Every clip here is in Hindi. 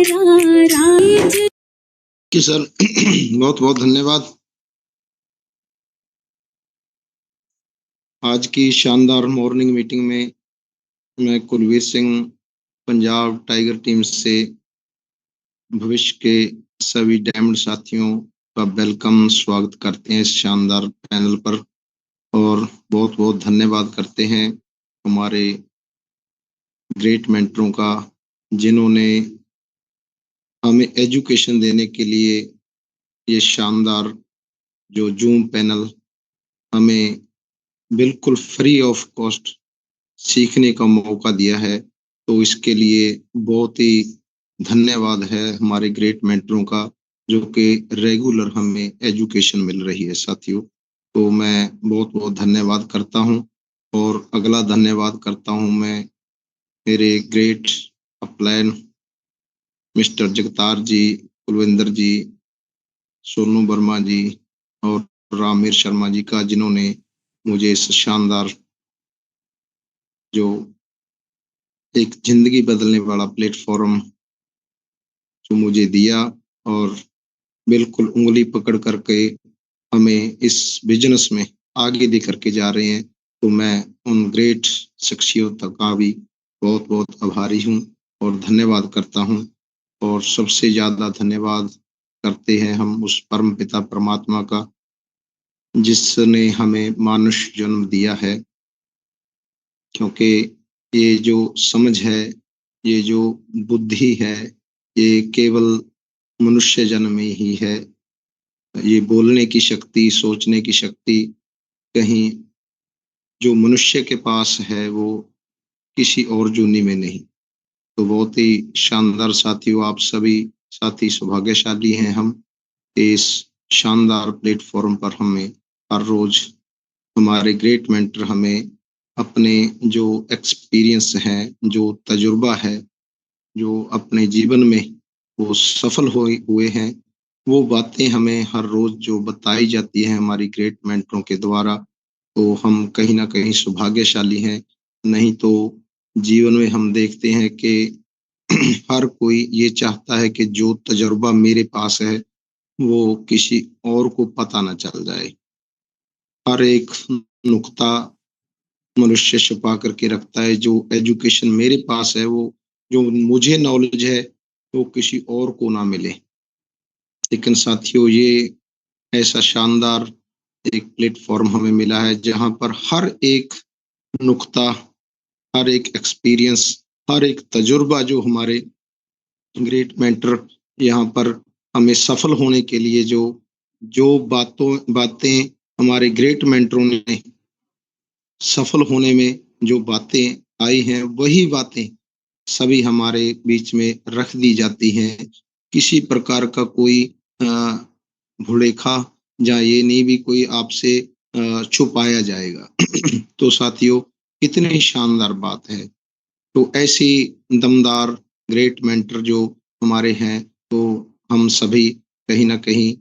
सर बहुत बहुत धन्यवाद। आज की शानदार मॉर्निंग मीटिंग में मैं कुलवीर सिंह पंजाब टाइगर टीम से भविष्य के सभी डायमंड साथियों का वेलकम स्वागत करते हैं इस शानदार पैनल पर और बहुत बहुत धन्यवाद करते हैं हमारे ग्रेट मेंटरों का जिन्होंने हमें एजुकेशन देने के लिए ये शानदार जो जूम पैनल हमें बिल्कुल फ्री ऑफ कॉस्ट सीखने का मौका दिया है, तो इसके लिए बहुत ही धन्यवाद है हमारे ग्रेट मेंटरों का, जो कि रेगुलर हमें एजुकेशन मिल रही है साथियों। तो मैं बहुत बहुत धन्यवाद करता हूँ और अगला धन्यवाद करता हूँ मैं मेरे ग्रेट अपलाइन मिस्टर जगतार जी, कुलविंदर जी, सोनू वर्मा जी और रामवीर शर्मा जी का, जिन्होंने मुझे इस शानदार जो एक जिंदगी बदलने वाला प्लेटफॉर्म जो मुझे दिया और बिल्कुल उंगली पकड़ करके हमें इस बिजनेस में आगे दे करके जा रहे हैं। तो मैं उन ग्रेट शख्सियतों का भी बहुत बहुत आभारी हूँ और धन्यवाद करता हूँ। और सबसे ज्यादा धन्यवाद करते हैं हम उस परम पिता परमात्मा का, जिसने हमें मानुष जन्म दिया है। क्योंकि ये जो समझ है, ये जो बुद्धि है, ये केवल मनुष्य जन्म में ही है। ये बोलने की शक्ति, सोचने की शक्ति कहीं जो मनुष्य के पास है वो किसी और जूनी में नहीं। तो बहुत ही शानदार साथियों, आप सभी साथी सौभाग्यशाली हैं हम इस शानदार प्लेटफॉर्म पर हमें हर रोज हमारे ग्रेट मेंटर हमें अपने जो एक्सपीरियंस है, जो तजुर्बा है, जो अपने जीवन में वो सफल हुए हैं, वो बातें हमें हर रोज जो बताई जाती है हमारी ग्रेट मेंटरों के द्वारा, तो हम कहीं ना कहीं सौभाग्यशाली हैं। नहीं तो जीवन में हम देखते हैं कि हर कोई ये चाहता है कि जो तजुर्बा मेरे पास है वो किसी और को पता ना चल जाए। हर एक नुक्ता मनुष्य छुपा करके रखता है। जो एजुकेशन मेरे पास है, वो जो मुझे नॉलेज है, वो किसी और को ना मिले। लेकिन साथियों, ये ऐसा शानदार एक प्लेटफॉर्म हमें मिला है जहाँ पर हर एक नुक्ता, हर एक एक्सपीरियंस, हर एक तजुर्बा जो हमारे ग्रेट मेंटर यहाँ पर हमें सफल होने के लिए जो जो बातें हमारे ग्रेट मेंटरों ने सफल होने में जो बातें आई हैं, वही बातें सभी हमारे बीच में रख दी जाती हैं। किसी प्रकार का कोई भुलेखा या ये नहीं भी कोई आपसे छुपाया जाएगा। तो साथियों, कितनी शानदार बात है। तो ऐसी दमदार ग्रेट मेंटर जो हमारे हैं, तो हम सभी कहीं ना कहीं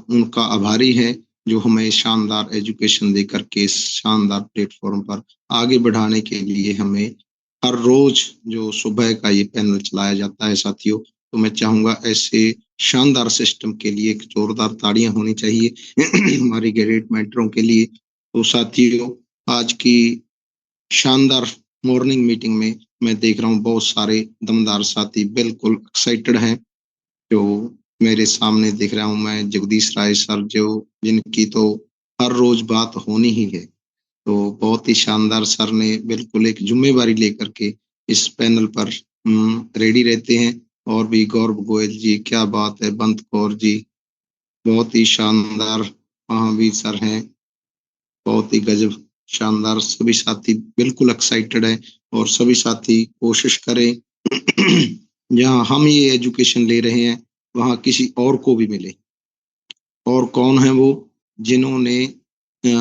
उनका आभारी हैं, जो हमें शानदार एजुकेशन देकर के इस शानदार प्लेटफॉर्म पर आगे बढ़ाने के लिए हमें हर रोज जो सुबह का ये पैनल चलाया जाता है साथियों। तो मैं चाहूंगा ऐसे शानदार सिस्टम के लिए एक जोरदार ताड़ियां होनी चाहिए हमारी ग्रेट मेंटरों के लिए। तो साथियों, आज की शानदार मॉर्निंग मीटिंग में मैं देख रहा हूँ बहुत सारे दमदार साथी बिल्कुल एक्साइटेड हैं। जो मेरे सामने दिख रहा हूँ मैं जगदीश राय सर, जो जिनकी तो हर रोज बात होनी ही है। तो बहुत ही शानदार सर ने बिल्कुल एक जिम्मेवारी लेकर के इस पैनल पर रेडी रहते हैं। और भी गौरव गोयल जी, क्या बात है, बंत कौर जी, बहुत ही शानदार महावीर सर हैं, बहुत ही गजब शानदार। सभी साथी बिल्कुल एक्साइटेड है और सभी साथी कोशिश करें जहाँ हम ये एजुकेशन ले रहे हैं वहाँ किसी और को भी मिले। और कौन है वो? जिन्होंने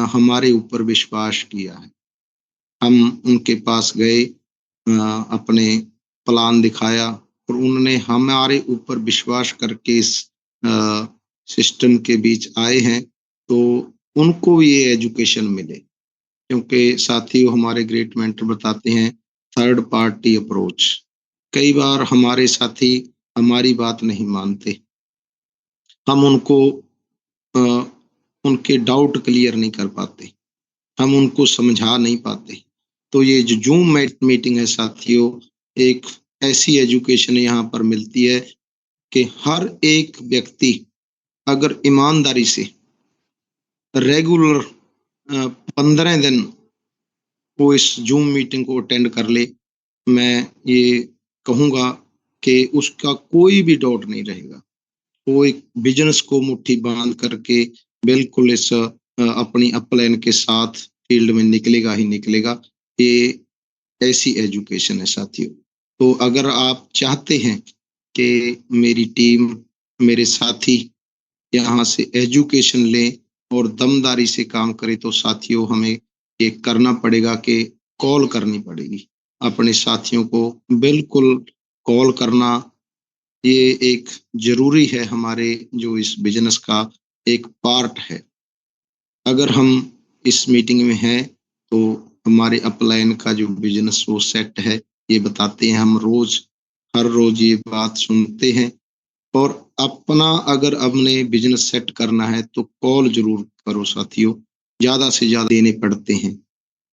हमारे ऊपर विश्वास किया है। हम उनके पास गए, अपने प्लान दिखाया और उन्होंने हमारे ऊपर विश्वास करके इस सिस्टम के बीच आए हैं, तो उनको ये एजुकेशन मिले। क्योंकि साथियों, हमारे ग्रेट मेंटर बताते हैं थर्ड पार्टी अप्रोच। कई बार हमारे साथी हमारी बात नहीं मानते, हम उनको अ, उनके डाउट क्लियर नहीं कर पाते, हम उनको समझा नहीं पाते। तो ये जो ज़ूम मीटिंग है साथियों, एक ऐसी एजुकेशन यहाँ पर मिलती है कि हर एक व्यक्ति अगर ईमानदारी से रेगुलर 15 दिन वो इस ज़ूम मीटिंग को अटेंड कर ले, मैं ये कहूँगा कि उसका कोई भी डाउट नहीं रहेगा। वो एक बिज़नेस को मुट्ठी बाँध करके बिल्कुल इस अपनी अपलाइन के साथ फील्ड में निकलेगा ही निकलेगा। ये ऐसी एजुकेशन है साथियों। तो अगर आप चाहते हैं कि मेरी टीम, मेरे साथी यहाँ से एजुकेशन लें और दमदारी से काम करें, तो साथियों हमें ये करना पड़ेगा कि कॉल करनी पड़ेगी। अपने साथियों को बिल्कुल कॉल करना, ये एक ज़रूरी है, हमारे जो इस बिज़नेस का एक पार्ट है। अगर हम इस मीटिंग में हैं, तो हमारे अपलाइन का जो बिज़नेस वो सेट है, ये बताते हैं। हम हर रोज़ ये बात सुनते हैं। और अपना अगर हमने बिज़नेस सेट करना है, तो कॉल ज़रूर करो साथियों, ज़्यादा से ज़्यादा देने पड़ते हैं,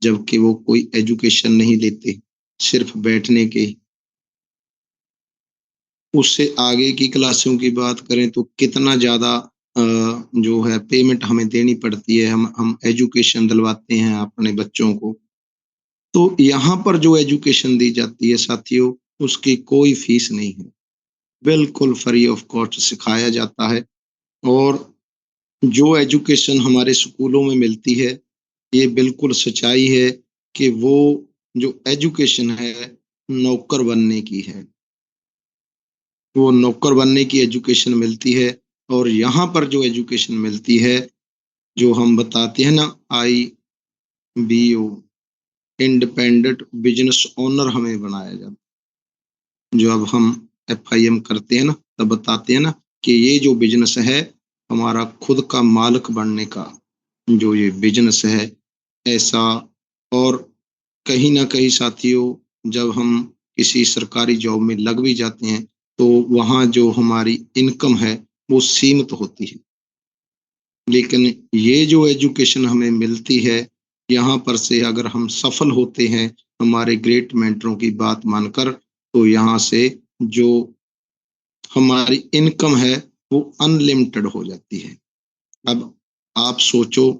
जबकि वो कोई एजुकेशन नहीं लेते, सिर्फ़ बैठने के। उससे आगे की क्लासों की बात करें तो कितना ज़्यादा जो है पेमेंट हमें देनी पड़ती है, हम एजुकेशन दिलवाते हैं अपने बच्चों को। तो यहाँ पर जो एजुकेशन दी जाती है साथियों, उसकी कोई फ़ीस नहीं है, बिल्कुल फ्री ऑफ कॉस्ट सिखाया जाता है। और जो एजुकेशन हमारे स्कूलों में मिलती है, ये बिल्कुल सच्चाई है कि वो जो एजुकेशन है, नौकर बनने की है। वो नौकर बनने की एजुकेशन मिलती है। और यहाँ पर जो एजुकेशन मिलती है, जो हम बताते हैं ना, आईबीओ, इंडिपेंडेंट बिज़नेस ओनर हमें बनाया जाता है। जो अब हम एफआईएम करते हैं ना, तब बताते हैं ना कि ये जो बिज़नेस है, हमारा खुद का मालिक बनने का जो ये बिज़नेस है, ऐसा। और कहीं न कहीं साथियों, जब हम किसी सरकारी जॉब में लग भी जाते हैं, तो वहाँ जो हमारी इनकम है, वो सीमित होती है। लेकिन ये जो एजुकेशन हमें मिलती है, यहाँ पर से अगर हम सफल होते हैं, हमारे ग्रेट मेंटरों की बात मानकर, तो यहाँ से जो हमारी इनकम है, वो अनलिमिटेड हो जाती है। अब आप सोचो,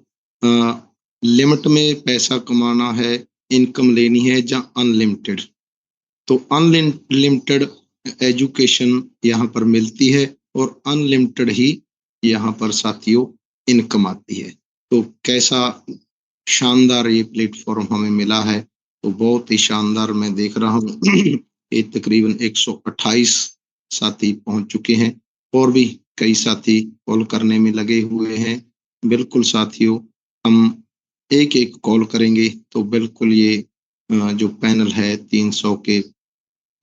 अ, लिमिट में पैसा कमाना है, इनकम लेनी है या अनलिमिटेड? तो अनलिमिटेड एजुकेशन यहाँ पर मिलती है और अनलिमिटेड ही यहाँ पर साथियों इनकम आती है। तो कैसा शानदार ये प्लेटफ़ॉर्म हमें मिला है, तो बहुत ही शानदार मैं देख रहा हूँ। ये तकरीबन 128 साथी पहुँच चुके हैं और भी कई साथी कॉल करने में लगे हुए हैं। बिल्कुल साथियों, हम एक-एक कॉल करेंगे तो बिल्कुल ये जो पैनल है 300 के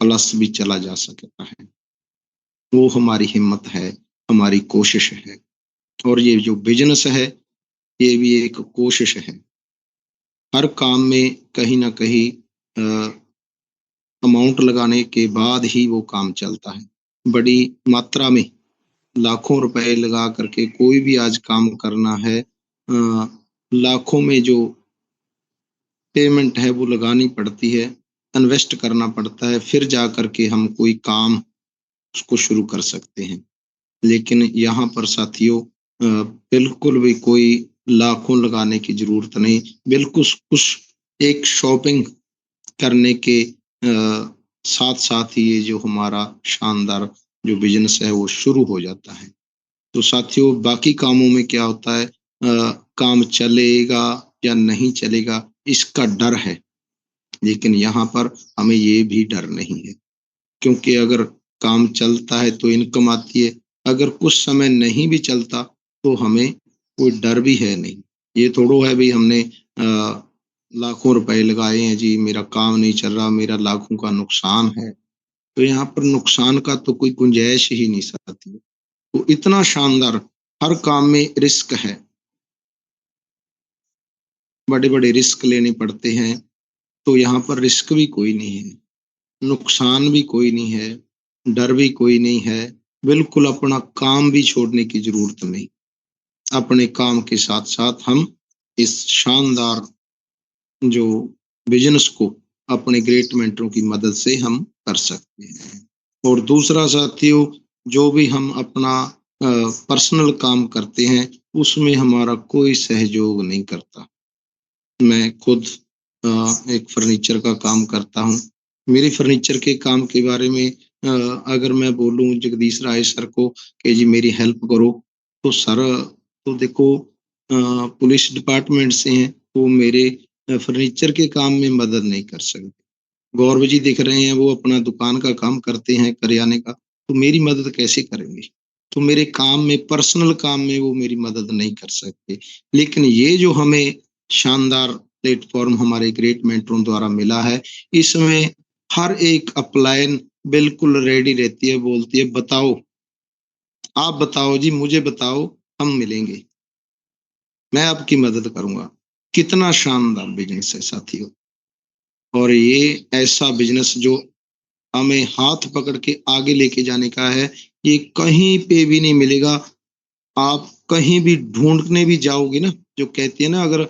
प्लस भी चला जा सकता है। वो हमारी हिम्मत है, हमारी कोशिश है। और ये जो बिज़नेस है, ये भी एक कोशिश है। हर काम में कहीं न कहीं अ, अमाउंट लगाने के बाद ही वो काम चलता है। बड़ी मात्रा में लाखों रुपए लगा कर के कोई भी आज काम करना है, लाखों में जो पेमेंट है वो लगानी पड़ती है, इन्वेस्ट करना पड़ता है, फिर जा कर के हम कोई काम उसको शुरू कर सकते हैं। लेकिन यहाँ पर साथियों बिल्कुल भी कोई लाखों लगाने की ज़रूरत नहीं, बिल्कुल कुछ एक शॉपिंग करने के साथ-साथ ही ये जो हमारा शानदार जो बिज़नेस है वो शुरू हो जाता है। तो साथियों, बाकी कामों में क्या होता है, काम चलेगा या नहीं चलेगा, इसका डर है। लेकिन यहाँ पर हमें ये भी डर नहीं है, क्योंकि अगर काम चलता है तो इनकम आती है, अगर कुछ समय नहीं भी चलता तो हमें कोई डर भी है नहीं। ये थोड़ो है भई हमने लाखों रुपए लगाए हैं जी, मेरा काम नहीं चल रहा, मेरा लाखों का नुकसान है। तो यहाँ पर नुकसान का तो कोई गुंजाइश ही नहीं साथी। तो इतना शानदार, हर काम में रिस्क है, बड़े-बड़े रिस्क लेने पड़ते हैं, तो यहाँ पर रिस्क भी कोई नहीं है, नुकसान भी कोई नहीं है। डर भी कोई नहीं है, बिल्कुल अपना काम भी छोड़ने की ज़रूरत नहीं। अपने काम के साथ-साथ हम इस शानदार जो बिज़नेस को अपने ग्रेट मेंटरों की मदद से हम कर सकते हैं। और दूसरा साथियों, जो भी हम अपना पर्सनल काम करते हैं, उसमें हमारा कोई सहयोग नहीं करता। मैं खुद एक फर्नीचर का काम करता हूँ। मेरे फर्नीचर के काम के बारे में अगर मैं बोलूँ जगदीश राय सर को कि जी मेरी हेल्प करो, तो सर तो देखो पुलिस डिपार्टमेंट से हैं, वो मेरे फर्नीचर के काम में मदद नहीं कर सकते। गौरव जी दिख रहे हैं, वो अपना दुकान का काम करते हैं करियाने का, तो मेरी मदद कैसे करेंगे? तो मेरे काम में पर्सनल काम में वो मेरी मदद नहीं कर सकते। लेकिन ये जो हमें शानदार प्लेटफ़ॉर्म हमारे ग्रेट मेंटरों द्वारा मिला है, इसमें हर एक अपलाइन बिल्कुल रेडी रहती है, बोलती है बताओ, आप बताओ जी मुझे बताओ, हम मिलेंगे, मैं आपकी मदद करूँगा। कितना शानदार बिज़नेस है साथियों। और ये ऐसा बिज़नेस जो हमें हाथ पकड़ के आगे लेके जाने का है, ये कहीं पे भी नहीं मिलेगा। आप कहीं भी ढूँढने भी जाओगे ना, जो कहती है ना अगर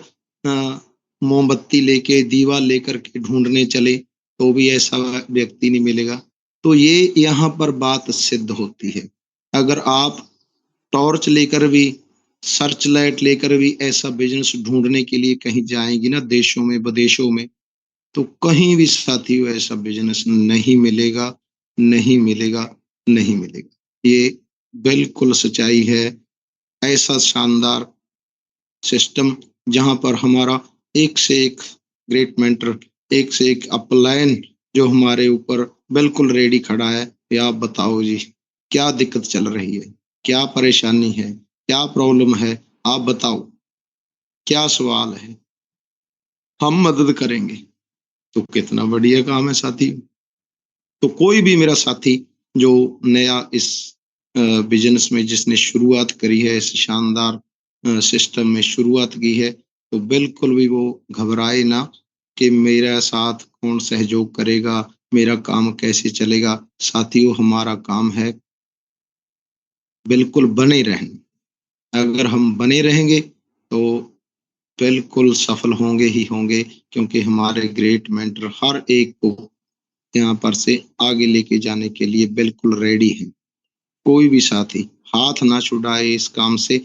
मोमबत्ती लेके, दीवा लेकर के ढूँढने चले, तो भी ऐसा व्यक्ति नहीं मिलेगा। तो ये यहाँ पर बात सिद्ध होती है। अगर आप टॉर्च लेकर भी, सर्च लाइट लेकर भी ऐसा बिज़नेस ढूँढने के लिए कहीं जाएँगी ना देशों में, विदेशों में, तो कहीं भी साथियों ऐसा बिज़नेस नहीं मिलेगा, नहीं मिलेगा, नहीं मिलेगा। ये बिल्कुल सच्चाई है। ऐसा शानदार सिस्टम जहाँ पर हमारा एक से एक ग्रेट मेंटर, एक से एक अपलाइन जो हमारे ऊपर बिल्कुल रेडी खड़ा है कि आप बताओ जी, क्या दिक्कत चल रही है? क्या परेशानी है? क्या प्रॉब्लम है? आप बताओ, क्या सवाल है? हम मदद करेंगे। तो कितना बढ़िया काम है साथी। तो कोई भी मेरा साथी जो नया इस बिज़नेस में जिसने शुरुआत करी है, इस शानदार सिस्टम में शुरुआत की है, तो बिल्कुल भी वो घबराए ना कि मेरा साथ कौन सहयोग करेगा, मेरा काम कैसे चलेगा। साथियों हमारा काम है बिल्कुल बने रहना। अगर हम बने रहेंगे तो बिल्कुल सफल होंगे ही होंगे क्योंकि हमारे ग्रेट मेंटर हर एक को यहाँ पर से आगे लेके जाने के लिए बिल्कुल रेडी हैं। कोई भी साथी हाथ ना छुड़ाए इस काम से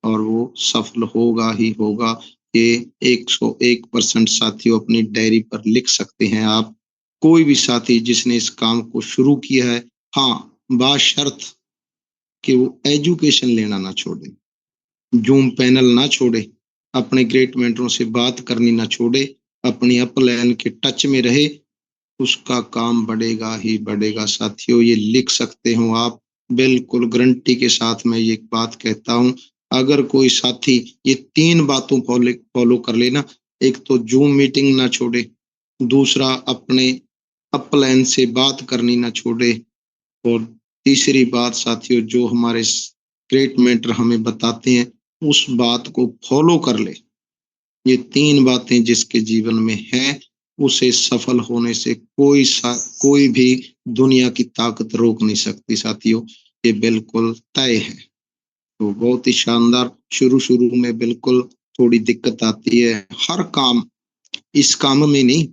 और वो सफल होगा ही होगा। ये 101% साथियों अपनी डायरी पर लिख सकते हैं आप। कोई भी साथी जिसने इस काम को शुरू किया है, हाँ, बशर्त कि वो एजुकेशन लेना ना छोड़े, ज़ूम पैनल ना छोड़े, अपने ग्रेट मेंटरों से बात करनी ना छोड़े, अपनी अपलाइन के टच में रहे, उसका काम बढ़ेगा ही बढ़ेगा साथियों, ये लिख सकते हो आप। बिल्कुल गारंटी के साथ मैं ये एक बात कहता हूँ, अगर कोई साथी ये 3 बातों फ़ॉलो कर ले ना, एक तो ज़ूम मीटिंग ना छोड़े, दूसरा अपने अपलाइन से बात करनी ना छोड़े और तीसरी बात साथियों जो हमारे ग्रेट मेंटर हमें बताते हैं, उस बात को फ़ॉलो कर ले। ये 3 बातें जिसके जीवन में हैं, उसे सफल होने से कोई भी दुनिया की ताकत रोक नहीं सकती साथियों, ये बिल्कुल तय है। तो बहुत ही शानदार शुरू-शुरू में बिल्कुल थोड़ी दिक्कत आती है, हर काम इस काम में नहीं,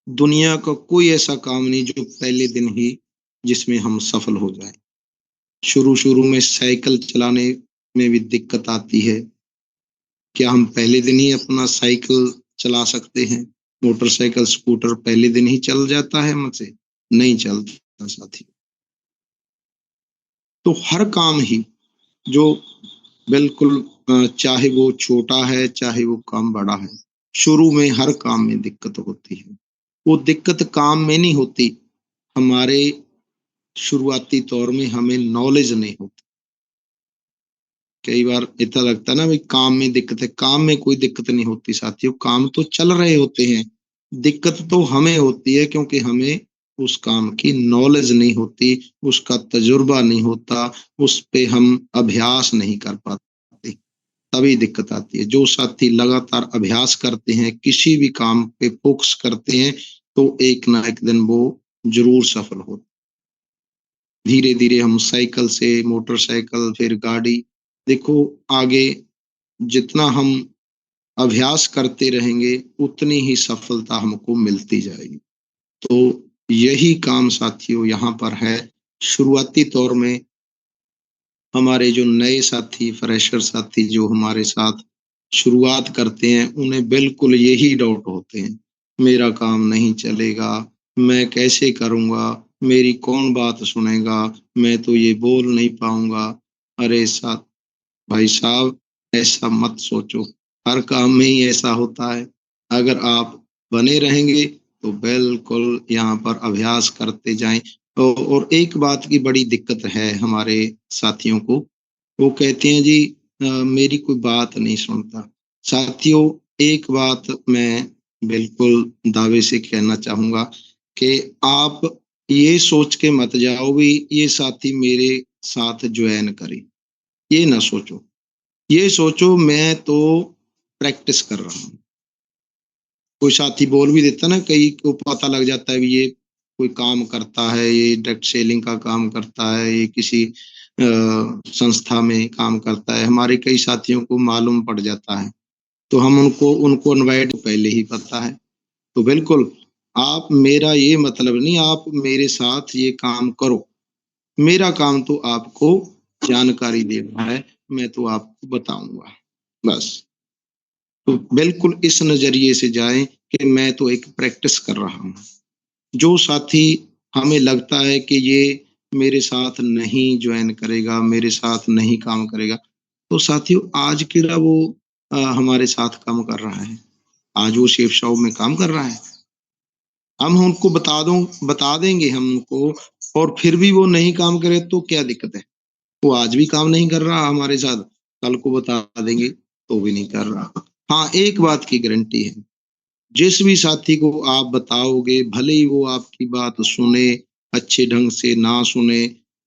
दुनिया का कोई ऐसा काम नहीं जो पहले दिन ही जिसमें हम सफल हो जाएँ। शुरू-शुरू में साइकिल चलाने में भी दिक्कत आती है। क्या हम पहले दिन ही अपना साइकिल चला सकते हैं? मोटरसाइकिल, स्कूटर पहले दिन ही चल जाता है हमसे? नहीं चलता साथी। तो हर काम ही जो बिल्कुल चाहे वो छोटा है, चाहे वो काम बड़ा है, शुरू में हर काम में दिक्कत होती है। वो दिक्कत काम में नहीं होती, हमारे शुरुआती दौर में हमें नॉलेज नहीं होती। कई बार इतना लगता है ना भाई काम में दिक्कत है, काम में कोई दिक्कत नहीं होती साथियों, काम तो चल रहे होते हैं। दिक्कत तो हमें होती है क्योंकि हमें उस काम की नॉलेज नहीं होती, उसका तजुर्बा नहीं होता, उस पे हम अभ्यास नहीं कर पाते, तभी दिक्कत आती है। जो साथी लगातार अभ्यास करते हैं, किसी भी काम पे फ़ोकस करते हैं, तो एक ना एक दिन वो ज़रूर सफल होते हैं। धीरे-धीरे हम साइकिल से मोटरसाइकिल फिर गाड़ी, देखो आगे जितना हम अभ्यास करते रहेंगे, उतनी ही सफलता हमको मिलती जाएगी। तो यही काम साथियों यहाँ पर है। शुरुआती तौर में हमारे जो नए साथी, फ्रेशर साथी जो हमारे साथ शुरुआत करते हैं, उन्हें बिल्कुल यही डाउट होते हैं, मेरा काम नहीं चलेगा, मैं कैसे करूँगा, मेरी कौन बात सुनेगा, मैं तो ये बोल नहीं पाऊँगा। अरे भाई साहब, ऐसा मत सोचो, हर काम में ही ऐसा होता है। अगर आप बने रहेंगे, तो बिल्कुल यहाँ पर अभ्यास करते जाएँ। और एक बात की बड़ी दिक्कत है हमारे साथियों को, वो कहते हैं जी मेरी कोई बात नहीं सुनता। साथियों, एक बात मैं बिल्कुल दावे से कहना चाहूँगा कि आप ये सोच के मत जाओ भी ये साथी मेरे साथ जॉइन करे, ये ना सोचो। ये सोचो मैं तो प्रैक्टिस कर रहा हूँ। कोई साथी बोल भी देता ना, कई को पता लग जाता है भी ये कोई काम करता है, ये डायरेक्ट सेलिंग का काम करता है, ये किसी संस्था में काम करता है। हमारे कई साथियों को मालूम पड़ जाता है, तो हम उनको उनको इनवाइट पहले ही पता है। तो बिल्कुल, आप मेरा ये मतलब नहीं आप मेरे साथ ये काम करो। मेरा काम तो आपको जानकारी देना है, मैं तो आपको बताऊँगा, बस। तो बिल्कुल इस नज़रिए से जाएँ कि मैं तो एक प्रैक्टिस कर रहा हूँ। जो साथी हमें लगता है कि ये मेरे साथ नहीं जॉइन करेगा, मेरे साथ नहीं काम करेगा, तो साथियों आज किधर वो हमारे साथ काम कर रहा है। आज वो शेफ शॉप में काम कर रहा है। हम उनको बता देंगे हम उनको, और फिर भी वो नहीं काम करे तो क्या दिक्कत है? वो आज भी काम नहीं कर रहा हमारे साथ, कल को बता देंगे तो भी नहीं कर रहा। हाँ, एक बात की गारंटी है, जिस भी साथी को आप बताओगे, भले ही वो आपकी बात सुने, अच्छे ढंग से ना सुने,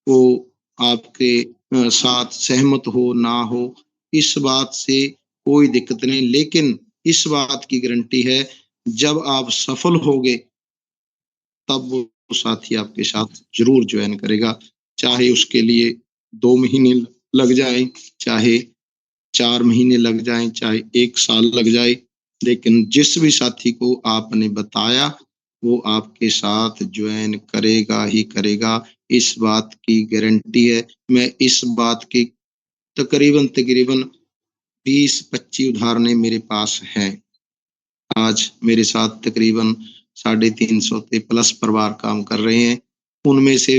वो आपके साथ सहमत हो, ना हो, इस बात से कोई दिक्कत नहीं। लेकिन इस बात की गारंटी है, जब आप सफल होगे, तब वो साथी आपके साथ ज़रूर जॉइन करेगा। चाहे उसके लिए 2 महीने लग जाएँ, चाहे 4 महीने लग जाएँ, चाहे 1 साल लग जाए, लेकिन जिस भी साथी को आपने बताया, वो आपके साथ जॉइन करेगा ही करेगा, इस बात की गारंटी है। मैं इस बात की तकरीबन-तकरीबन 20-25 उदाहरणें मेरे पास हैं। आज मेरे साथ तकरीबन 350 के प्लस परिवार काम कर रहे हैं। उनमें से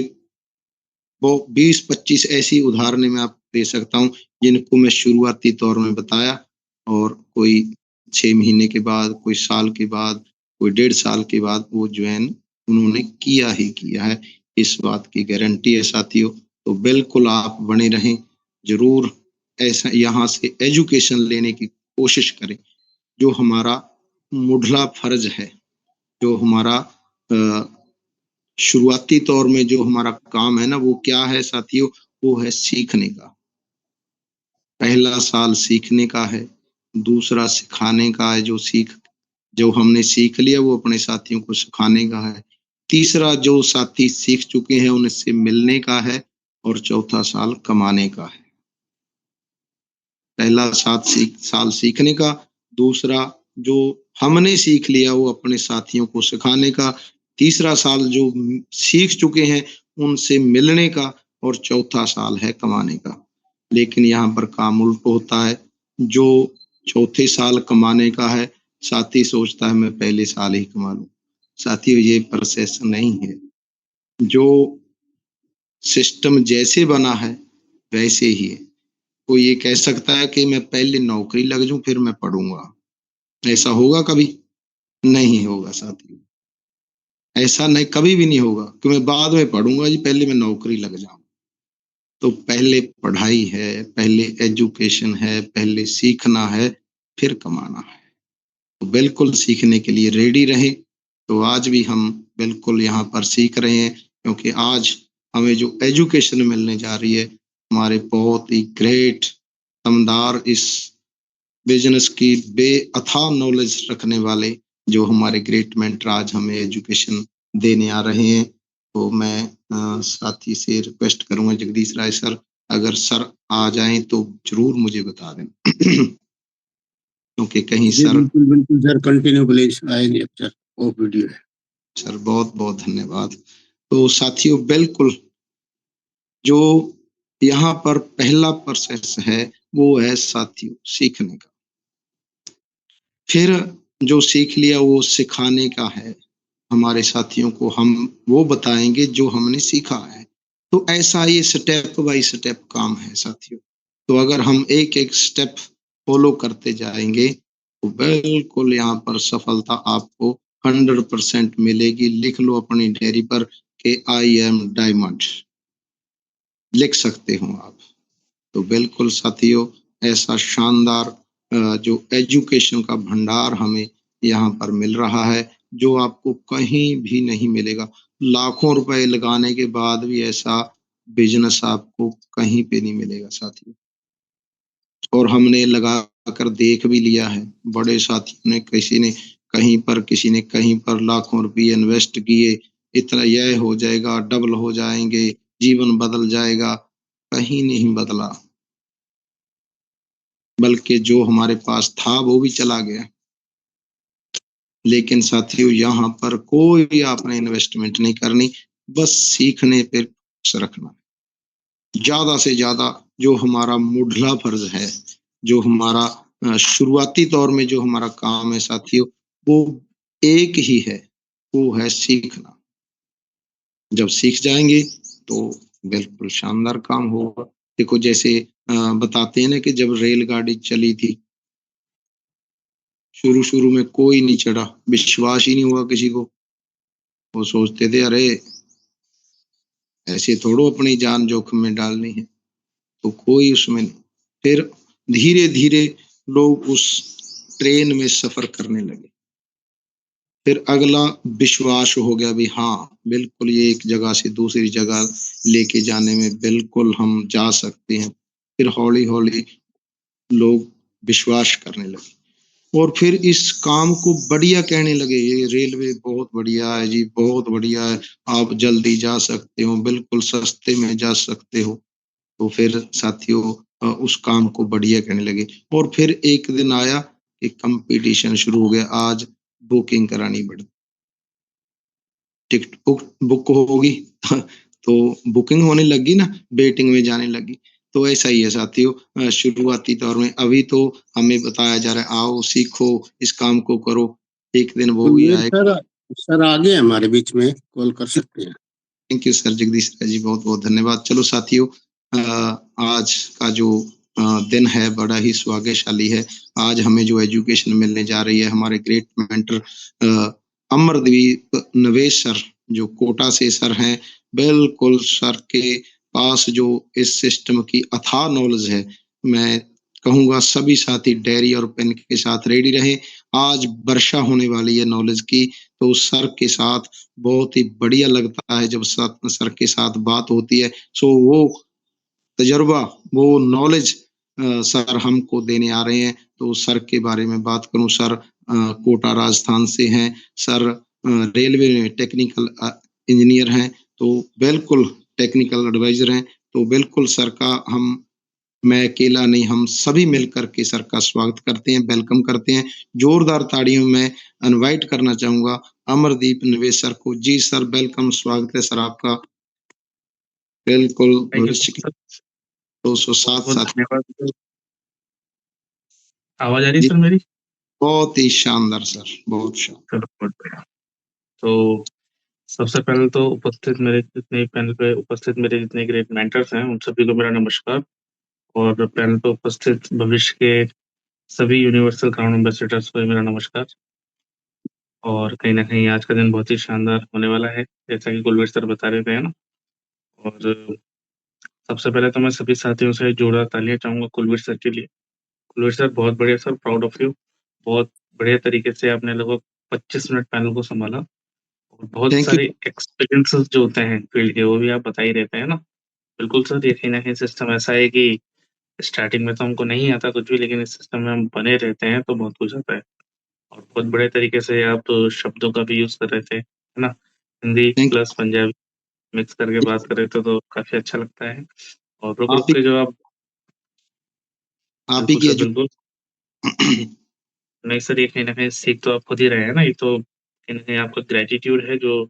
वो 20-25 ऐसी उदाहरणें मैं आपको दे सकता हूँ, जिनको मैं शुरुआती दौर में बताया, और कोई 6 महीने के बाद, कोई साल के बाद, कोई 1.5 साल के बाद वो जॉइन उन्होंने किया ही किया है। इस बात की गारंटी है साथियों, तो बिल्कुल आप बने रहें, ज़रूर ऐसा यहाँ से एजुकेशन लेने की कोशिश करें। जो हमारा मुढ़ला फ़र्ज़ है, जो हमारा अ, शुरुआती तौर में जो हमारा काम है ना, वो क्या है साथियों? वो है सीखने का। पहला साल सीखने का है, दूसरा सिखाने का है, जो हमने सीख लिया वो अपने साथियों को सिखाने का है। तीसरा जो साथी सीख चुके हैं उनसे मिलने का है, और चौथा साल कमाने का है। पहला साल सीखने का, दूसरा जो हमने सीख लिया वो अपने साथियों को सिखाने का, तीसरा साल जो सीख चुके हैं उनसे मिलने का, और चौथा साल है कमाने का। लेकिन यहाँ पर काम उल्ट होता है, जो चौथे साल कमाने का है, साथी सोचता है मैं पहले साल ही कमा लूँ। साथियों, ये प्रोसेस नहीं है। जो सिस्टम जैसे बना है वैसे ही है। कोई ये कह सकता है कि मैं पहले नौकरी लग जाऊँ फिर मैं पढ़ूँगा। ऐसा होगा कभी? नहीं होगा साथियों। ऐसा नहीं, कभी भी नहीं होगा कि मैं बाद में पढ़ूँगा जी, पहले मैं नौकरी लग जाऊँ। तो पहले पढ़ाई है, पहले एजुकेशन है, पहले सीखना है, फिर कमाना है। तो बिल्कुल सीखने के लिए रेडी रहें। तो आज भी हम बिल्कुल यहाँ पर सीख रहे हैं, क्योंकि आज हमें जो एजुकेशन मिलने जा रही है, हमारे बहुत ही ग्रेट दमदार इस बिज़नेस की बेअथाह नॉलेज रखने वाले जो हमारे ग्रेट मेंटर आज हमें एजुकेशन देने आ रहे हैं। तो मैं साथी से रिक्वेस्ट करूँगा जगदीश राय सर, अगर सर आ जाएँ तो ज़रूर मुझे बता दें। क्योंकि कहीं जी, सर बिल्कुल, बिल्कुल सर, कंटिन्यू प्लीज़ आएँगे अब सर, वो वीडियो है। सर बहुत-बहुत धन्यवाद। तो साथियों बिल्कुल, जो यहाँ पर पहला प्रोसेस है, वो है साथियों सीखने का। फिर जो सीख लिया वो सिखाने का है। हमारे साथियों को हम वो बताएँगे जो हमने सीखा है। तो ऐसा ये स्टेप बाय स्टेप काम है साथियों। तो अगर हम एक-एक स्टेप फ़ॉलो करते जाएँगे, तो बिल्कुल यहाँ पर सफलता आपको 100% मिलेगी। लिख लो अपनी डायरी पर कि आई एम डायमंड, लिख सकते हो आप। तो बिल्कुल साथियों, ऐसा शानदार जो एजुकेशन का भंडार हमें यहाँ पर मिल रहा है, जो आपको कहीं भी नहीं मिलेगा। लाखों रुपए लगाने के बाद भी ऐसा बिज़नेस आपको कहीं पे नहीं मिलेगा साथियों। और हमने लगा कर देख भी लिया है। बड़े साथियों ने किसी ने कहीं पर लाखों रुपये इन्वेस्ट किए, इतना यह हो जाएगा, डबल हो जाएँगे, जीवन बदल जाएगा, कहीं नहीं बदला। बल्कि जो हमारे पास था वो भी चला गया। लेकिन साथियों यहाँ पर कोई आपने इन्वेस्टमेंट नहीं करनी, बस सीखने पे फ़ोकस रखना। ज़्यादा से ज़्यादा जो हमारा मुढ़ला फ़र्ज़ है, जो हमारा शुरुआती दौर में जो हमारा काम है साथियों, वो एक ही है, वो है सीखना। जब सीख जाएँगे तो बिल्कुल शानदार काम होगा। देखो जैसे बताते हैं ना कि जब रेलगाड़ी चली थी, शुरू-शुरू में कोई नहीं चढ़ा, विश्वास ही नहीं हुआ किसी को। वो सोचते थे अरे! ऐसे थोड़ो अपनी जान जोख़िम में डालनी है, तो कोई उसमें नहीं। फिर धीरे-धीरे लोग उस ट्रेन में सफ़र करने लगे। फिर अगला विश्वास हो गया भी हाँ, बिल्कुल ये एक जगह से दूसरी जगह लेके जाने में बिल्कुल हम जा सकते हैं। फिर हौली-हौली लोग विश्वास करने लगे। और फिर इस काम को बढ़िया कहने लगे, ये रेलवे बहुत बढ़िया है जी, बहुत बढ़िया है, आप जल्दी जा सकते हो, बिल्कुल सस्ते में जा सकते हो। तो फिर साथियों उस काम को बढ़िया कहने लगे और फिर एक दिन आया कि कॉम्पिटिशन शुरू हो गया, आज बुकिंग करानी पड़ती, टिकट बुक होगी तो बुकिंग होने लगी ना, वेटिंग में जाने लगी। तो ऐसा ही है साथियों, शुरुआती दौर में अभी तो हमें बताया जा रहा है आओ सीखो, इस काम को करो, एक दिन वो भी कुलवीर आए। सर, सर आ गए हमारे बीच में, कॉल कर सकते हैं। Thank you sir Jagdish sir ji, बहुत-बहुत धन्यवाद। चलो साथियों, आज का जो दिन है बड़ा ही सौभाग्यशाली है। आज हमें जो एजुकेशन मिलने जा रही है हमारे ग्रेट मेंटर अमरदीप निवेश सर, जो कोटा से सर हैं, बिल्कुल सर के पास जो इस सिस्टम की अथाह नॉलेज है, मैं कहूँगा सभी साथी डायरी और पेन के साथ रेडी रहें। आज वर्षा होने वाली है नॉलेज की, तो सर के साथ बहुत ही बढ़िया लगता है जब सर के साथ बात होती है। सो वो तजुर्बा, वो नॉलेज सर हमको देने आ रहे हैं, तो सर के बारे में बात करूँ, सर कोटा राजस्थान से हैं, सर रेलवे में टेक्निकल इंजीनियर हैं, तो बिल्कुल टेक्निकल एडवाइज़र हैं, तो बिल्कुल सर का मैं अकेला नहीं, हम सभी मिल कर के सर का स्वागत करते हैं, वेलकम करते हैं। ज़ोरदार ताड़ियों में इनवाइट करना चाहूँगा अमरदीप निवेश सर को। जी सर, वेलकम, स्वागत है सर आपका। बिल्कुल थैंक यू भविष्य सो की मच सर, 207 बहुत-बहुत साथी। धन्यवाद। आवाज़ आ रही है जी, सर मेरी? बहुत ही शानदार सर, बहुत शानदार। चलो बहुत बढ़िया। तो सबसे पहले तो उपस्थित मेरे जितने पैनल पे उपस्थित मेरे जितने ग्रेट मेंटर्स हैं, उन सभी को मेरा नमस्कार और पैनल पे उपस्थित भविष्य के सभी यूनिवर्सल क्राउन एम्बेसडर्स को भी मेरा नमस्कार। और कहीं न कहीं आज का दिन बहुत ही शानदार होने वाला है, जैसा कि कुलवीर सर बता रहे थे, है ना? और सबसे पहले तो मैं सभी साथियों से जोरदार तालियाँ चाहूँगा कुलवीर सर के लिए। कुलवीर सर बहुत बढ़िया सर, प्राउड ऑफ यू। बहुत बढ़िया तरीके से आपने लगभग 25 मिनट पैनल को सँभाला और बहुत थैंक यू। सारे एक्सपीरियंसेस जो होते हैं फील्ड के, वो भी आप बता ही रहते हैं ना? बिल्कुल सर, ये कहीं न कहीं सिस्टम ऐसा है कि स्टार्टिंग में तो हमको नहीं आता कुछ भी, लेकिन इस सिस्टम में हम बने रहते हैं, तो बहुत कुछ आता है। और बहुत बढ़िया तरीके से आप शब्दों का भी यूज़ कर रहे थे, है ना? Hindi thank plus Punjabi. Mix करके बात कर रहे थे तो काफ़ी अच्छा लगता है। और रुक आप रुक ही के जो आप आप ही बिल्कुल की सर, एजु बिल्कुल। नहीं सर, ये कहीं न कहीं सीख तो आप खुद ही रहे हैं ना, ये तो कहीं न कहीं आपका ग्रैटिट्यूड है, जो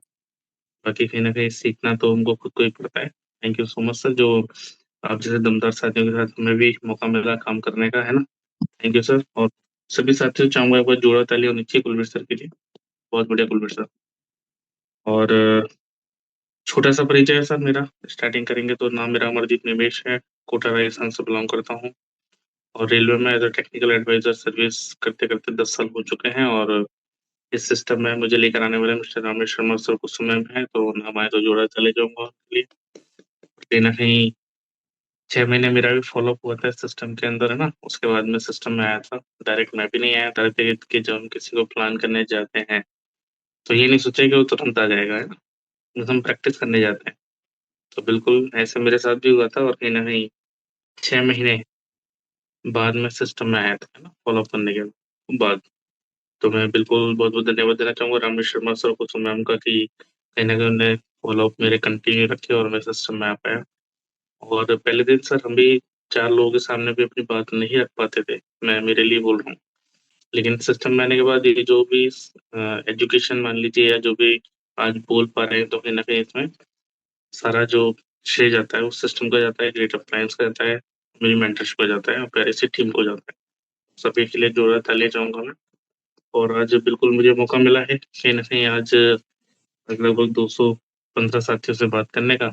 बाकी कहीं न कहीं सीखना तो हमको खुद को ही पड़ता है। Thank you so much sir, जो आप जैसे दमदार साथियों के साथ हमें भी मौका मिला काम करने का, है ना? Thank you sir. और सभी साथियों से चाहूँगा एक बार जोड़ा ताली होनी चाहिए कुलवीर सर के लिए। बहुत बढ़िया कुलवीर सर। और छोटा-सा परिचय है सर मेरा, स्टार्टिंग करेंगे तो नाम मेरा अमरदीप निमेश है, कोटा राजस्थान से बिलॉन्ग करता हूँ और रेलवे में as a technical adviser service करते-करते 10 साल हो चुके हैं और इस सिस्टम में मुझे लेकर आने वाले मिस्टर रामेश शर्मा सर कुछ समय में हैं, तो नाम आए तो जोड़ा चले जाऊँगा उनके लिए। कहीं न कहीं 6 महीने मेरा भी फ़ॉलो-अप हुआ था इस सिस्टम के अंदर, है ना? उसके बाद मैं सिस्टम में आया था। डायरेक्ट मैं भी नहीं आया था कि जब हम किसी को प्लान करने जाते हैं, तो ये नहीं सोचा कि वो तुरंत आ जाएगा, है ना? बस हम प्रैक्टिस करने जाते हैं। तो बिल्कुल ऐसे मेरे साथ भी हुआ था और कहीं न कहीं 6 महीने बाद में सिस्टम में आया था, है ना? फ़ॉलो-अप करने के बाद। तो मैं बिल्कुल बहुत-बहुत धन्यवाद देना चाहूँगा रामेश शर्मा सर को, तो मैम का कि कहीं न कहीं उन्होंने फ़ॉलो-अप मेरे कंटिन्यू रखे और मैं सिस्टम में आ पाया। और पहले दिन सर हम भी 4 लोगों के सामने भी अपनी बात नहीं रख पाते थे, मैं मेरे लिए बोल रहा हूँ। लेकिन सिस्टम में आने के बाद ये जो भी एजुकेशन मान लीजिए या जो भी आज बोल पा रहे हैं, तो कहीं न कहीं इसमें सारा जो श्रेय जाता है वो सिस्टम को जाता है, ग्रेट अप्लायंस को जाता है, मेरी मेंटरशिप को जाता है और प्यारी सी टीम को जाता है। सभी के लिए जोड़ा तालियाँ चाहूँगा मैं। और आज बिल्कुल मुझे मौका मिला है कहीं न कहीं आज लगभग 215 साथियों से बात करने का,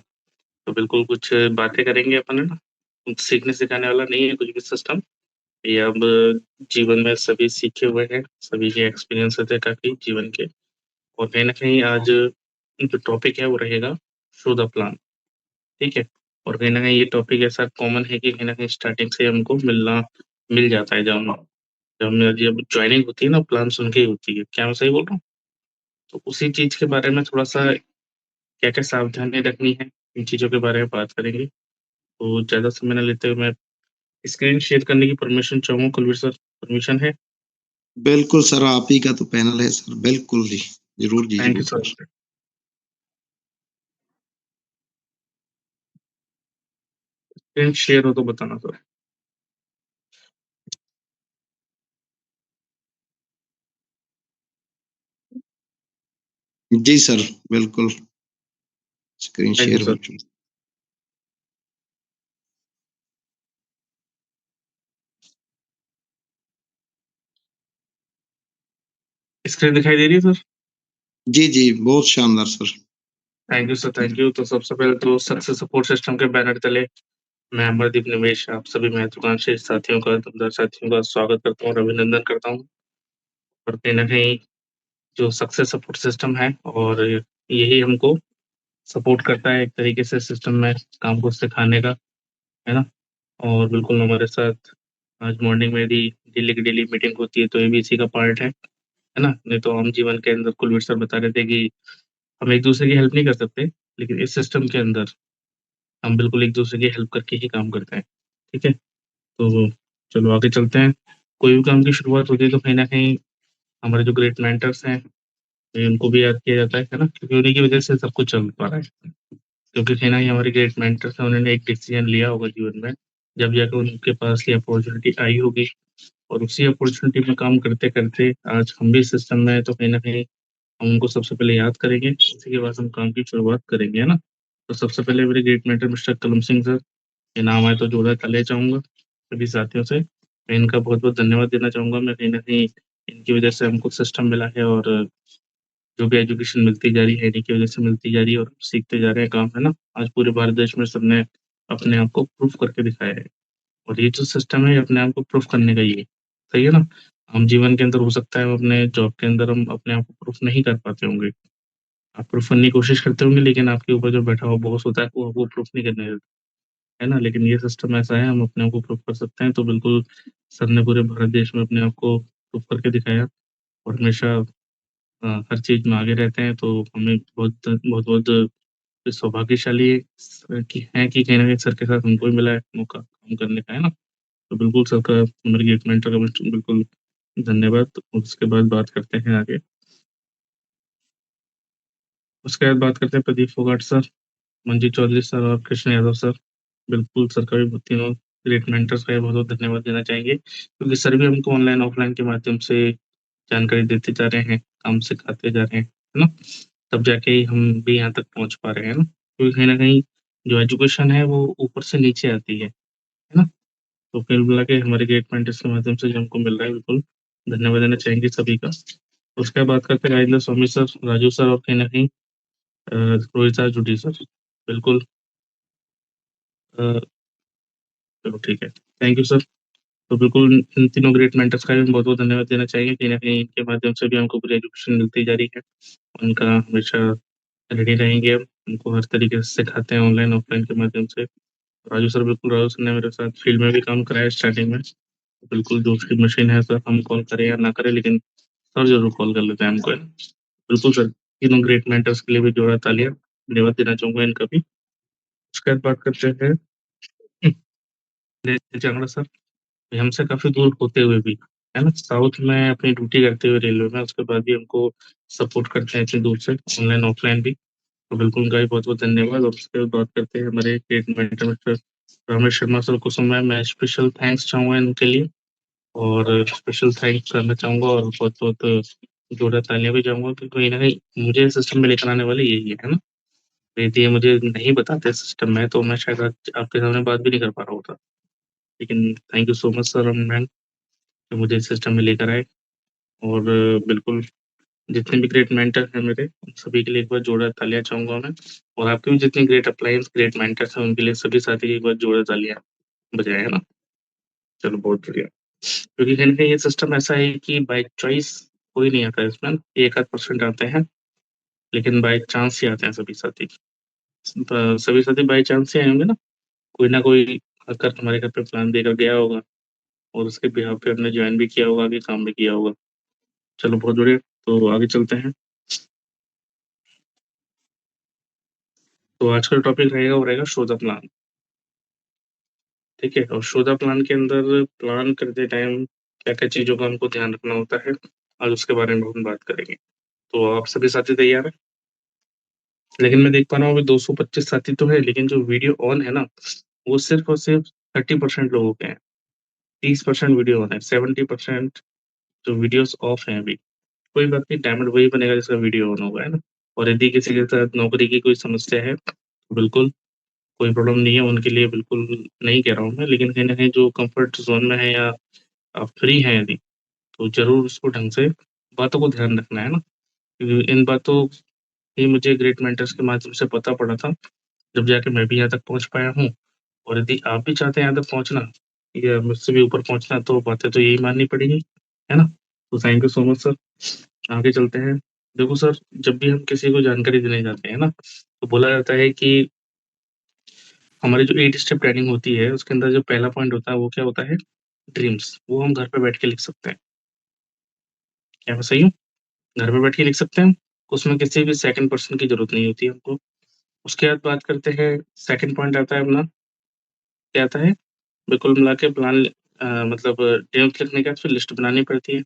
तो बिल्कुल कुछ बातें करेंगे अपन, है ना? कुछ सीखने-सिखाने वाला नहीं है कुछ भी सिस्टम, ये अब जीवन में सभी सीखे हुए हैं, सभी के एक्सपीरियंस होते हैं काफ़ी जीवन के और कहीं न कहीं आज जो टॉपिक है वो रहेगा शो द प्लान, ठीक है? और कहीं न कहीं ये टॉपिक ऐसा कॉमन है कि कहीं न कहीं स्टार्टिंग से हमको मिल जाता है जब जॉइनिंग होती है ना प्लान सुन के ही होती है। क्या मैं सही बोल रहा हूँ? तो उसी चीज़ के बारे में थोड़ा-सा क्या-क्या सावधानी रखनी है, इन चीज़ों के बारे में बात करेंगे। तो ज़्यादा समय ना लेते हुए मैं स्क्रीन शेयर करने की परमिशन चाहूँगा कुलवीर सर, परमिशन है? बिल्कुल सर, आप ही का तो पैनल है सर, बिल्कुल जी। थैंक यू ज़रूर सर। सर। स्क्रीन शेयर हो तो बताना सर। जी सर, बिल्कुल, स्क्रीन थैंक यू शेयर हो सर। चुकी। स्क्रीन दिखाई दे रही है सर? जी, बहुत शानदार sir. Thank you sir, thank you. तो सबसे पहले तो सक्सेस सपोर्ट सिस्टम के बैनर तले मैं अमरदीप निमेश आप सभी महत्वाकांक्षी साथियों का, दमदार साथियों का स्वागत करता हूँ और अभिनंदन करता हूँ। और कहीं न कहीं जो सक्सेस सपोर्ट सिस्टम है और यही हमको सपोर्ट करता है एक तरीके से सिस्टम में काम को सिखाने का, है ना? और बिल्कुल हमारे साथ आज मॉर्निंग में भी डेली की डेली मीटिंग होती है, तो ये भी इसी का पार्ट है ना? नहीं तो आम जीवन के अंदर कुलवीर सर बता रहे थे कि हम एक-दूसरे की हेल्प नहीं कर सकते, लेकिन इस सिस्टम के अंदर हम बिल्कुल एक-दूसरे की हेल्प करके ही काम करते हैं, ठीक है? तो चलो आगे चलते हैं। कोई भी काम की शुरुआत होती है तो कहीं न कहीं हमारे जो ग्रेट मेंटर्स हैं, उनको भी याद किया जाता है ना? क्योंकि उन्हीं की वजह से सब कुछ चल पा रहा है। क्योंकि कहीं न कहीं हमारे ग्रेट मेंटर्स हैं, उन्होंने एक डिसीज़न लिया होगा जीवन में, जब जाके उनके पास ये अपॉर्च्युनिटी आई होगी और उसी अपॉर्च्युनिटी में काम करते-करते आज हम भी सिस्टम में हैं, तो कहीं न कहीं हम उनको सबसे पहले याद करेंगे, उसी के बाद हम काम की शुरुआत करेंगे, है ना? तो सबसे पहले मेरे ग्रेट मेंटर मिस्टर कलम सिंह सर, ये नाम आए तो जोड़ा तालियाँ चाहूँगा सभी साथियों से। मैं इनका बहुत-बहुत धन्यवाद देना चाहूँगा, मैं कहीं न कहीं इनकी वजह से हमको सिस्टम मिला है और जो भी एजुकेशन मिलती जा रही है, इन्हीं की वजह से मिलती जा रही है और सीखते जा रहे हैं काम, है ना? आज पूरे भारत देश में सबने अपने आप को प्रूव करके दिखाया है और ये जो सिस्टम है, ये अपने आप को प्रूव करने का ही है, सही है ना? हम जीवन के अंदर हो सकता है हम अपने जॉब के अंदर हम अपने आप को प्रूफ नहीं कर पाते होंगे। आप प्रूफ करने की कोशिश करते होंगे लेकिन आपके ऊपर जो बैठा हुआ बॉस होता है, वो प्रूफ नहीं करने देता, है ना? लेकिन ये सिस्टम ऐसा है, हम अपने आप को प्रूफ कर सकते हैं, तो बिल्कुल सर ने पूरे भारत देश में अपने आप को प्रूफ करके दिखाया और हमेशा हर चीज़ में आगे रहते हैं, तो हमें बहुत-बहुत सौभाग्यशाली कि कहीं न कहीं सर के साथ हमको भी मिला है मौका काम करने का, है ना? तो बिल्कुल सर का मेरे गेट मेंटर का बिल्कुल धन्यवाद। उसके बाद बात करते हैं आगे। उसके बाद बात करते हैं प्रदीप फोगाट सर। मंजीत चौधरी सर और कृष्ण यादव सर। बिल्कुल सर का भी तीनों ग्रेट मेंटर्स का बहुत-बहुत धन्यवाद देना चाहेंगे, क्योंकि सर भी हमको ऑनलाइन, ऑफलाइन के माध्यम से जानकारी देते जा रहे हैं, काम सिखाते जा रहे हैं, है ना? तब जाके ही हम भी यहाँ तक पहुँच पा रहे हैं ना, क्योंकि कहीं न कहीं जो एजुकेशन है वो ऊपर से नीचे आती है ना? तो कुल मिला के हमारे ग्रेट मेंटर्स के माध्यम से जो हमको मिल रहा है, बिल्कुल धन्यवाद देना चाहेंगे सभी का। उसके बाद बात करते हैं राजेंद्र स्वामी सर, राजू सर और कहीं न कहीं रोहित जुडी सर। बिल्कुल अ, चलो ठीक है। Thank you sir. तो बिल्कुल इन तीनों ग्रेट मेंटर्स का भी बहुत-बहुत धन्यवाद देना चाहेंगे। कहीं न कहीं इनके माध्यम से भी हमको पूरी एजुकेशन मिलती जा रही है। उनका हमेशा रेडी रहेंगे हम, उनको हर तरीके से सिखाते हैं ऑनलाइन, ऑफलाइन के माध्यम से। राजू सर, बिल्कुल राजू सर ने मेरे साथ फील्ड में भी काम करा है स्टार्टिंग में। बिल्कुल जो उसकी मशीन है सर, हम कॉल करें या ना करें, लेकिन सर ज़रूर कॉल कर लेते हैं हमको। बिल्कुल सर, तीनों ग्रेट मेंटर्स के लिए भी जोड़ा तालियाँ, धन्यवाद देना चाहूँगा इनका भी। उसके बाद बात करते हैं चांगड़ा सर, हमसे काफ़ी दूर होते हुए भी, है ना? साउथ में अपनी ड्यूटी करते हुए रेलवे में, उसके बाद भी हमको सपोर्ट करते हैं इतनी दूर से, ऑनलाइन, ऑफलाइन भी। तो बिल्कुल उनका भी बहुत-बहुत धन्यवाद। और उसके बाद बात करते हैं हमारे great mentor mister Ramesh Sharma sir को समय मैं स्पेशल थैंक्स चाहूँगा इनके लिए, और स्पेशल थैंक्स करना चाहूँगा और बहुत-बहुत जोरदार तालियाँ भी चाहूँगा, क्योंकि कहीं न कहीं मुझे सिस्टम में लेकर आने वाले यही है ना? यदि ये मुझे नहीं बताते सिस्टम में, तो मैं शायद आज आपके सामने बात भी नहीं कर पा रहा होता। लेकिन thank you so much sir and ma'am, कि मुझे इस सिस्टम में लेकर आए। और बिल्कुल जितने भी ग्रेट मेंटर हैं मेरे, उन सभी के लिए एक बार जोरदार तालियाँ चाहूँगा मैं। और आपके भी जितने ग्रेट अपलाइंस, ग्रेट मेंटर्स हैं, उनके लिए सभी साथी एक बार जोरदार तालियाँ बजाएँ, है ना? चलो बहुत बढ़िया। क्योंकि कहीं न कहीं ये सिस्टम ऐसा है कि बाय चॉइस कोई नहीं आता है इसमें, 1 आध परसेंट आते हैं, लेकिन बाय चांस ही आते हैं सभी साथी। सभी साथी बाय चांस ही आए होंगे ना? कोई ना कोई आकर हमारे घर पे प्लान देकर गया होगा और उसके बिहाफ़ पे हमने जॉइन भी किया होगा, आगे काम भी किया होगा। चलो बहुत बढ़िया, तो आगे चलते हैं। तो आज का जो टॉपिक रहेगा वो रहेगा शो द प्लान, ठीक है? और शो द प्लान के अंदर प्लान करते टाइम क्या-क्या चीज़ों का हमको ध्यान रखना होता है, आज उसके बारे में हम बात करेंगे। तो आप सभी साथी तैयार हैं? लेकिन मैं देख पा रहा हूँ अभी 225 साथी तो है, लेकिन जो वीडियो ऑन है ना, वो सिर्फ़ और सिर्फ़ 30% लोगों के हैं। 30% वीडियो ऑन है, 70% जो वीडियोज़ ऑफ हैं अभी। कोई बात नहीं, डायमंड वही बनेगा जिसका वीडियो ऑन होगा, है ना? और यदि किसी के साथ नौकरी की कोई समस्या है, तो बिल्कुल कोई प्रॉब्लम नहीं है, उनके लिए बिल्कुल नहीं कह रहा हूँ मैं, लेकिन कहीं न कहीं जो कम्फ़र्ट ज़ोन में है या आप फ्री हैं यदि, तो ज़रूर उसको ढंग से बातों को ध्यान रखना है ना? क्योंकि इन बातों ही मुझे ग्रेट मेंटर्स के माध्यम से पता पड़ा था, जब जाके मैं भी यहाँ तक पहुँच पाया हूँ। और यदि आप भी चाहते हैं यहाँ तक पहुँचना या मुझसे भी ऊपर पहुँचना, तो बातें तो यही माननी पड़ेगी, है ना? तो thank you so much sir. आगे चलते हैं। देखो सर, जब भी हम किसी को जानकारी देने जाते हैं ना, तो बोला जाता है कि हमारी जो 8 स्टेप प्लानिंग होती है, उसके अंदर जो पहला पॉइंट होता है, वो क्या होता है? ड्रीम्स। वो हम घर पे बैठ के लिख सकते हैं। क्या मैं सही हूँ? घर पे बैठ के लिख सकते हैं। उसमें किसी भी सेकंड पर्सन की ज़रूरत नहीं होती है हमको। उसके बाद बात करते हैं, सेकंड पॉइंट आता है अपना, क्या आता है? बिल्कुल मिला के प्लान मतलब ड्रीम्स लिखने के बाद फिर लिस्ट बनानी पड़ती है।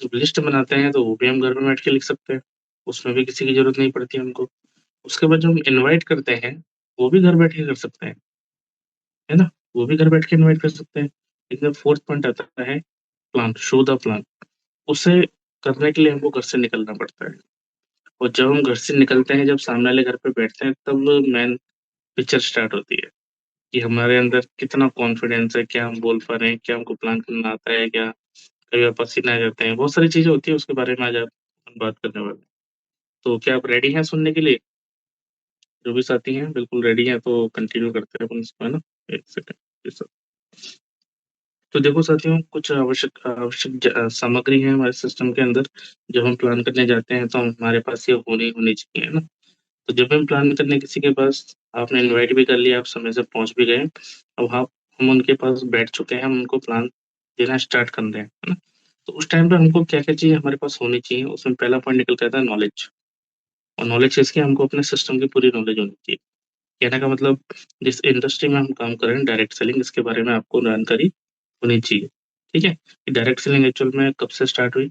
जब लिस्ट बनाते हैं, तो वो भी हम घर पे बैठ के लिख सकते हैं। उसमें भी किसी की ज़रूरत नहीं पड़ती हमको। उसके बाद जो हम इनवाइट करते हैं, वो भी घर बैठ के कर सकते हैं, है ना? वो भी घर बैठ के इनवाइट कर सकते हैं। लेकिन फोर्थ पॉइंट आता है प्लान, शो द प्लान। उसे करने के लिए हमको घर से निकलना पड़ता है। और जब हम घर से निकलते हैं, जब सामने वाले घर पे बैठते हैं, तब मेन पिक्चर स्टार्ट होती है, कि हमारे अंदर कितना कॉन्फिडेंस है, क्या हम बोल पा रहे हैं, क्या हमको प्लान करना आता है, क्या कई बार पसीने आ जाते हैं। बहुत सारी चीज़ें होती हैं, उसके बारे में आज हम बात करने वाले हैं। तो क्या आप रेडी हैं सुनने के लिए? जो भी साथी हैं, बिल्कुल रेडी हैं, तो कंटिन्यू करते हैं अपन इसको, है ना? 1 सेकंड। जी सर। तो देखो साथियों, कुछ आवश्यक आवश्यक सामग्री है हमारे सिस्टम के अंदर, जब हम प्लान करने जाते हैं, तो हमारे पास ये होनी होनी चाहिए, है ना? तो जब हम प्लान करने किसी के पास, आपने इनवाइट भी कर लिया, आप समय से पहुँच भी गए, अब हम उनके पास बैठ चुके हैं, हम उनको प्लान देना स्टार्ट कर रहे हैं, है ना? तो उस टाइम पे हमको क्या-क्या चीज़ें हमारे पास होनी चाहिए, उसमें पहला पॉइंट निकल के आता है नॉलेज। और नॉलेज किसकी? हमको अपने सिस्टम की पूरी नॉलेज होनी चाहिए। कहने का मतलब, जिस इंडस्ट्री में हम काम कर रहे हैं, डायरेक्ट सेलिंग, इसके बारे में आपको जानकारी होनी चाहिए, ठीक है? कि डायरेक्ट सेलिंग एक्चुअल में कब से स्टार्ट हुई,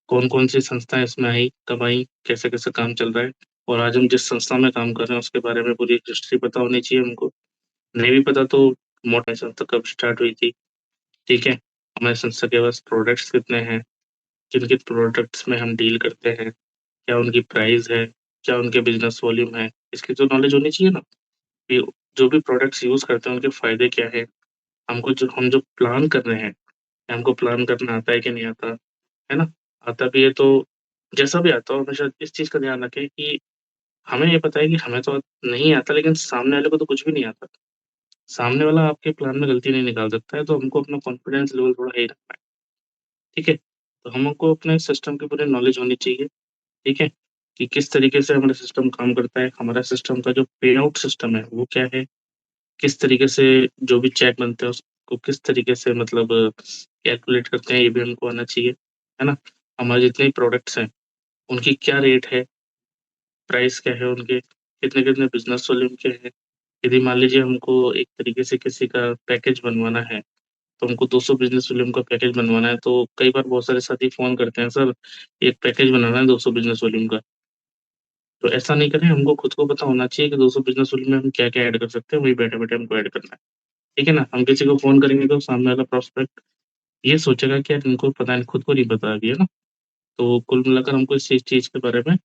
कौन-कौन सी संस्थाएँ इसमें आई, कब आई, कैसे-कैसे काम चल रहा है, और आज हम जिस संस्था में काम कर रहे हैं उसके बारे में पूरी हिस्ट्री पता होनी चाहिए हमको। नहीं भी पता तो मोटी संस्था कब स्टार्ट हुई थी, ठीक है? हमारी संस्था के पास प्रोडक्ट्स कितने हैं, किन-किन प्रोडक्ट्स में हम डील करते हैं, क्या उनकी प्राइस है, क्या उनके बिज़नेस वॉल्यूम है, इसकी तो नॉलेज होनी चाहिए ना। कि जो भी प्रोडक्ट्स यूज़ करते हैं उनके फ़ायदे क्या हैं, हम जो प्लान कर रहे हैं, क्या हमको प्लान करना आता है कि नहीं आता, है ना? आता भी है तो जैसा भी आता हो हमेशा इस चीज़ का ध्यान रखें कि हमें ये पता है कि हमें तो नहीं आता लेकिन सामने वाले को तो कुछ भी नहीं आता। सामने वाला आपके प्लान में गलती नहीं निकाल सकता है, तो हमको अपना कॉन्फिडेंस लेवल थोड़ा हाई रखना है, ठीक है? तो हमको अपने सिस्टम की पूरी नॉलेज होनी चाहिए, ठीक है? कि किस तरीके से हमारा सिस्टम काम करता है, हमारा सिस्टम का जो पे आउट सिस्टम है, वो क्या है? किस तरीके से जो भी चेक बनते हैं उसको किस तरीके से मतलब कैलकुलेट करते हैं, ये भी हमको आना चाहिए, है ना? हमारे जितने भी प्रोडक्ट्स हैं, उनकी क्या रेट है, प्राइस क्या है उनके, कितने-कितने बिज़नेस वॉल्यूम के हैं। यदि मान लीजिए हमको एक तरीके से किसी का पैकेज बनवाना है, तो हमको 200 बिज़नेस वॉल्यूम का पैकेज बनवाना है, तो कई बार बहुत सारे साथी फ़ोन करते हैं, "सर, एक पैकेज बनाना है 200 बिज़नेस वॉल्यूम का।" तो ऐसा नहीं करें, हमको खुद को पता होना चाहिए कि 200 बिज़नेस वॉल्यूम में हम क्या-क्या ऐड कर सकते हैं, वही बैठे-बैठे हमको ऐड करना है। ठीक है ना? हम किसी को फ़ोन करेंगे तो सामने वाला प्रोस्पेक्ट ये सोचेगा कि यार इनको पता नहीं खुद को नहीं पता अभी, है ना? तो कुल मिलाकर हमको इस चीज़ के बारे में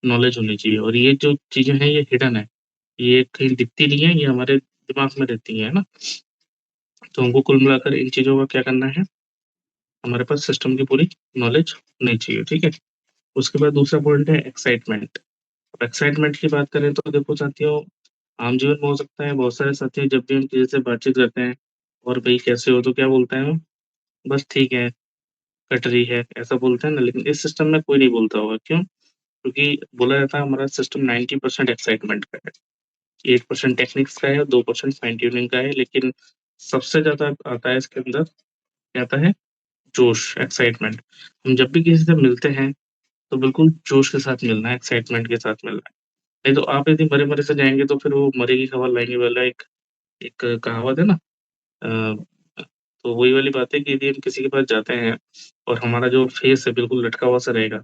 नॉलेज होनी चाहिए और ये जो चीज़ें हैं ये हिडन है। ये कहीं दिखती नहीं है, ये हमारे दिमाग में रहती हैं, है ना? तो हमको कुल मिलाकर इन चीज़ों का क्या करना है, हमारे पास सिस्टम की पूरी नॉलेज होनी चाहिए, ठीक है? उसके बाद दूसरा पॉइंट है एक्साइटमेंट। अब एक्साइटमेंट की बात करें तो देखो साथियों, आम जीवन में हो सकता है बहुत सारे साथी जब भी हम किसी से बातचीत करते हैं और भई कैसे हो? तो क्या बोलते हैं हम? बस ठीक है, कट रही है, ऐसा बोलते हैं ना, लेकिन इस सिस्टम में कोई नहीं बोलता होगा, क्यों? क्योंकि बोला जाता है हमारा सिस्टम 90% एक्साइटमेंट का है, 8% टेक्निक्स का है और 2% फाइन ट्यूनिंग का है, लेकिन सबसे ज़्यादा आता है इसके अंदर क्या आता है? जोश, एक्साइटमेंट। हम जब भी किसी से मिलते हैं, तो बिल्कुल जोश के साथ मिलना है, एक्साइटमेंट के साथ मिलना है। नहीं तो आप यदि मरे-मरे से जाएँगे तो फिर वो मरे की खबर लाएँगे वाला एक एक कहावत है ना, तो वही वाली बात है कि यदि हम किसी के पास जाते हैं और हमारा जो फेस है बिल्कुल लटका हुआ सा रहेगा,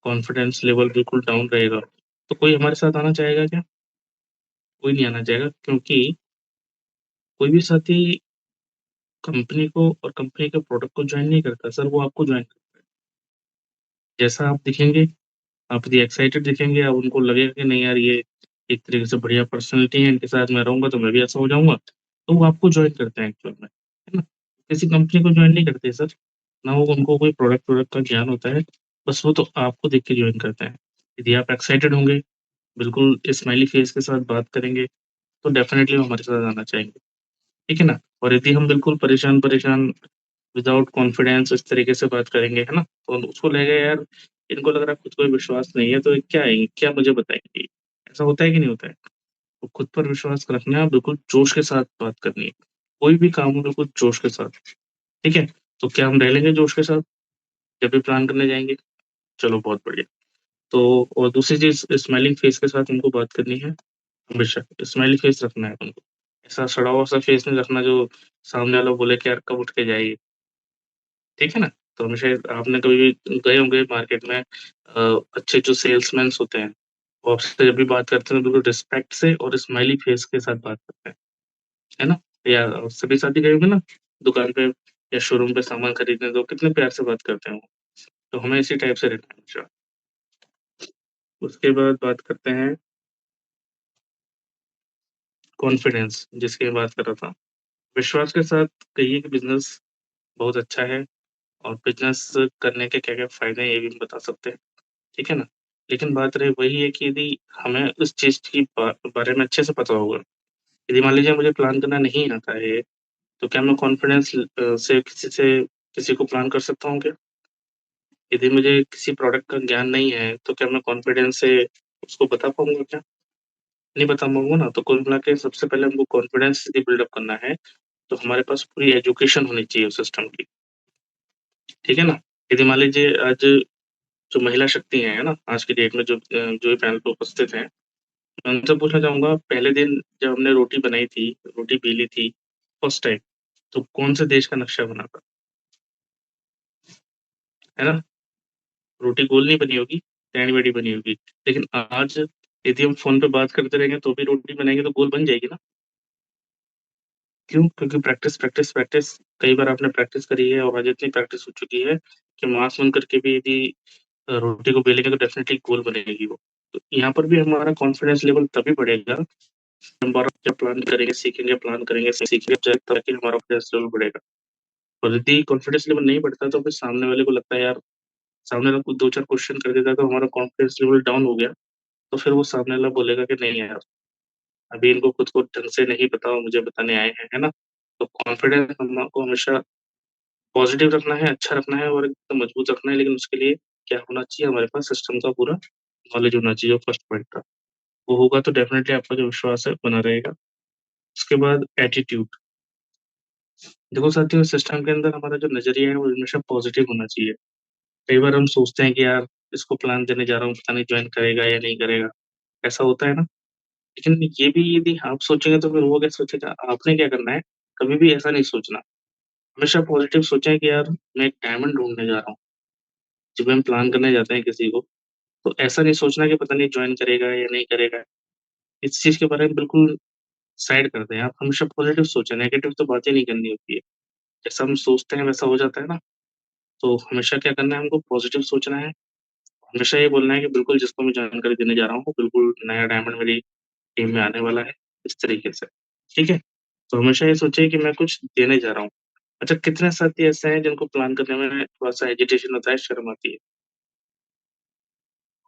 कॉन्फिडेंस लेवल बिल्कुल डाउन रहेगा, तो कोई हमारे साथ आना चाहेगा क्या? कोई नहीं आना चाहेगा क्योंकि कोई भी साथी कंपनी को और कंपनी के प्रोडक्ट को जॉइन नहीं करता सर, वो आपको जॉइन जैसा आप दिखेंगे, आप यदि एक्साइटेड दिखेंगे, अब उनको लगेगा कि नहीं यार ये एक तरीके से बढ़िया पर्सनैलिटी है, इनके साथ मैं रहूँगा तो मैं भी ऐसा हो जाऊँगा, तो वो आपको जॉइन करते हैं एक्चुअल में, है ना? किसी कंपनी को जॉइन नहीं करते सर, ना वो उनको कोई प्रोडक्ट-वोडक्ट का ज्ञान होता है, बस वो तो आपको देख के जॉइन करते हैं। यदि आप एक्साइटेड होंगे, बिल्कुल स्माइली फेस के साथ बात करेंगे, तो डेफ़िनेटली वो हमारे साथ आना चाहेंगे, ठीक है ना? और यदि हम बिल्कुल परेशान-परेशान विदाउट कॉन्फिडेंस इस तरीके से बात करेंगे, है ना? तो उसको लगेगा यार इनको लग रहा है खुद को ही विश्वास नहीं है, तो ये क्या है, क्या मुझे बताएँगे? ऐसा होता है कि नहीं होता है? तो खुद पर विश्वास रखना है, बिल्कुल जोश के साथ बात करनी है। कोई भी काम हो बिल्कुल जोश के साथ, ठीक है? तो क्या हम रह लेंगे जोश के साथ जब भी प्लान करने जाएँगे? चलो बहुत बढ़िया। तो और दूसरी चीज़ स्माइलिंग फेस के साथ उनको बात करनी है हमेशा, स्माइली फेस रखना है उनको। ऐसा सड़ा हुआ सा फेस नहीं रखना जो सामने वाला बोले कि यार कब उठ के जाएगी, ठीक है ना? तो हमेशा आपने कभी भी गए होंगे मार्केट में अच्छे जो सेल्समैन्स होते हैं, वो आपसे जब भी बात करते हैं तो बिल्कुल रिस्पेक्ट से और स्माइली फेस के साथ बात करते हैं, है ना? या सभी साथी गए होंगे ना दुकान पे या शोरूम पे सामान खरीदने तो कितने प्यार से बात करते हैं वो। तो हमें इसी टाइप से रहना है हमेशा। उसके बाद बात करते हैं कॉन्फिडेंस जिसकी मैं बात कर रहा था। विश्वास के साथ कहिए कि बिज़नेस बहुत अच्छा है और बिज़नेस करने के क्या-क्या फ़ायदे हैं ये भी हम बता सकते हैं, ठीक है ना? लेकिन बात रही वही है कि यदि हमें उस चीज़ की बारे में अच्छे से पता होगा। यदि मान लीजिए मुझे प्लान करना नहीं आता है, तो क्या मैं कॉन्फिडेंस से किसी को प्लान कर सकता हूँ क्या? यदि मुझे किसी प्रोडक्ट का ज्ञान नहीं है, तो क्या मैं कॉन्फिडेंस से उसको बता पाऊँगा क्या? नहीं बता पाऊँगा ना, तो कुल मिला के सबसे पहले हमको कॉन्फिडेंस यदि बिल्डअप करना है, तो हमारे पास पूरी एजुकेशन होनी चाहिए उस सिस्टम की, ठीक है ना? यदि मान लीजिए आज जो महिला शक्ति है ना? आज की डेट में जो भी पैनल पे उपस्थित हैं, मैं उनसे पूछना चाहूँगा पहले दिन जब हमने रोटी बनाई थी, रोटी बेली थी, फर्स्ट टाइम, तो कौन से देश का नक्शा बना था, है ना? रोटी गोल नहीं बनी होगी, टैड़ी-वैडी बनी होगी। लेकिन आज यदि हम फ़ोन पे बात करते रहेंगे तो भी रोटी बनाएँगे तो गोल बन जाएगी ना। क्यों? क्योंकि प्रैक्टिस, प्रैक्टिस, प्रैक्टिस कई बार आपने प्रैक्टिस करी है और आज इतनी प्रैक्टिस हो चुकी है कि माँस बन करके भी यदि रोटी को बेलेंगे तो डेफ़िनेटली गोल बनेगी वो। तो यहाँ पर भी हमारा कॉन्फिडेंस लेवल तभी बढ़ेगा, हम बार क्या प्लान करेंगे, सीखेंगे ताकि हमारा कॉन्फिडेंस लेवल बढ़ेगा। और यदि कॉन्फिडेंस लेवल नहीं बढ़ता तो फिर सामने वाले को लगता है यार, सामने वाला कुछ 2-4 क्वेश्चन कर देता है तो हमारा कॉन्फिडेंस लेवल डाउन हो गया, तो फिर वो सामने वाला बोलेगा कि नहीं यार, अभी इनको खुद को ढंग से नहीं पता और मुझे बताने आए हैं, है ना? तो कॉन्फिडेंस हम आपको हमेशा पॉज़िटिव रखना है, अच्छा रखना है और एकदम मजबूत रखना है, लेकिन उसके लिए क्या होना चाहिए, हमारे पास सिस्टम का पूरा नॉलेज होना चाहिए, जो फर्स्ट पॉइंट था। वो होगा तो डेफ़िनेटली आपका जो विश्वास है बना रहेगा। उसके बाद एटीट्यूड। देखो साथियों, सिस्टम के अंदर हमारा जो नज़रिया है वो हमेशा पॉज़िटिव होना चाहिए। कई बार हम सोचते हैं कि यार इसको प्लान देने जा रहा हूँ, पता नहीं जॉइन करेगा या नहीं करेगा, ऐसा होता है ना? लेकिन ये भी यदि आप सोचेंगे तो फिर वो क्या सोचेगा? आपने क्या करना है, कभी भी ऐसा नहीं सोचना। हमेशा पॉज़िटिव सोचें कि यार मैं एक डायमंड ढूँढने जा रहा हूँ। जब हम प्लान करने जाते हैं किसी को, तो ऐसा नहीं सोचना कि पता नहीं जॉइन करेगा या नहीं करेगा। इस चीज़ के बारे में बिल्कुल साइड कर दें। आप हमेशा पॉज़िटिव सोचें, नेगेटिव तो बातें नहीं करनी होती है। जैसा हम सोचते हैं वैसा हो जाता है ना, तो हमेशा क्या करना है, हमको पॉज़िटिव सोचना है। हमेशा ये बोलना है कि बिल्कुल जिसको मैं जानकारी देने जा रहा हूँ, बिल्कुल नया डायमंड मेरी टीम में आने वाला है, इस तरीके से। ठीक है? तो हमेशा ये सोचिए कि मैं कुछ देने जा रहा हूँ। अच्छा, कितने साथी ऐसे हैं जिनको प्लान करने में थोड़ा-सा हेजिटेशन होता है, शर्म आती है?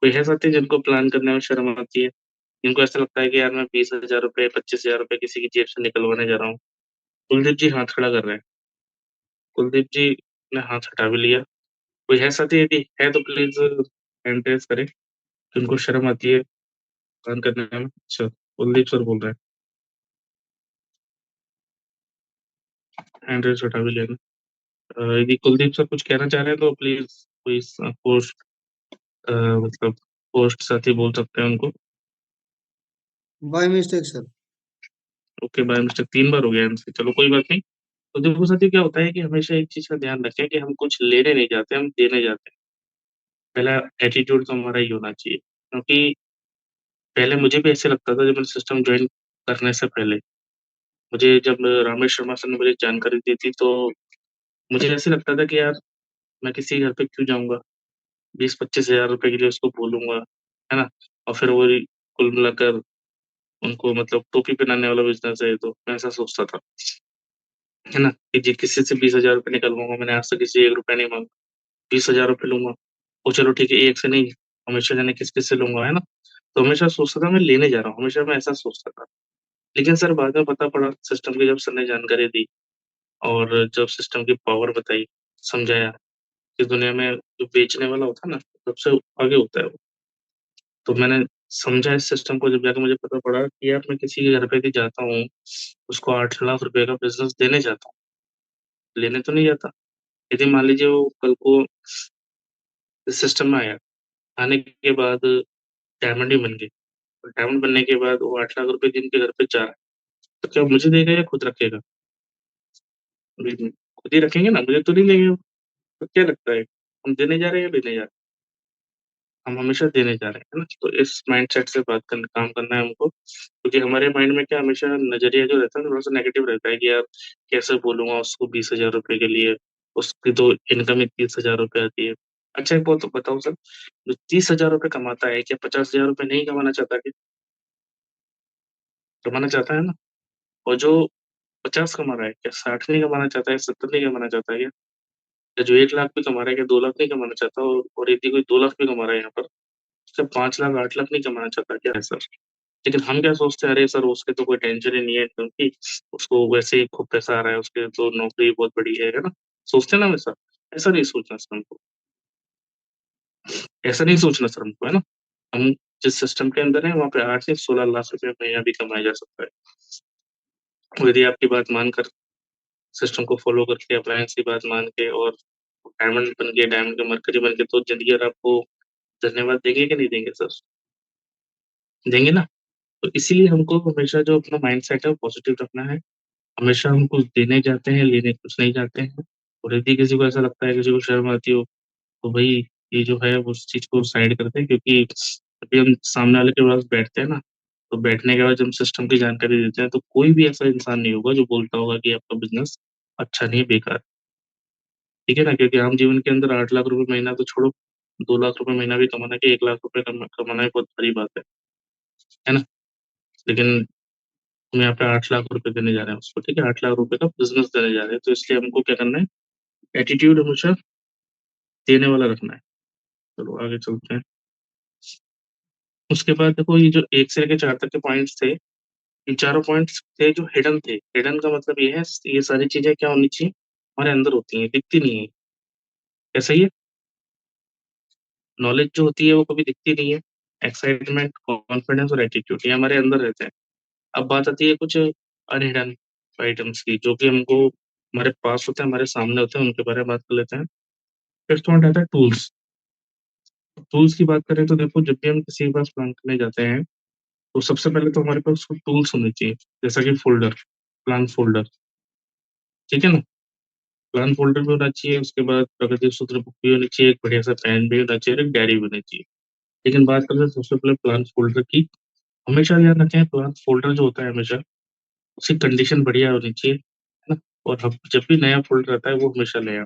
कोई है साथी जिनको प्लान करने में शर्म आती है? जिनको ऐसा लगता है कि यार मैं ₹20,000 ₹25,000 किसी की जेब से निकलवाने जा रहा हूँ? कुलदीप जी हाथ खड़ा कर रहे हैं। कुलदीप जी ने हाथ हटा भी लिया। कोई है साथी, यदि है तो प्लीज़ हैंड रेज़ करें, जिनको शर्म आती है प्लान करने में? अच्छा, कुलदीप सर बोल रहे हैं। हैंड रेज़ हटा भी लिया ना। यदि कुलदीप सर कुछ कहना चाह रहे हैं तो प्लीज़ कोई पोस्ट अ, मतलब पोस्ट साथी बोल सकते हैं उनको। By mistake sir. Okay, by mistake 3 बार हो गया इनसे, चलो कोई बात नहीं। तो देखो साथियों, क्या होता है कि हमेशा एक चीज़ का ध्यान रखें कि हम कुछ लेने नहीं जाते, हम देने जाते हैं। पहला एटीट्यूड तो हमारा ये होना चाहिए, क्योंकि पहले मुझे भी ऐसे लगता था जब मैंने सिस्टम जॉइन करने से पहले। मुझे जब रामेश शर्मा सर ने मुझे जानकारी दी थी तो मुझे ऐसे लगता था कि यार मैं किसी के घर पे क्यों जाऊँगा? 20-25 हज़ार रुपए के लिए उसको बोलूँगा, है ना? और फिर वही कुल मिलाकर उनको मतलब टोपी पहनाने वाला बिज़नेस है ये तो, मैं ऐसा सोचता था, है ना? कि जी किसी से 20,000 रुपए निकलवाऊँगा, मैंने आज तक किसी से ₹1 नहीं माँगा, 20,000 रुपए लूँगा। और चलो ठीक है, एक से नहीं, हमेशा जाने किस-किस से लूँगा, है ना? तो हमेशा सोचता था मैं लेने जा रहा हूँ, हमेशा मैं ऐसा सोचता था। लेकिन सर बाद में पता पड़ा, सिस्टम की जब सर ने जानकारी दी और जब सिस्टम की पावर बताई, समझाया कि दुनिया में जो बेचने वाला होता है ना, सबसे आगे होता है वो। तो मैंने समझा इस सिस्टम को, जब जाके मुझे पता पड़ा कि यार मैं किसी के घर पे भी जाता हूँ, उसको 8 लाख रुपए का बिज़नेस देने जाता हूँ, लेने तो नहीं जाता। यदि मान लीजिए वो कल को इस सिस्टम में आया, आने के बाद डायमंड ही बन गई और डायमंड बनने के बाद वो 8 लाख रुपए जिनके घर पे जा रहा है, तो क्या मुझे देगा या खुद रखेगा? बिल्कुल, खुद ही रखेंगे ना, मुझे तो नहीं देंगे वो। तो क्या लगता है, हम देने जा रहे हैं या लेने जा रहे हैं? हम हमेशा देने जा रहे हैं, है ना? तो इस माइंडसेट से बात करना, काम करना है हमको, क्योंकि हमारे माइंड में क्या हमेशा नज़रिया जो रहता है थोड़ा-सा नेगेटिव रहता है कि यार कैसे बोलूँगा उसको 20,000 रुपए के लिए, उसकी तो इनकम ही 30,000 रुपए आती है। अच्छा एक बात बताओ सर, जो 30,000 रुपए कमाता है, क्या 50,000 रुपए नहीं कमाना चाहता क्या? कमाना चाहता है ना? और जो 50 कमा रहा है, क्या 60 नहीं कमाना चाहता है, 70 नहीं कमाना चाहता है क्या? या जो 1 लाख भी कमा रहा है, क्या 2 लाख नहीं कमाना चाहता? और यदि कोई 2 लाख भी कमा रहा है यहाँ पर, क्या 5 लाख, 8 लाख नहीं कमाना चाहता क्या है सर? लेकिन हम क्या सोचते हैं, अरे सर उसके तो कोई टेंशन ही नहीं है, क्योंकि उसको वैसे ही खूब पैसा आ रहा है, उसके तो नौकरी बहुत बड़ी है ना? सोचते हैं ना वैसा? ऐसा नहीं सोचना सर हमको, ऐसा नहीं सोचना सर हमको, है ना? हम जिस सिस्टम के अंदर हैं, वहाँ पे 8 से 16 लाख रुपए महीना भी कमाया जा सकता है। और यदि आपकी बात मानकर सिस्टम को फ़ॉलो करके, अप्लायंस की बात मान के और डायमंड बन के, डायमंड का मरकरी बन के, तो ज़िंदगी भर आपको धन्यवाद देंगे कि नहीं देंगे सर? देंगे ना? तो इसीलिए हमको हमेशा जो अपना माइंडसेट है वो पॉज़िटिव रखना है। हमेशा हम कुछ देने जाते हैं, लेने कुछ नहीं जाते हैं। और यदि किसी को ऐसा लगता है, किसी को शर्म आती हो, तो भई ये जो है वो उस चीज़ को साइड करते हैं, क्योंकि अभी हम सामने वाले के पास बैठते हैं ना, तो बैठने के बाद जब सिस्टम की जानकारी देते हैं, तो कोई भी ऐसा इंसान नहीं होगा जो बोलता होगा कि आपका बिज़नेस अच्छा नहीं है, बेकार है। ठीक है ना? क्योंकि आम जीवन के अंदर 8 लाख रुपए महीना तो छोड़ो, 2 लाख रुपए महीना भी कमाना कि 1 लाख रुपए कमाना भी बहुत बड़ी बात है ना? लेकिन हम यहाँ पे 8 लाख रुपए देने जा रहे हैं उसको, ठीक है? 8 लाख रुपए का बिज़नेस देने जा रहे हैं, तो इसलिए हमको क्या करना है, एटीट्यूड हमेशा देने वाला रखना है। चलो आगे चलते हैं। उसके बाद देखो, ये जो 1 से लेके 4 तक के पॉइंट्स थे, इन चारों पॉइंट्स थे जो हिडन थे। हिडन का मतलब ये है, ये सारी चीज़ें क्या होनी चाहिए, हमारे अंदर होती हैं, दिखती नहीं है। क्या सही है? नॉलेज जो होती है वो कभी दिखती नहीं है। एक्साइटमेंट, कॉन्फिडेंस और एटीट्यूड ये हमारे अंदर रहते हैं। अब बात आती है कुछ अनहिडन आइटम्स की, जो कि हमको हमारे पास होते हैं, हमारे सामने होते हैं, उनके बारे में बात कर लेते हैं। फिफ्थ पॉइंट आता है टूल्स। टूल्स की बात करें तो देखो, जब भी हम किसी के पास प्लान करने जाते हैं, तो सबसे पहले तो हमारे पास टूल्स होने चाहिए, जैसा कि फ़ोल्डर, प्लान फ़ोल्डर, ठीक है ना? प्लान फ़ोल्डर भी होना चाहिए, उसके बाद प्रगति सूत्र बुक भी होनी चाहिए, एक बढ़िया-सा पेन भी होना चाहिए और एक डायरी भी होनी चाहिए। लेकिन बात करते हैं सबसे पहले प्लान फ़ोल्डर की। हमेशा ध्यान रखें, प्लान फ़ोल्डर जो होता है हमेशा, उसकी कंडीशन बढ़िया होनी चाहिए, है ना? और हम जब भी नया फ़ोल्डर आता है वो हमेशा ले आएँ।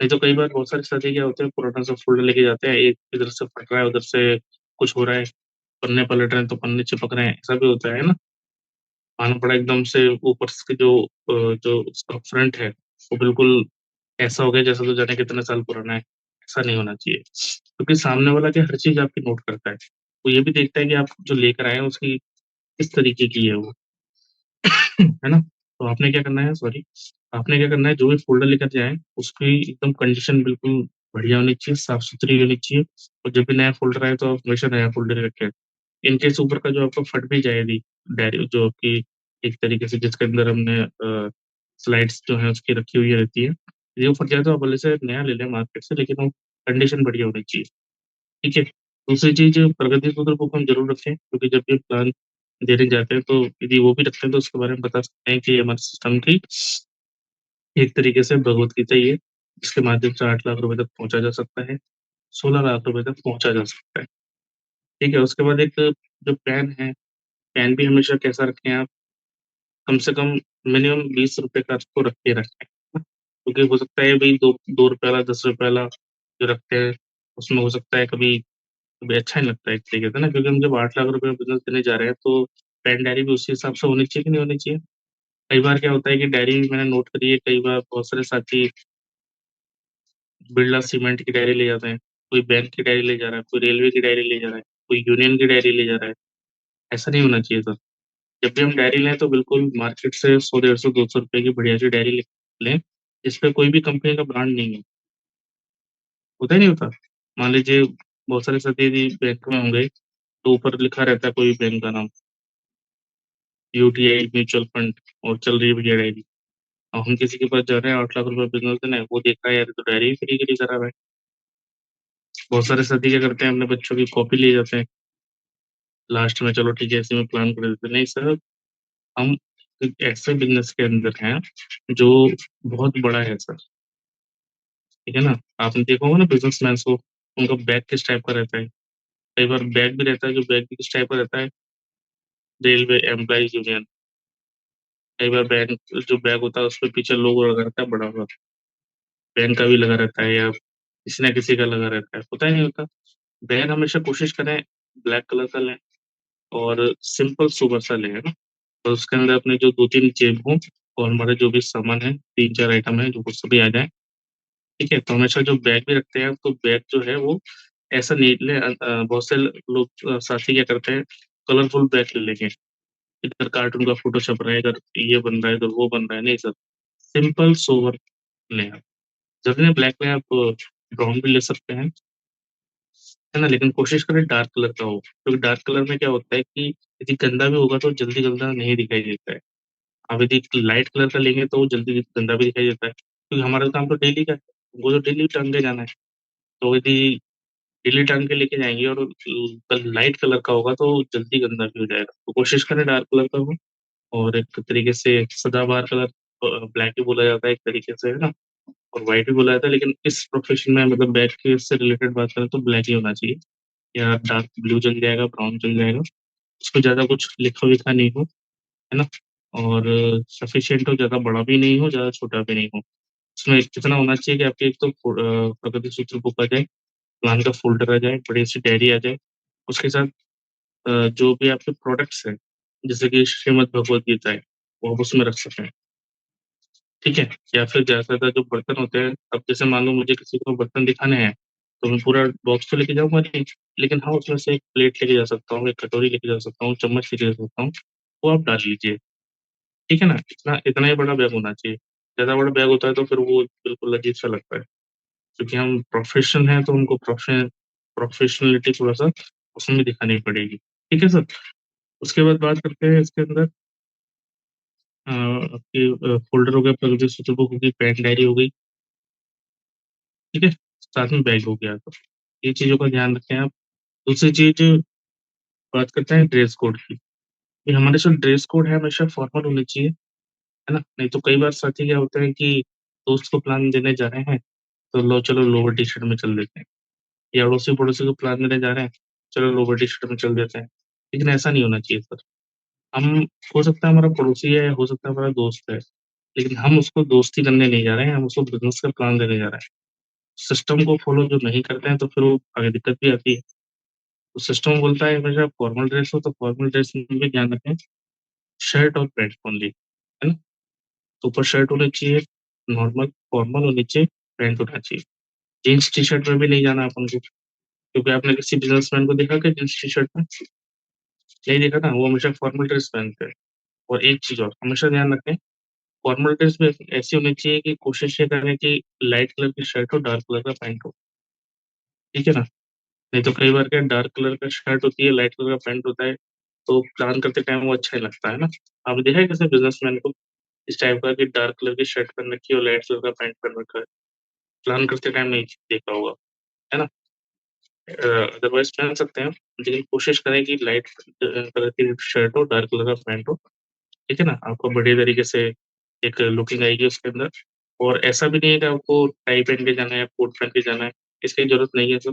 नहीं तो कई बार बहुत सारे साथी क्या होते हैं, पुराना सा फ़ोल्डर लेके जाते हैं, एक इधर से फट रहा है, उधर से कुछ हो रहा है, पन्ने पलट रहे हैं तो पन्ने चिपक रहे हैं, ऐसा भी होता है ना? मालूम पड़ा एकदम से ऊपर से जो उसका फ्रंट है, वो बिल्कुल ऐसा हो गया जैसा तो जाने कितने साल पुराना है। ऐसा नहीं होना चाहिए, क्योंकि सामने वाला क्या हर चीज़ आपकी नोट करता है। वो ये भी देखता है कि आप जो लेकर आए हैं उसकी किस तरीके की है वो, है ना? तो आपने क्या करना है, सॉरी, आपने क्या करना है, जो भी फ़ोल्डर लेकर जाएँ, उसकी एकदम कंडीशन बिल्कुल बढ़िया होनी चाहिए, साफ-सुथरी होनी चाहिए, और जब भी नया फ़ोल्डर आए तो आप हमेशा नया फ़ोल्डर ही रखें। इन केस ऊपर का जो आपका फट भी जाए यदि डायरी, जो आपकी एक तरीके से जिसके अंदर हमने स्लाइड्स जो है उसकी रखी हुई रहती है, यदि वो फट जाए तो आप भले से नया ले लें मार्केट से, लेकिन वो कंडीशन बढ़िया होनी चाहिए, ठीक है? दूसरी चीज़, प्रगति सूत्र बुक हम ज़रूर रखें, क्योंकि जब भी प्लान देने जाते हैं तो यदि वो भी रखते हैं तो उसके बारे में बता सकते हैं कि ये हमारे सिस्टम की एक तरीके से भगवत गीता ही है, जिसके माध्यम से 8 लाख रुपए तक पहुँचा जा सकता है, 16 लाख रुपए तक पहुँचा जा सकता है, ठीक है? उसके बाद एक जो पेन है, पेन भी हमेशा कैसा रखें आप, कम से कम मिनिमम ₹20 का तो रख के रखें, है ना? क्योंकि हो सकता है भई दो ₹2 वाला, ₹10 वाला जो रखते हैं, उसमें हो सकता है कभी कभी अच्छा नहीं लगता है एक तरीके से ना, क्योंकि हम जब 8 लाख रुपए का बिज़नेस देने जा रहे हैं, तो पेन डायरी भी उसी हिसाब से होनी चाहिए कि नहीं होनी चाहिए? कई बार क्या होता है कि डायरी मैंने नोट करी है, कई बार बहुत सारे साथी बिरला सीमेंट की डायरी ले जाते हैं, कोई बैंक की डायरी ले जा रहा है, कोई रेलवे की डायरी ले जा रहा है, कोई यूनियन की डायरी ले जा रहा है। ऐसा नहीं होना चाहिए था। जब भी हम डायरी लें तो बिल्कुल मार्केट से 100, 150, ₹200 की बढ़िया सी डायरी लें, जिसपे कोई भी कंपनी का ब्रांड नहीं है। होता ही नहीं होता? मान लीजिए बहुत सारे साथी यदि बैंक में होंगे, तो ऊपर लिखा रहता है कोई बैंक का नाम, यूटीआई म्यूचुअल फंड, और चल रही है बढ़िया डायरी। अब हम किसी के पास जा रहे हैं 8 लाख रुपए बिज़नेस देना है, वो देख रहा है यार, ये तो डायरी ही फ्री की करा रहा है। बहुत सारे साथी क्या करते हैं, अपने बच्चों की कॉपी ले जाते हैं, लास्ट में चलो ठीक है इसी में प्लान कर देते हैं। नहीं सर, हम एक ऐसे बिज़नेस के अंदर हैं, जो बहुत बड़ा है सर, ठीक है ना? आपने देखा होगा ना बिज़नेसमैन्स को, उनका बैग किस टाइप का रहता है। कई बार बैग भी रहता है, जो बैग भी किस टाइप का रहता है, रेलवे एम्प्लॉइज़ यूनियन। कई बार बैंक जो बैग होता है उसपे पीछे लोगो लगा रहता है बड़ा सा, बैंक का भी लगा रहता है, या किसी न किसी का लगा रहता है, होता ही नहीं होता। बैग हमेशा कोशिश करें ब्लैक कलर का लें, और सिंपल सोबर सा लें, है ना? और उसके अंदर अपने जो 2-3 जेब हों, और हमारे जो भी सामान है, 3-4 आइटम है, जो वो सभी आ जाएँ, ठीक है? तो हमेशा जो बैग भी रखते हैं, तो बैग जो है वो ऐसा नहीं लें, बहुत से लोग साथी क्या करते हैं, कलरफुल बैग ले लेंगे। इधर कार्टून का फ़ोटो छप रहा है, इधर ये बन रहा है, इधर वो बन रहा है, नहीं सर, सिंपल सोबर लें आप। ज़रूरी नहीं ब्लैक में, आप ब्राउन भी ले सकते हैं, है ना? लेकिन कोशिश करें डार्क कलर का हो, क्योंकि डार्क कलर में क्या होता है कि यदि गंदा भी होगा तो जल्दी गंदा नहीं दिखाई देता है। आप यदि लाइट कलर का लेंगे तो वो जल्दी गंदा भी दिखाई देता है, क्योंकि हमारा काम तो डेली का है, वो तो डेली टांग के जाना है। तो यदि डेली टांग के लेके जाएँगे और कल लाइट कलर का होगा तो जल्दी गंदा भी हो जाएगा। तो कोशिश करें डार्क कलर का हो, और एक तरीके से सदाबहार कलर ब्लैक ही बोला जाता है एक तरीके से, है ना? और व्हाइट भी बुलाया था, लेकिन इस प्रोफेशन में मतलब बैग के से रिलेटेड बात करें तो ब्लैक ही होना चाहिए, या डार्क ब्लू चल जाएगा, ब्राउन चल जाएगा। उसमें ज़्यादा कुछ लिखा-विखा नहीं हो, है ना? और सफिशिएंट हो, ज़्यादा बड़ा भी नहीं हो, ज़्यादा छोटा भी नहीं हो। उसमें कितना होना चाहिए कि आपके एक तो प्रगति सूत्र बुक आ जाए, प्लान का फ़ोल्डर आ जाए, बड़ी-सी डायरी आ जाए। उसके साथ जो भी आपके प्रोडक्ट्स हैं, जैसे कि श्रीमद् भगवद गीता है, वो आप उसमें रख सकें, ठीक है? या फिर ज़्यादा जो बर्तन होते हैं, अब जैसे मान लो मुझे किसी को बर्तन दिखाने हैं, तो मैं पूरा बॉक्स तो लेके जाऊँगा नहीं, लेकिन हाँ, उसमें से एक प्लेट लेके जा सकता हूँ, एक कटोरी लेके जा सकता हूँ, चम्मच लेके जा सकता हूँ, वो आप डाल लीजिए, ठीक है ना? इतना इतना ही बड़ा बैग होना चाहिए। ज़्यादा बड़ा बैग होता है तो फिर वो बिल्कुल अजीब-सा लगता है, क्योंकि हम प्रोफ़ेशन हैं तो उनको प्रोफ़ेशनलिटी थोड़ा-सा उसमें भी दिखानी पड़ेगी, ठीक है सर? उसके बाद बात करते हैं इसके अंदर आपकी फ़ोल्डर हो गया, प्रगति सूत्र बुक हो गई, पेन डायरी हो गई, ठीक है? साथ में बैग हो गया तो ये चीज़ों का ध्यान रखें आप। दूसरी चीज़ बात करते हैं ड्रेस कोड की, कि हमारे जो ड्रेस कोड है हमेशा फॉर्मल होने चाहिए, है ना? नहीं तो कई बार साथी क्या होता है कि दोस्त को प्लान देने जा रहे हैं, तो लो चलो लोअर टी-शर्ट में चल देते हैं, या अड़ोसी-पड़ोसी को प्लान देने जा रहे हैं, चलो लोअर टी-शर्ट में चल देते हैं। लेकिन ऐसा नहीं होना चाहिए सर। हम हो सकता है हमारा पड़ोसी है, हो सकता है हमारा दोस्त है, लेकिन हम उसको दोस्ती करने नहीं जा रहे हैं, हम उसको बिज़नेस का प्लान देने जा रहे हैं। सिस्टम को फ़ॉलो जो नहीं करते हैं, तो फिर वो आगे दिक्कत भी आती है। तो सिस्टम बोलता है हमेशा फॉर्मल ड्रेस हो, तो फॉर्मल ड्रेस में भी ध्यान रखें, शर्ट और पैंट ओनली, है ना? तो ऊपर शर्ट होनी चाहिए, नॉर्मल फॉर्मल होनी चाहिए, पैंट होना चाहिए। जीन्स टी-शर्ट में भी नहीं जाना अपन को, क्योंकि आपने किसी बिज़नेसमैन को देखा क्या जीन्स टी-शर्ट में? नहीं देखा ना, वो हमेशा फॉर्मल ड्रेस पहनते हैं। और एक चीज़ और, हमेशा ध्यान रखें, फॉर्मल ड्रेस भी ऐसी होनी चाहिए कि कोशिश ये करें कि लाइट कलर की शर्ट हो, डार्क कलर का पैंट हो, ठीक है ना? नहीं तो कई बार क्या डार्क कलर का शर्ट होती है, लाइट कलर का पैंट होता है, तो प्लान करते टाइम वो अच्छा नहीं लगता है ना? आपने देखा है किसी बिज़नेसमैन को इस टाइप का कि डार्क कलर की शर्ट पहन रखी है और लाइट कलर का पैंट पहन रखा है? प्लान करते टाइम नहीं देखा होगा, है ना? अदरवाइज़ पहन सकते हैं, लेकिन कोशिश करें कि लाइट कलर की शर्ट हो, डार्क कलर का पैंट हो, ठीक है ना? आपको बढ़िया तरीके से एक लुकिंग आएगी उसके अंदर। और ऐसा भी नहीं है कि आपको टाई पहन के जाना है, कोट पहन के जाना है, इसकी ज़रूरत नहीं है सर।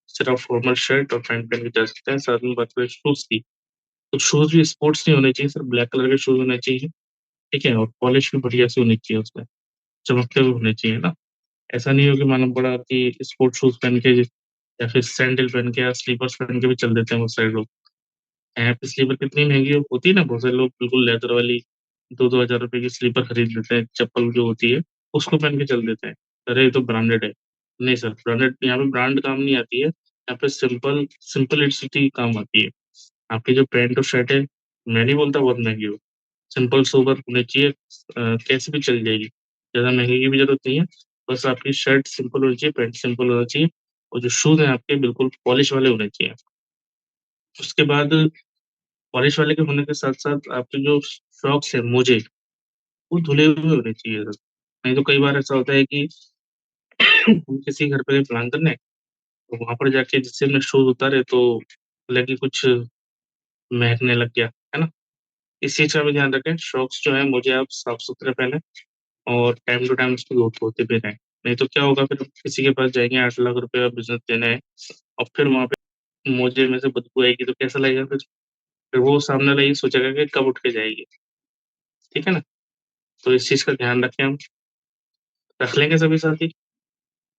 सिर्फ आप फॉर्मल शर्ट और पैंट पहन के जा सकते हैं। साथ में बात करें शूज़ की, तो शूज़ भी स्पोर्ट्स नहीं होने चाहिए, सिर्फ ब्लैक कलर के शूज़ होने चाहिए, ठीक है? और पॉलिश भी बढ़िया सी होनी चाहिए उसमें, चमकते हुए होने चाहिए ना? ऐसा नहीं हो कि मालूम पड़ा कि स्पोर्ट्स शूज़ पहन के या फिर सैंडल पहन के या स्लीपर्स पहन के भी चल देते हैं बहुत सारे लोग। यहाँ पे स्लीपर कितनी महँगी होती है ना, बहुत सारे लोग बिल्कुल लेदर वाली 2-2 हज़ार रुपए की स्लीपर खरीद लेते हैं, चप्पल जो होती है, उसको पहन के चल देते हैं। अरे! ये तो ब्रांडेड है। नहीं सर, ब्रांडेड यहाँ पे ब्रांड काम नहीं आती है, यहाँ पे सिम्पलिसिटी काम आती है। आपकी जो पैंट और शर्ट है, मैं नहीं बोलता बहुत महँगी हो, सिंपल सोबर होनी चाहिए, कैसे भी चल जाएगी। ज़्यादा महँगे की भी ज़रूरत नहीं है, बस आपकी शर्ट सिंपल होनी चाहिए, पैंट सिंपल होना चाहिए और जो शूज़ हैं आपके बिल्कुल पॉलिश वाले होने चाहिए। उसके बाद पॉलिश वाले के होने के साथ-साथ आपके जो सॉक्स हैं, मोजे, वो धुले हुए होने चाहिए सर। नहीं तो कई बार ऐसा होता है कि हम किसी घर पे गए प्लान करने, तो वहाँ पर जाके जैसे हमने शूज़ उतारे तो लगे कुछ महकने लग गया, है ना? इस चीज़ का भी ध्यान रखें, सॉक्स जो हैं मोजे आप साफ-सुथरे पहनें और टाइम टू टाइम उसको धोते भी रहें। नहीं तो क्या होगा, फिर किसी के पास जाएँगे 8 लाख रुपए का बिज़नेस देना है और फिर वहाँ पे मोजे में से बदबू आएगी तो कैसा लगेगा फिर? फिर वो सामने वाला ये सोचेगा कि कब उठ के जाएगी, ठीक है ना? तो इस चीज़ का ध्यान रखें हम। रख लेंगे सभी साथी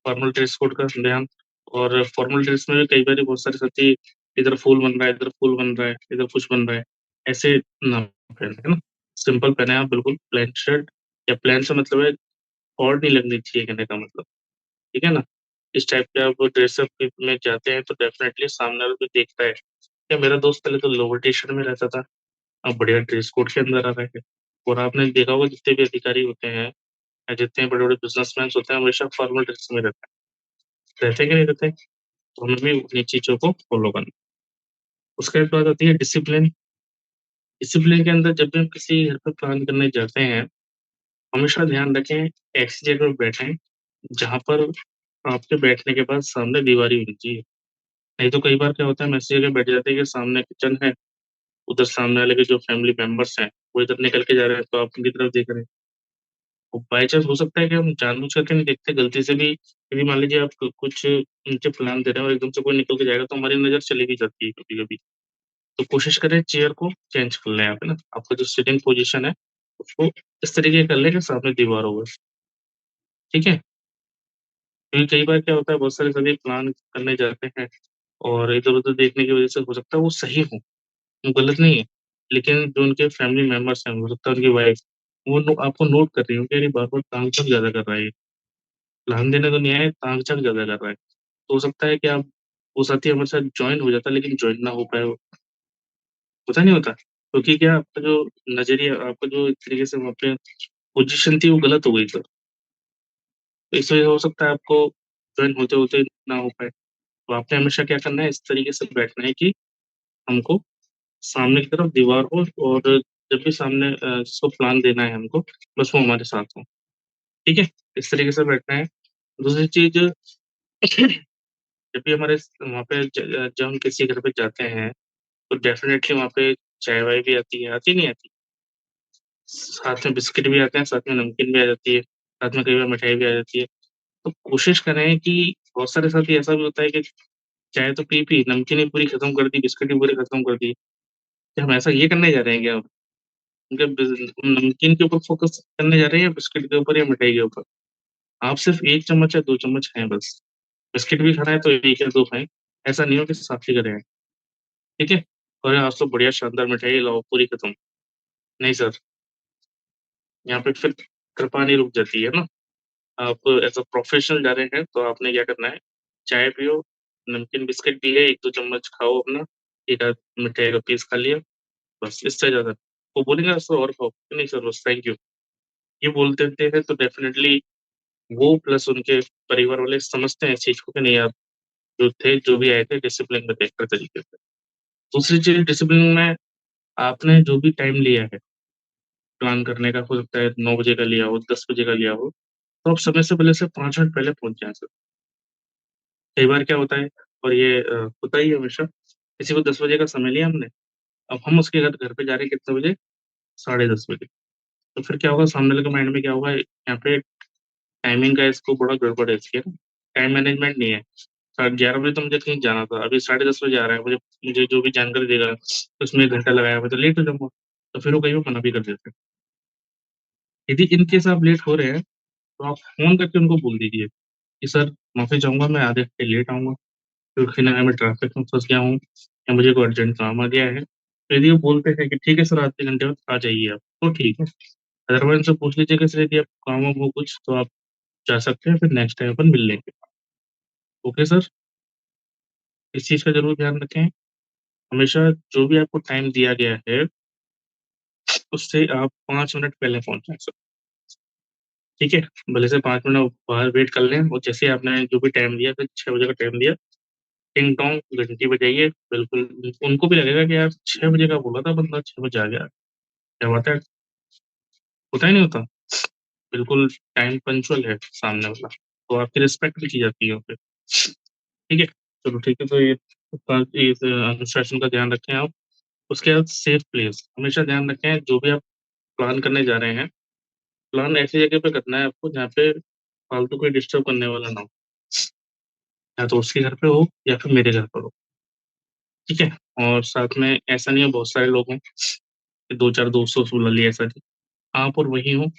फॉर्मल ड्रेस कोड का ध्यान। और फॉर्मल ड्रेस में भी कई बारी बहुत सारे साथी इधर फूल बन रहा है, इधर फूल बन रहा है, इधर कुछ बन रहा है, ऐसे ना पहने, है ना? सिंपल पहने आप बिल्कुल प्लेन शर्ट, या प्लेन से मतलब है ऑड नहीं लगनी चाहिए कहने का मतलब, ठीक है ना? इस टाइप के आप ड्रेसअप में जाते हैं तो डेफिनिटली सामने वाला भी देखता है, क्या मेरा दोस्त पहले तो लोअर टी-शर्ट में रहता था, अब बढ़िया ड्रेस कोड के अंदर आ रहा है। और आपने देखा होगा जितने भी अधिकारी होते हैं या जितने बड़े-बड़े बिज़नेसमैन होते हैं हमेशा फॉर्मल ड्रेस में रहते हैं कि नहीं रहते? तो हमें भी उन्हीं चीज़ों को फ़ॉलो करना है। उसके बाद आती है डिसिप्लिन। डिसिप्लिन के अंदर जब भी हम किसी घर पे प्लान करने जाते हैं, हमेशा ध्यान रखें ऐसी जगह पे बैठें, जहाँ पर आपके बैठने के बाद सामने दीवार ही होनी चाहिए। नहीं तो कई बार क्या होता है हम ऐसी जगह बैठ जाते हैं कि सामने किचन है, उधर सामने वाले के जो फैमिली मेंबर्स हैं, वो इधर निकल के जा रहे हैं तो आप उनकी तरफ देख रहे हैं। और बाय चांस हो सकता है कि हम जानबूझ करके नहीं देखते, गलती से भी यदि मान लीजिए आप कुछ नीचे प्लान दे रहे हैं और एकदम से कोई निकल के जाएगा तो हमारी नज़र चली भी जाती है कभी-कभी। तो कोशिश करें चेयर को चेंज कर लें आप, है ना? आपका जो सिटिंग पोज़ीशन है, उसको इस तरीके कर लें कि सामने दीवार हो बस, ठीक है? क्योंकि कई बार क्या होता है, बहुत सारे सभी प्लान करने जाते हैं और इधर-उधर देखने की वज़ह से हो सकता है वो सही हो, वो गलत नहीं है। लेकिन जो उनके फैमिली मेंबर्स हैं, हो सकता है उनकी वाइफ़, वो नो आपको नोट कर रही हो कि अरे बार-बार तामझाम ज़्यादा कर रहा है ये। ध्यान देने तो नहीं आए, ताक-झाक ज़्यादा कर रहा है। तो हो सकता है कि आप वो साथी हमारे साथ जॉइन हो जाता, लेकिन जॉइन ना हो पाए वो। होता नहीं होता? क्योंकि क्या आपका जो नज़रिया, आपका जो एक तरीके से वहाँ पे पोज़ीशन थी, वो गलत हो गई तो इस वजह हो सकता है आपको जॉइन होते-होते ना हो पाए। तो आपने हमेशा क्या करना है, इस तरीके से बैठना है कि हमको सामने की तरफ दीवार हो और जब भी सामने जिसको प्लान देना है हमको, बस वो हमारे साथ हो। ठीक है? इस तरीके से बैठना है। दूसरी चीज़, जब भी हमारे वहाँ पे जब हम किसी घर पे जाते हैं, तो डेफ़िनेटली वहाँ पे चाय-वाय भी आती है, आती नहीं आती? साथ में बिस्किट भी आते हैं, साथ में नमकीन भी आ जाती है, साथ में कई बार मिठाई भी आ जाती है। तो कोशिश करें कि बहुत सारे साथी ऐसा भी होता है कि चाय तो पी, नमकीन भी पूरी खत्म कर दी, बिस्किट भी पूरे खत्म कर दिए। क्या हम ऐसा ये करने जा रहे हैं क्या अब? उनके नमकीन के ऊपर फ़ोकस करने जा रहे हैं या बिस्किट के ऊपर या मिठाई के ऊपर? आप सिर्फ़ 1 चम्मच या 2 चम्मच खाएँ बस। बिस्किट भी खाना है तो 1 या 2 खाएँ। ऐसा नहीं हो कि साथी करे हैं, ठीक है? अरे आज तो बढ़िया शानदार मिठाई लाओ, पूरी खत्म। नहीं सर, यहाँ पे फिर कृपा नहीं रुक जाती है ना। आप एज़ अ प्रोफ़ेशनल जा रहे हैं तो आपने क्या करना है, चाय पियो, नमकीन बिस्किट भी है, 1-2 चम्मच खाओ अपना, 1 आध मिठाई का पीस खा लिया, बस इससे ज़्यादा। वो बोलेंगे सर और खाओ, नहीं सर बस थैंक यू। ये बोल देते हैं तो डेफ़िनेटली वो प्लस उनके परिवार वाले समझते हैं इस चीज़ को कि नहीं यार, जो थे, जो भी आए थे डिसिप्लिन में थे एक तरीके से। दूसरी चीज़ डिसिप्लिन में आपने जो भी टाइम लिया है, प्लान करने का, हो सकता है 9 बजे का लिया हो, 10 बजे का लिया हो, तो आप समय से पहले से 5 मिनट पहले पहुँच जाएँ सर। कई बार क्या होता है और ये होता ही है हमेशा, किसी को 10 बजे का समय लिया हमने, अब हम उसके घर पे जा रहे हैं कितने बजे? साढ़े 10 बजे। तो फिर क्या होगा, सामने वाले के माइंड में क्या होगा, यहाँ पे टाइमिंग का इसको बड़ा गड़बड़ है इसकी, है ना? टाइम मैनेजमेंट नहीं है। 11 बजे तो मुझे कहीं जाना था, अभी साढ़े 10 बजे आ रहा है, मुझे मुझे जो भी जानकारी देगा, उसमें 1 घंटा लगाया, मैं तो लेट हो जाऊँगा। तो फिर वो कई बार मना भी कर देते हैं। यदि इन केस आप लेट हो रहे हैं, तो आप फ़ोन करके उनको बोल दीजिए कि सर माफ़ी चाहूँगा, मैं आधे घंटे लेट आऊँगा, क्योंकि ना मैं ट्रैफ़िक में फँस गया हूँ या मुझे कोई अर्जेंट काम आ गया है। तो यदि वो बोलते हैं कि ठीक है सर, आधे घंटे बाद आ जाइए आप, तो ठीक है। अदरवाइज़ उनसे पूछ लीजिए कि सर यदि आपको काम वाम हो कुछ तो आप जा सकते हैं, फिर नेक्स्ट टाइम अपन मिल लेंगे। Okay sir? इस चीज़ का ज़रूर ध्यान रखें। हमेशा जो भी आपको टाइम दिया गया है, उससे आप 5 मिनट पहले पहुँच जाएँ सर, ठीक है? भले से 5 मिनट बाहर वेट कर लें और जैसे ही आपने जो भी टाइम दिया, फिर 6 बजे का टाइम दिया, टिंग-टोंग घंटी बजाइए, बिल्कुल उनको भी लगेगा कि यार 6 बजे का बोला था बंदा, 6 बजे आ गया। क्या बात है? होता ही नहीं होता? बिल्कुल टाइम पंक्चुअल है सामने वाला, तो आपकी रिस्पेक्ट भी की जाती है वहाँ पे, ठीक है? चलो ठीक है, तो ये इस अनुशासन का ध्यान रखें आप। उसके बाद सेफ प्लेस, हमेशा ध्यान रखें जो भी आप प्लान करने जा रहे हैं, प्लान ऐसी जगह पे करना है आपको जहाँ पे फालतू कोई डिस्टर्ब करने वाला ना हो। या तो उसके घर पे हो या फिर मेरे घर पर हो, ठीक है? और साथ में ऐसा नहीं है बहुत सारे लोग हों, कि 2-4 दोस्तों से बुला लिया, ऐसा नहीं। आप और वही हो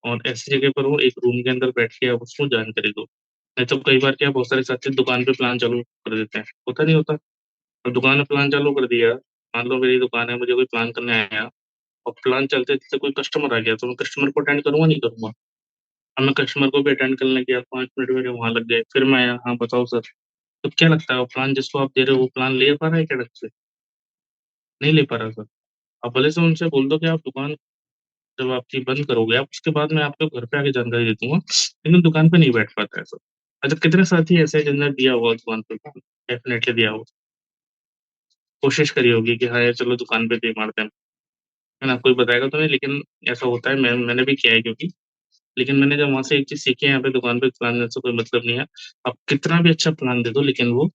और ऐसी जगह पर हो, एक रूम के अंदर बैठ के आप उसको जानकारी दो। नहीं तो कई बार क्या बहुत सारे साथी दुकान पे प्लान चालू कर देते हैं, होता नहीं होता? अब दुकान में प्लान चालू कर दिया, मान लो मेरी दुकान है, मुझे कोई प्लान करने आया और प्लान चलते-चलते कोई कस्टमर आ गया, तो मैं कस्टमर को अटेंड करूँगा, नहीं करूँगा? अब मैं कस्टमर को भी अटेंड करने गया, 5 मिनट मेरे वहाँ लग गए, फिर मैं आया, हाँ बताओ सर। तो क्या लगता है वो प्लान जिसको आप दे रहे हो, वो प्लान ले पा रहा है क्या ढंग से? नहीं ले पा रहा सर। आप भले से उनसे बोल दो कि आप दुकान जब आपकी बंद करोगे आप, उसके बाद मैं आपको घर पे आके जानकारी दे दूँगा, लेकिन दुकान पे नहीं बैठ पाता है सर। अच्छा, कितने साथी ऐसे हैं जिनने दिया होगा दुकान पे प्लान? डेफ़िनेटली दिया होगा। कोशिश करी होगी कि हाँ यार चलो दुकान पे दे मारते हैं, है ना? कोई बताएगा तो नहीं, लेकिन ऐसा होता है, मैंने भी किया है क्योंकि। लेकिन मैंने जब वहाँ से एक चीज़ सीखी है, यहाँ पे दुकान पे प्लान देने से कोई मतलब नहीं है। आप कितना भी अच्छा प्लान दे दो, लेकिन वो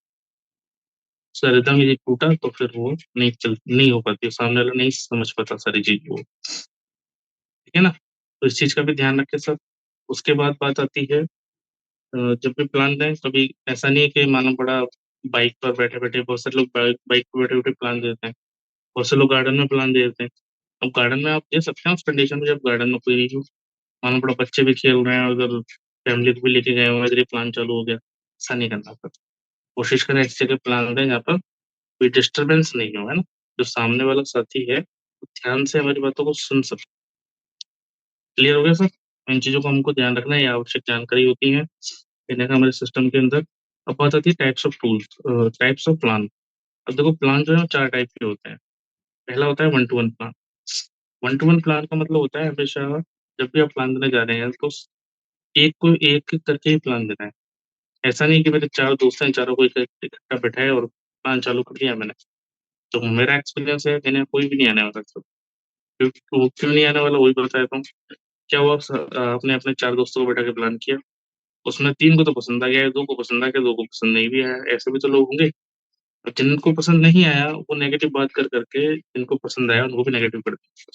सरदम यदि टूटा तो फिर वो नहीं हो पाती, सामने वाला नहीं समझ पाता सारी चीज़ वो, ठीक है ना? तो इस चीज़ का भी ध्यान रखें सर। उसके बाद बात आती है जब भी प्लान दें, कभी ऐसा नहीं है कि मानो बड़ा बाइक पर बैठे-बैठे, बहुत सारे लोग बाइक बाइक पे बैठे-बैठे प्लान देते हैं। बहुत से लोग गार्डन में प्लान दे देते हैं। अब गार्डन में आप दे सकते हैं उस कंडीशन में जब गार्डन में कोई नहीं हो। मानो बड़ा बच्चे भी खेल रहे हैं और उधर फैमिली को भी लेके गए हुए हैं, इधर ही प्लान चालू हो गया। ऐसा नहीं करना सर। कोशिश करें ऐसी जगह प्लान दें जहाँ पर कोई डिस्टर्बेंस नहीं हो, है ना? जो सामने वाला साथी है, वो ध्यान से हमारी बातों को सुन सके। क्लियर हो गया सर? इन चीज़ों को हमको ध्यान रखना है, ये आवश्यक जानकारी होती है। कहीं न कहीं हमारे सिस्टम के अंदर। अब बात आती है types of tools types of plan. अब देखो प्लान जो है वो 4 टाइप के होते हैं। पहला होता है one two one plan. One two one plan का मतलब होता है हमेशा जब भी आप प्लान देने जा रहे हैं तो एक को एक-एक करके ही प्लान देना है। ऐसा नहीं कि मेरे 4 दोस्त हैं, चारों को इकट्ठा बिठाया और प्लान चालू कर दिया मैंने। तो मेरा एक्सपीरियंस है कहने कोई भी नहीं आने वाला सर। वो क्यों नहीं आने वाला वही बता देता हूँ। क्या हुआ आपने अपने 4 दोस्तों को बैठा के प्लान किया, उसमें 3 को तो पसंद आ गया, 2 को पसंद आ गया, 2 को पसंद नहीं भी आया। ऐसे भी तो लोग होंगे। और जिनको पसंद नहीं आया वो नेगेटिव बात कर के जिनको पसंद आया उनको भी नेगेटिव कर दिया।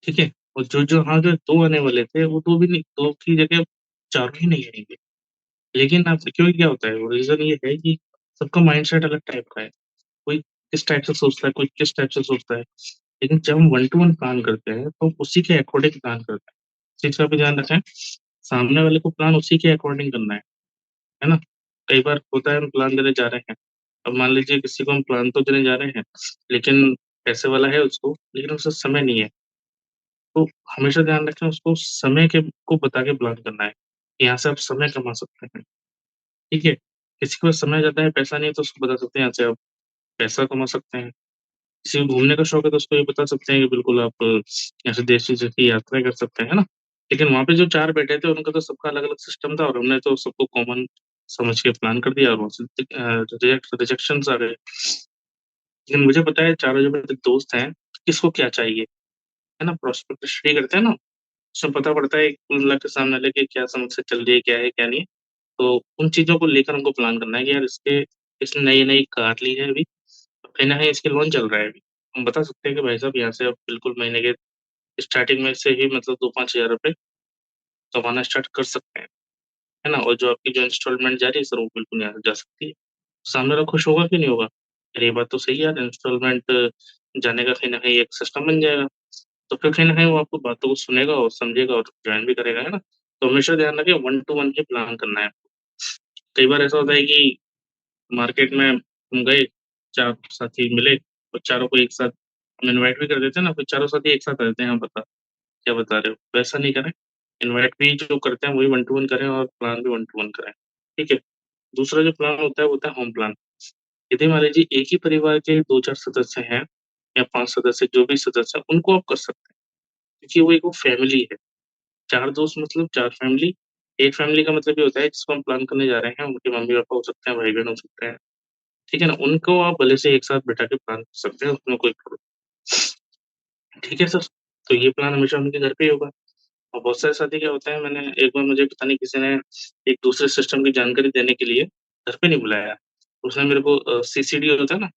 ठीक है? और जो हाँ, जो 2 आने वाले थे वो 2 भी नहीं, 2 की जगह चारों ही नहीं आएँगे। लेकिन आप क्योंकि क्या होता है, वो रीज़न ये है कि सबका माइंडसेट अलग टाइप का है। कोई किस टाइप से सोचता है, कोई किस टाइप से सोचता है। लेकिन जब हम वन टू वन प्लान करते हैं, तो उसी के अकॉर्डिंग प्लान करते हैं। इस चीज़ का भी ध्यान रखें, सामने वाले को प्लान उसी के अकॉर्डिंग करना है ना? कई बार होता है हम प्लान देने जा रहे हैं, अब मान लीजिए किसी को हम प्लान तो देने जा रहे हैं, लेकिन पैसे वाला है उसको, लेकिन उसके पास समय नहीं है। तो हमेशा ध्यान रखें उसको समय के को बता के प्लान करना है, कि यहाँ से आप समय कमा सकते हैं। ठीक है? किसी के पास समय ज़्यादा है, पैसा नहीं है तो उसको बता सकते हैं यहाँ से आप पैसा कमा सकते हैं। किसी को घूमने का शौक है तो उसको ये बता सकते हैं कि बिल्कुल आप यहाँ से देश-विदेश की यात्राएँ कर सकते हैं, है ना? लेकिन वहाँ पे जो 4 बैठे थे उनका तो सबका अलग-अलग सिस्टम था और हमने तो सबको कॉमन समझ के प्लान कर दिया और वहाँ से रिजेक्शंस आ गए। लेकिन मुझे पता है चारों जो मेरे दोस्त हैं, किसको क्या चाहिए, है ना? प्रोस्पेक्ट स्टडी करते हैं ना, उसमें पता पड़ता है कुल मिला के सामने वाले की क्या समस्या चल रही है, क्या नहीं। तो उन चीज़ों को लेकर हमको प्लान करना है कि यार इसने नई-नई कार ली है अभी, कहीं न कहीं इसके लोन चल रहा है अभी। हम बता सकते हैं कि भाई साहब यहाँ से आप बिल्कुल महीने के स्टार्टिंग में से ही मतलब 2-5 हज़ार रुपए कमाना स्टार्ट कर सकते हैं, है ना? और जो आपकी जो इंस्टॉलमेंट जा रही है सर वो बिल्कुल यहाँ से जा सकती है। सामने वाला खुश होगा कि नहीं होगा? अरे ये बात तो सही है यार, इंस्टॉलमेंट जाने का कहीं न कहीं एक सिस्टम बन जाएगा। तो फिर कहीं न कहीं वो आपको बातों को सुनेगा और समझेगा और जॉइन भी करेगा, है ना? तो हमेशा ध्यान रखें वन टू वन ही प्लान करना है। कई बार ऐसा होता है कि मार्केट में हम गए, 4 साथी मिले और चारों को एक साथ हम इनवाइट भी कर देते हैं ना, फिर चारों साथी एक साथ आ जाते हैं, हाँ, क्या बता रहे हो? तो ऐसा नहीं करें। इनवाइट भी जो करते हैं वही वन टू वन करें और प्लान भी वन टू वन करें। ठीक है? दूसरा जो प्लान होता है वो होता है होम प्लान। यदि मान लीजिए एक ही परिवार के 2-4 सदस्य हैं या 5 सदस्य जो भी सदस्य हैं, उनको आप कर सकते हैं। क्योंकि वो एक वो फैमिली है। 4 दोस्त मतलब 4 फैमिली। एक फैमिली का मतलब ये होता है जिसको हम प्लान करने जा रहे हैं, उनके मम्मी-पापा हो सकते हैं, भाई-बहन हो सकते हैं। ठीक है ना? उनको आप भले से एक साथ बिठा के प्लान कर सकते हैं, उसमें कोई प्रॉब्लम। ठीक है सर? तो ये प्लान हमेशा उनके घर पे ही होगा। और बहुत सारे साथी क्या होता है, मैंने एक बार मुझे पता नहीं किसी ने एक दूसरे सिस्टम की जानकारी देने के लिए घर पे नहीं बुलाया। उसने मेरे को सीसीडी होता है ना,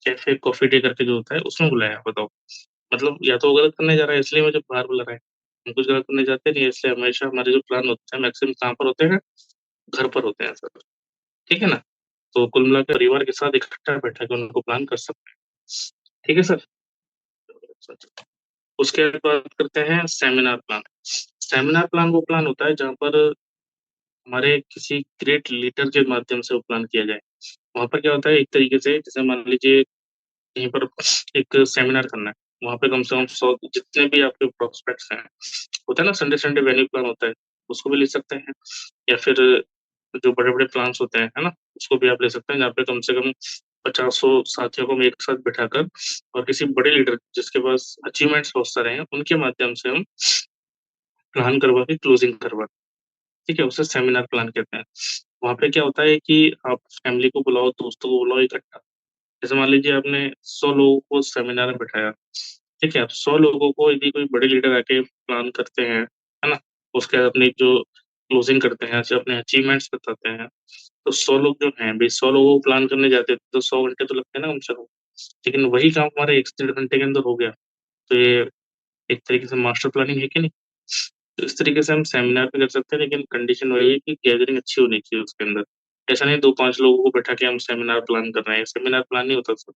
कैफ़े कॉफ़ी डे करके जो होता है, उसमें बुलाया, बताओ। मतलब या तो वो गलत करने जा रहा है इसलिए मुझे बाहर बुला रहा है। हम कुछ गलत करने जाते नहीं है, इसलिए हमेशा हमारे जो प्लान होते हैं मैक्सिमम कहाँ पर होते हैं? घर पर होते हैं सर। ठीक है ना? तो कुल मिला के परिवार के साथ इकट्ठा बैठा के उनको प्लान कर सकते हैं। ठीक है सर? उसके बाद बात करते हैं सेमिनार प्लान। सेमिनार प्लान वो प्लान होता है जहाँ पर हमारे किसी ग्रेट लीडर के माध्यम से वो प्लान किया जाए। वहाँ पर क्या होता है एक तरीके से जैसे मान लीजिए कहीं पर एक सेमिनार करना है। वहाँ पे कम से कम 100 जितने भी आपके प्रोस्पेक्ट्स हैं, होता है ना संडे संडे वेन्यू प्लान होता है, उसको भी ले सकते हैं। या फिर जो बड़े-बड़े प्लान्स होते हैं, है ना? उसको भी आप ले सकते हैं जहाँ पे कम से कम 50-100 साथियों को हम एक साथ बिठाकर और किसी बड़े लीडर जिसके पास अचीवमेंट्स बहुत सारे हैं, उनके माध्यम से हम प्लान करवा के क्लोजिंग करवा, ठीक है? उसे सेमिनार प्लान कहते हैं। वहाँ पे क्या होता है कि आप फैमिली को बुलाओ, दोस्तों को बुलाओ इकट्ठा। जैसे मान लीजिए आपने 100 लोगों को सेमिनार में बिठाया, ठीक है? अब 100 लोगों को यदि कोई बड़े लीडर आके प्लान करते हैं, है ना? उसके बाद अपनी जो क्लोजिंग करते हैं, ऐसे अपने अचीवमेंट्स बताते हैं, तो 100 लोग जो हैं भई 100 लोगों को प्लान करने जाते हैं, तो 100 घंटे तो लगते हैं ना कम से कम। लेकिन वही काम हमारे 1 से डेढ़ घंटे के अंदर हो गया। तो ये एक तरीके से मास्टर प्लानिंग है कि नहीं? तो इस तरीके से हम सेमिनार भी कर सकते हैं, लेकिन कंडीशन वही है कि गैदरिंग अच्छी होनी चाहिए उसके अंदर। ऐसा नहीं 2-5 लोगों को बैठा के हम सेमिनार प्लान कर रहे हैं, सेमिनार प्लान नहीं होता सर।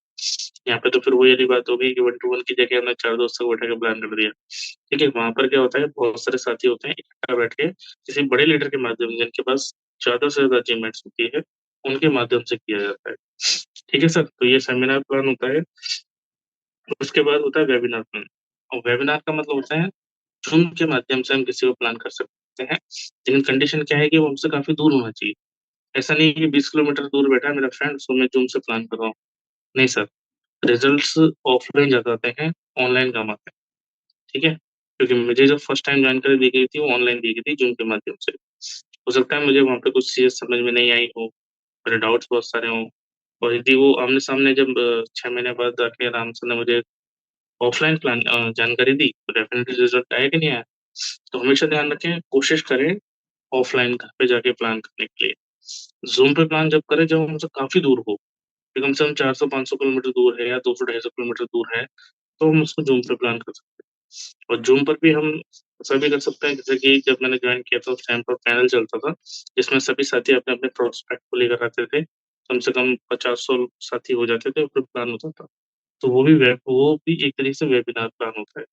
यहाँ पे तो फिर वही वाली बात हो गई कि 1 टू 1 की जगह हमने 4 दोस्तों को बैठा के प्लान कर दिया। ठीक है, वहाँ पर क्या होता है, बहुत सारे साथी होते हैं, इकट्ठा बैठ के किसी बड़े लीडर के माध्यम से, जिनके पास ज़्यादा से ज़्यादा अचीवमेंट्स होती है, उनके माध्यम से किया जाता है। ठीक है सर, तो ये सेमिनार प्लान होता है। उसके बाद होता है वेबिनार प्लान, और वेबिनार का मतलब होता है ज़ूम के माध्यम से हम किसी को प्लान कर सकते हैं, लेकिन कंडीशन क्या है कि वो हमसे काफ़ी दूर होना चाहिए। ऐसा नहीं है कि 20 किलोमीटर दूर बैठा है मेरा फ्रेंड, उसको मैं ज़ूम से प्लान कर रहा हूँ। नहीं सर, रिजल्ट्स ऑफलाइन ज़्यादा आते हैं, ऑनलाइन कम आते हैं, ठीक है? क्योंकि मुझे जब फर्स्ट टाइम जानकारी दी गई थी, वो ऑनलाइन दी गई थी ज़ूम के माध्यम से। हो सकता है मुझे वहाँ पे कुछ चीज़ें समझ में नहीं आई हो, मेरे डाउट्स बहुत सारे हों, और यदि वो आमने-सामने जब 6 महीने बाद आके आराम से ना मुझे ऑफलाइन जानकारी दी, तो डेफ़िनिटली रिज़ल्ट आया कि नहीं आया? तो हमेशा ध्यान रखें, कोशिश करें ऑफलाइन घर पे जाके प्लान करने के लिए। ज़ूम पे प्लान जब करें जब हमसे काफ़ी दूर हो, कि कम से कम 400-500 किलोमीटर दूर है या 200-250 किलोमीटर दूर है, तो हम उसको ज़ूम पे प्लान कर सकते हैं। और ज़ूम पर भी हम ऐसा भी कर सकते हैं, जैसे कि जब मैंने जॉइन किया था उस टाइम पर पैनल चलता था, जिसमें सभी साथी अपने-अपने प्रोस्पेक्ट को लेकर आते थे। कम से कम 50-100 साथी हो जाते थे, फिर प्लान होता था। तो वो भी एक तरीके से वेबिनार प्लान होता है।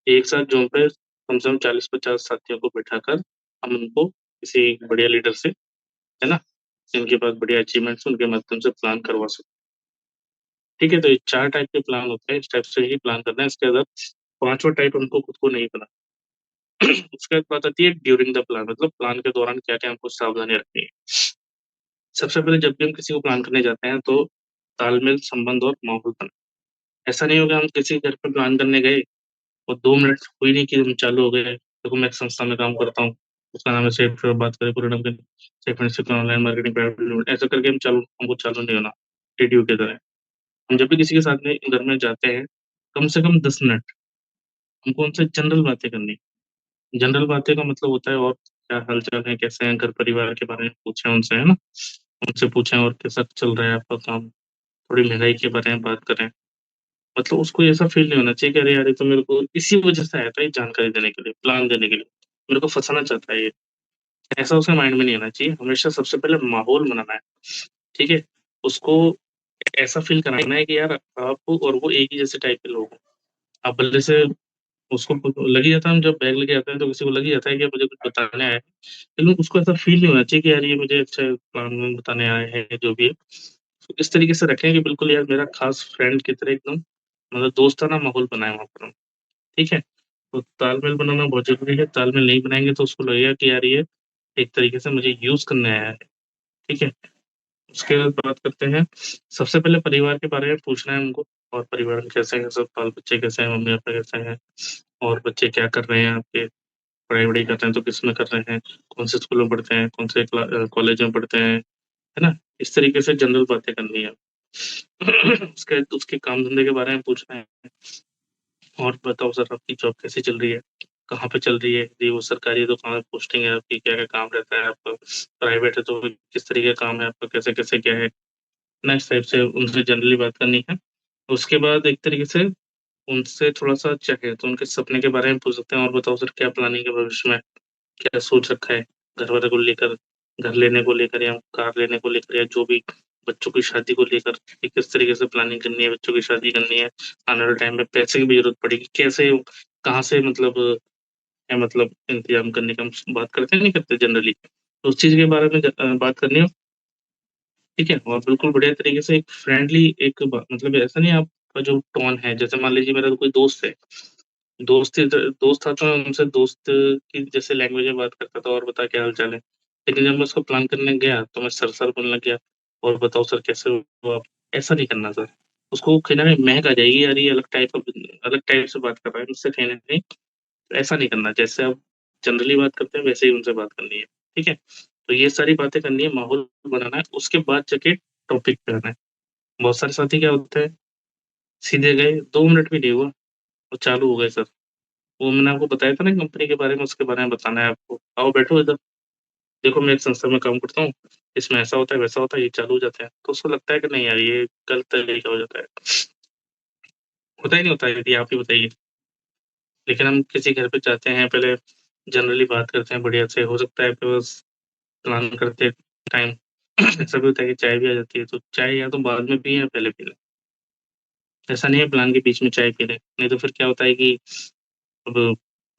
एक साथ ज़ूम पे कम से कम 40-50 साथियों को बिठाकर हम उनको किसी बढ़िया लीडर से, है ना? जिनके पास बढ़िया अचीवमेंट्स हैं, उनके माध्यम से प्लान करवा सकते हैं। ठीक है, तो ये 4 टाइप के प्लान होते हैं, इस टाइप से ही प्लान करना है, इसके अलावा 5वाँ टाइप हमको खुद को नहीं पता। उसके बाद बात आती है ड्यूरिंग द प्लान, मतलब प्लान के दौरान क्या-क्या हमको सावधानियाँ रखनी है। सबसे पहले जब भी हम किसी को प्लान करने जाते हैं, तो तालमेल, संबंध और माहौल बनाएँ। ऐसा नहीं होगा हम किसी घर पे प्लान करने गए और 2 मिनट हुई नहीं कि हम चालू हो गए। देखो मैं एक संस्था में काम करता हूँ, उसका नाम है सेफ, बात करें पूरे नाम के, safe and secure online marketing private limited, ऐसा करके हमको चालू नहीं होना, टीडीयू की तरह। हम जब भी किसी के साथ में घर में जाते हैं, कम से कम 10 मिनट हमको उनसे जनरल बातें करनी है। जनरल बातें का मतलब होता है और क्या हाल-चाल है, कैसे हैं, घर परिवार के बारे में पूछें उनसे, है ना? उनसे पूछें और कैसा चल रहा है आपका काम? थोड़ी महँगाई के बारे में बात करें। मतलब उसको ऐसा फ़ील नहीं होना चाहिए कि अरे यार, ये तो मेरे को इसी वज़ह से आया था ये जानकारी देने के लिए, प्लान देने के लिए। मेरे को फँसाना चाहता है ये। ऐसा उसके माइंड में नहीं आना चाहिए। हमेशा सबसे पहले माहौल बनाना है, ठीक है? उसको ऐसा फ़ील कराना है कि यार आप और वो एक ही जैसे टाइप के लोग हैं। अब भले से उसको लग ही जाता है, हम जब बैग लेके आते हैं तो किसी को लग ही जाता है कि मुझे कुछ बताने आया है। लेकिन उसको ऐसा फ़ील नहीं होना चाहिए कि यार ये मुझे अच्छा प्लान बताने आए हैं, जो भी है। तो इस तरीके से रखें कि बिल्कुल यार मेरा ख़ास फ्रेंड की तरह एकदम, मतलब दोस्ताना माहौल बनाएँ वहाँ पर हम, ठीक है? तो तालमेल बनाना बहुत ज़रूरी है, तालमेल नहीं बनाएँगे तो उसको लगेगा कि यार ये एक तरीके से मुझे यूज़ करने आया है, ठीक है? उसके बाद बात करते हैं, सबसे पहले परिवार के बारे में पूछना है हमको, और परिवार में कैसे हैं सब, बाल-बच्चे कैसे हैं, मम्मी-पापा कैसे हैं, और बच्चे क्या कर रहे हैं आपके, पढ़ाई-वढ़ाई कर रहे हैं तो किसमें कर रहे हैं, कौन से स्कूल में पढ़ते हैं, कौन से कॉलेज में पढ़ते हैं, है ना? इस तरीके से जनरल बातें करनी है। उसके उसके काम-धंधे के बारे में पूछना है, और बताओ सर आपकी जॉब कैसी चल रही है? कहाँ पे चल रही है? यदि वो सरकारी है तो कहाँ पे पोस्टिंग है आपकी? क्या-क्या काम रहता है आपका? प्राइवेट है तो किस तरीके का काम है आपका? कैसे-कैसे क्या है? ना इस टाइप से उनसे जनरली बात करनी है। उसके बाद एक तरीके से उनसे थोड़ा-सा चाहे तो उनके सपने के बारे में पूछ सकते हैं, और बताओ सर क्या प्लानिंग है भविष्य में? क्या सोच रखा है? घरवाले को लेकर, घर लेने को लेकर या कार लेने को लेकर, या जो भी, बच्चों की शादी को लेकर कि किस तरीके से प्लानिंग करनी है, बच्चों की शादी करनी है, आने वाले टाइम में पैसे की भी ज़रूरत पड़ेगी, कैसे, कहाँ से, मतलब इंतज़ाम करने का हम बात करते हैं, नहीं करते जनरली? तो उस चीज़ के बारे में बात करनी है, ठीक है? और बिल्कुल बढ़िया तरीके से एक फ्रेंडली एक मतलब ऐसा नहीं, आपका जो टोन है, जैसे मान लीजिए मेरा कोई दोस्त है, दोस्त था तो मैं उनसे दोस्त की जैसे लैंग्वेज में बात करता था, और बता क्या हाल-चाल है। लेकिन जब मैं उसको प्लान करने गया तो मैं सर-सर बोलने लग गया, और बताओ सर कैसे हो आप? ऐसा नहीं करना सर। उसको कहीं न कहीं महक आ जाएगी, यार ये अलग टाइप से बात कर रहा है मुझसे, कहीं न कहीं ऐसा नहीं करना। जैसे आप जनरली बात करते हैं वैसे ही उनसे बात करनी है, ठीक है? तो ये सारी बातें करनी है, माहौल बनाना है, उसके बाद जाके टॉपिक पे आना है। बहुत सारे साथी क्या होते हैं, सीधे गए, 2 मिनट भी नहीं हुआ और चालू हो गए सर। वो मैंने आपको बताया था ना कंपनी के बारे में, उसके बारे में बताना है आपको। आओ बैठो इधर, देखो मैं एक संस्था में काम करता हूँ, इसमें ऐसा होता है, वैसा होता है, ये चालू हो जाता है। तो उसको लगता है कि नहीं यार ये गलत तरीका हो जाता है। होता ही नहीं होता है, यदि आप ही बताइए। लेकिन हम किसी घर पे जाते हैं, पहले जनरली बात करते हैं बढ़िया से, हो सकता है कि बस प्लान करते टाइम ऐसा भी होता है कि चाय भी आ जाती है, तो चाय या तो बाद में पिएँ या पहले पी लें। ऐसा नहीं है प्लान के बीच में चाय पी लें, नहीं तो फिर क्या होता है कि अब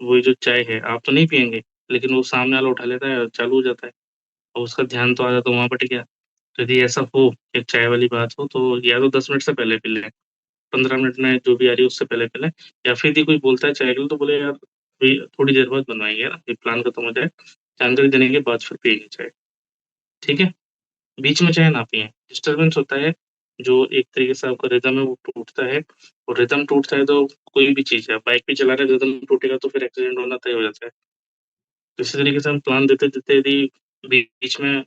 वही जो चाय है, आप तो नहीं पिएँगे, लेकिन वो सामने वाला उठा लेता है और चालू हो जाता है और उसका ध्यान तो आ जाता है वहाँ भटक गया। तो यदि ऐसा हो कि चाय वाली बात हो, तो या तो 10 मिनट से पहले पी लें, 15 मिनट में जो भी आ रही है उससे पहले पी लें, या फिर यदि कोई बोलता है चाय के लिए तो बोले यार अभी थोड़ी देर बाद बनवाएँगे ना, ये प्लान खत्म हो जाए, जानकारी देने के बाद फिर पिएँगे चाय, ठीक है? बीच में चाहे ना पिएँ, डिस्टर्बेंस होता है, जो एक तरीके से आपका रिदम है वो टूटता है और रिदम टूटता है तो कोई भी चीज़ है, बाइक भी चला रहे हैं रिदम टूटेगा तो फिर एक्सीडेंट होना तय हो जाता है। तो इसी तरीके से हम प्लान देते-देते यदि बीच में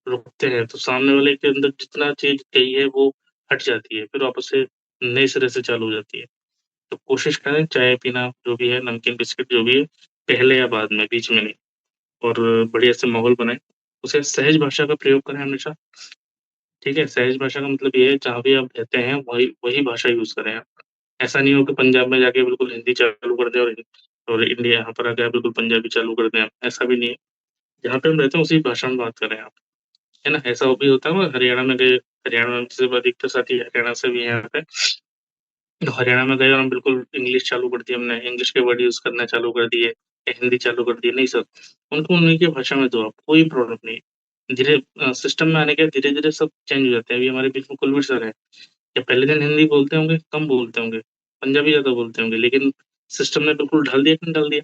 रुकते हैं, तो सामने वाले के अंदर जितना चीज़ गई है वो हट जाती है, फिर वापस से नए सिरे से चालू हो जाती है। तो कोशिश करें चाय पीना जो भी है, नमकीन बिस्किट जो भी है, पहले या बाद में, बीच में नहीं और बढ़िया से माहौल बनाएँ। उसे सहज भाषा का प्रयोग करें हमेशा। ठीक है? सहज भाषा का मतलब ये है जहाँ भी आप रहते हैं वही वही भाषा यूज़ करें आप। ऐसा नहीं हो कि पंजाब में जाके बिल्कुल हिंदी चालू कर दें और इंडिया यहाँ पर आके आप बिल्कुल पंजाबी चालू कर दें आप, ऐसा भी नहीं है। जहाँ पे हम रहते हैं उसी भाषा में बात करें आप, है ना? ऐसा भी होता है ना हरियाणा में गए, हरियाणा में सिर्फ़ अधिकतर साथी हरियाणा से भी हैं यहाँ पे। तो हरियाणा में गए और हम बिल्कुल इंग्लिश चालू कर दी हमने, इंग्लिश के वर्ड यूज़ करना चालू कर दिए या हिंदी चालू कर दी, नहीं सर। उनको उन्हीं की भाषा में दो आप, कोई प्रॉब्लम नहीं है। सिस्टम में आने के धीरे-धीरे सब चेंज हो जाते हैं। अभी हमारे बीच में कुलवीर सर हैं, या पहले दिन हिंदी बोलते होंगे, कम बोलते होंगे, पंजाबी ज़्यादा बोलते होंगे, लेकिन सिस्टम ने बिल्कुल ढाल दिया कि नहीं ढाल दिया?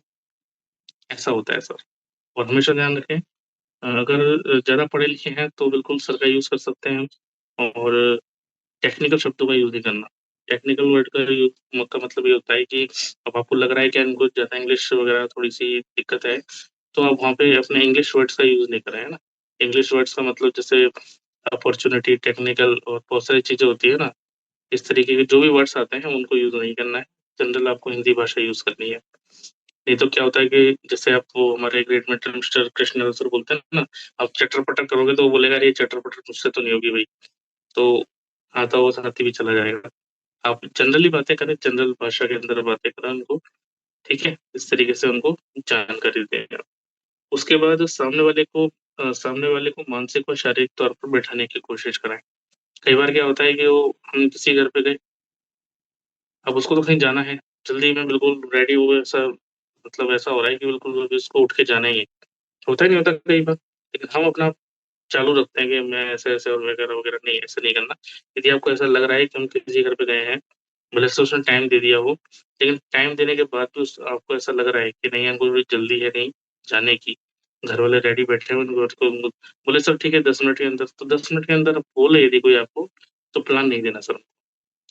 ऐसा होता है सर। और हमेशा ध्यान रखें अगर ज़्यादा पढ़े-लिखे हैं तो बिल्कुल सर का यूज़ कर सकते हैं हम और टेक्निकल शब्दों का यूज़ नहीं करना। टेक्निकल वर्ड का यूज़ का मतलब ये होता है कि अब आपको लग रहा है कि इनको ज़्यादा इंग्लिश वगैरह थोड़ी-सी दिक्कत है, तो आप वहाँ पे अपने इंग्लिश वर्ड्स का यूज़ नहीं करें, है ना? इंग्लिश वर्ड्स का मतलब जैसे अपॉर्च्युनिटी, टेक्निकल और बहुत सारी चीज़ें होती है ना, इस तरीके के जो भी वर्ड्स आते हैं उनको यूज़ नहीं करना है। जनरल आपको हिंदी भाषा यूज़ करनी है। नहीं तो क्या होता है कि जैसे आप वो हमारे great mentor mister Krishna sir बोलते हैं ना, आप चटर-पटर करोगे तो वो बोलेगा अरे ये चटर-पटर मुझसे तो नहीं होगी भई। तो आता हुआ साथी भी चला जाएगा। आप जनरली बातें करें, जनरल भाषा के अंदर बातें करें उनको, ठीक है? इस तरीके से उनको जानकारी दें आप। उसके बाद सामने वाले को मानसिक और शारीरिक तौर पर बैठाने की कोशिश करें। कई बार क्या होता है कि वो हम किसी घर पे गए, अब उसको तो कहीं जाना है, जल्दी में बिल्कुल रेडी हुए ऐसा मतलब ऐसा हो रहा है कि बिल्कुल अभी उसको उठ के जाना ही है। होता नहीं होता कई बार? लेकिन हम अपना चालू रखते हैं कि मैं ऐसे-ऐसे और वगैरह-वगैरह नहीं, ऐसा नहीं करना। यदि आपको ऐसा लग रहा है कि हम किसी घर पे गए हैं, भले से उसने टाइम दे दिया हो, लेकिन टाइम देने के बाद भी उस आपको ऐसा लग रहा है कि नहीं हमको थोड़ी जल्दी है कहीं जाने की, घर वाले रेडी बैठे हैं उनको बोले सर ठीक है 10 मिनट के अंदर, तो 10 मिनट के अंदर बोले यदि कोई आपको, तो प्लान नहीं देना सर,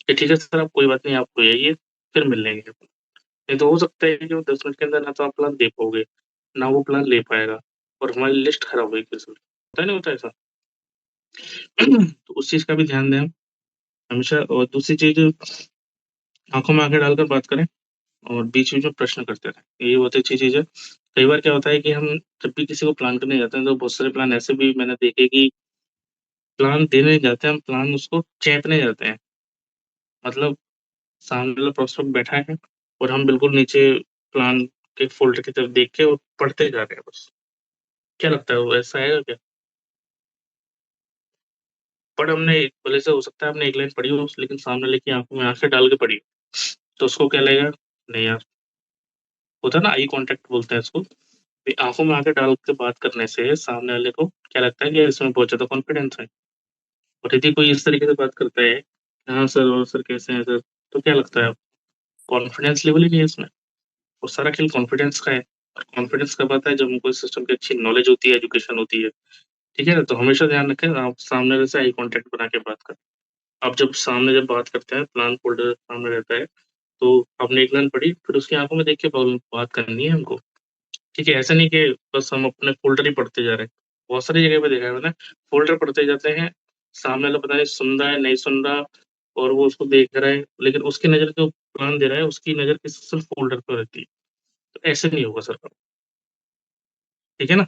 कि ठीक है सर आप कोई बात नहीं आप हो आइए, फिर मिल लेंगे अपन। नहीं तो हो सकता है कि वो 10 मिनट के अंदर ना तो आप प्लान दे पाओगे, ना वो प्लान ले पाएगा और हमारी लिस्ट खराब होएगी फिर से। होता नहीं होता ऐसा? तो उस चीज़ का भी ध्यान दें हम हमेशा और दूसरी चीज़ आँखों में आँखें डालकर बात करें और बीच-बीच में प्रश्न करते रहें। ये बहुत अच्छी चीज़ है। कई बार क्या होता है कि हम जब भी किसी को प्लान करने जाते हैं तो बहुत सारे प्लान ऐसे भी मैंने देखे कि प्लान देने जाते हैं, हम प्लान उसको चैपने जाते हैं। मतलब सामने वाला प्रोस्पेक्ट बैठा है और हम बिल्कुल नीचे प्लान के फ़ोल्डर की तरफ देख के और पढ़ते जा रहे हैं बस। क्या लगता है वो ऐसा है क्या? बट हमने भले से हो सकता है हमने एक लाइन पढ़ी हो लेकिन सामने वाले की आँखों में आँखें डाल के पढ़ी हो। तो उसको क्या लगेगा? नहीं यार, होता है ना आई कॉन्टैक्ट बोलते हैं इसको। ये आँखों में आँखें डाल के बात करने से सामने वाले को क्या लगता है कि यार इसमें बहुत ज़्यादा कॉन्फिडेंस है। और यदि कोई इस तरीके से बात करता है, हाँ सर और सर कैसे हैं सर? तो क्या लगता है आपको? कॉन्फिडेंस लेवल ही नहीं है इसमें। और सारा खेल कॉन्फिडेंस का है। और कॉन्फिडेंस कब आता है जब हमको इस सिस्टम की अच्छी नॉलेज होती है, एजुकेशन होती है। ठीक है ना? तो हमेशा ध्यान रखें आप सामने वाले से आई कॉन्टैक्ट बना के बात करें। आप जब बात करते हैं, प्लान फ़ोल्डर सामने रहता है, तो आपने एक लाइन पढ़ी, फिर उसकी आँखों में देख के बात करनी है हमको। ठीक है, ऐसा नहीं कि बस हम अपने फ़ोल्डर ही पढ़ते जा रहे हैं। बहुत सारी जगह पे देखा है मैंने, फ़ोल्डर पढ़ते जाते हैं, सामने वाला पता नहीं सुन रहा है, नहीं सुन रहा और वो उसको देख रहा है, लेकिन उसकी नज़र जो प्लान दे रहा है, उसकी नज़र सिर्फ़ फ़ोल्डर पे रहती है। तो ऐसे नहीं होगा सर, ठीक है ना?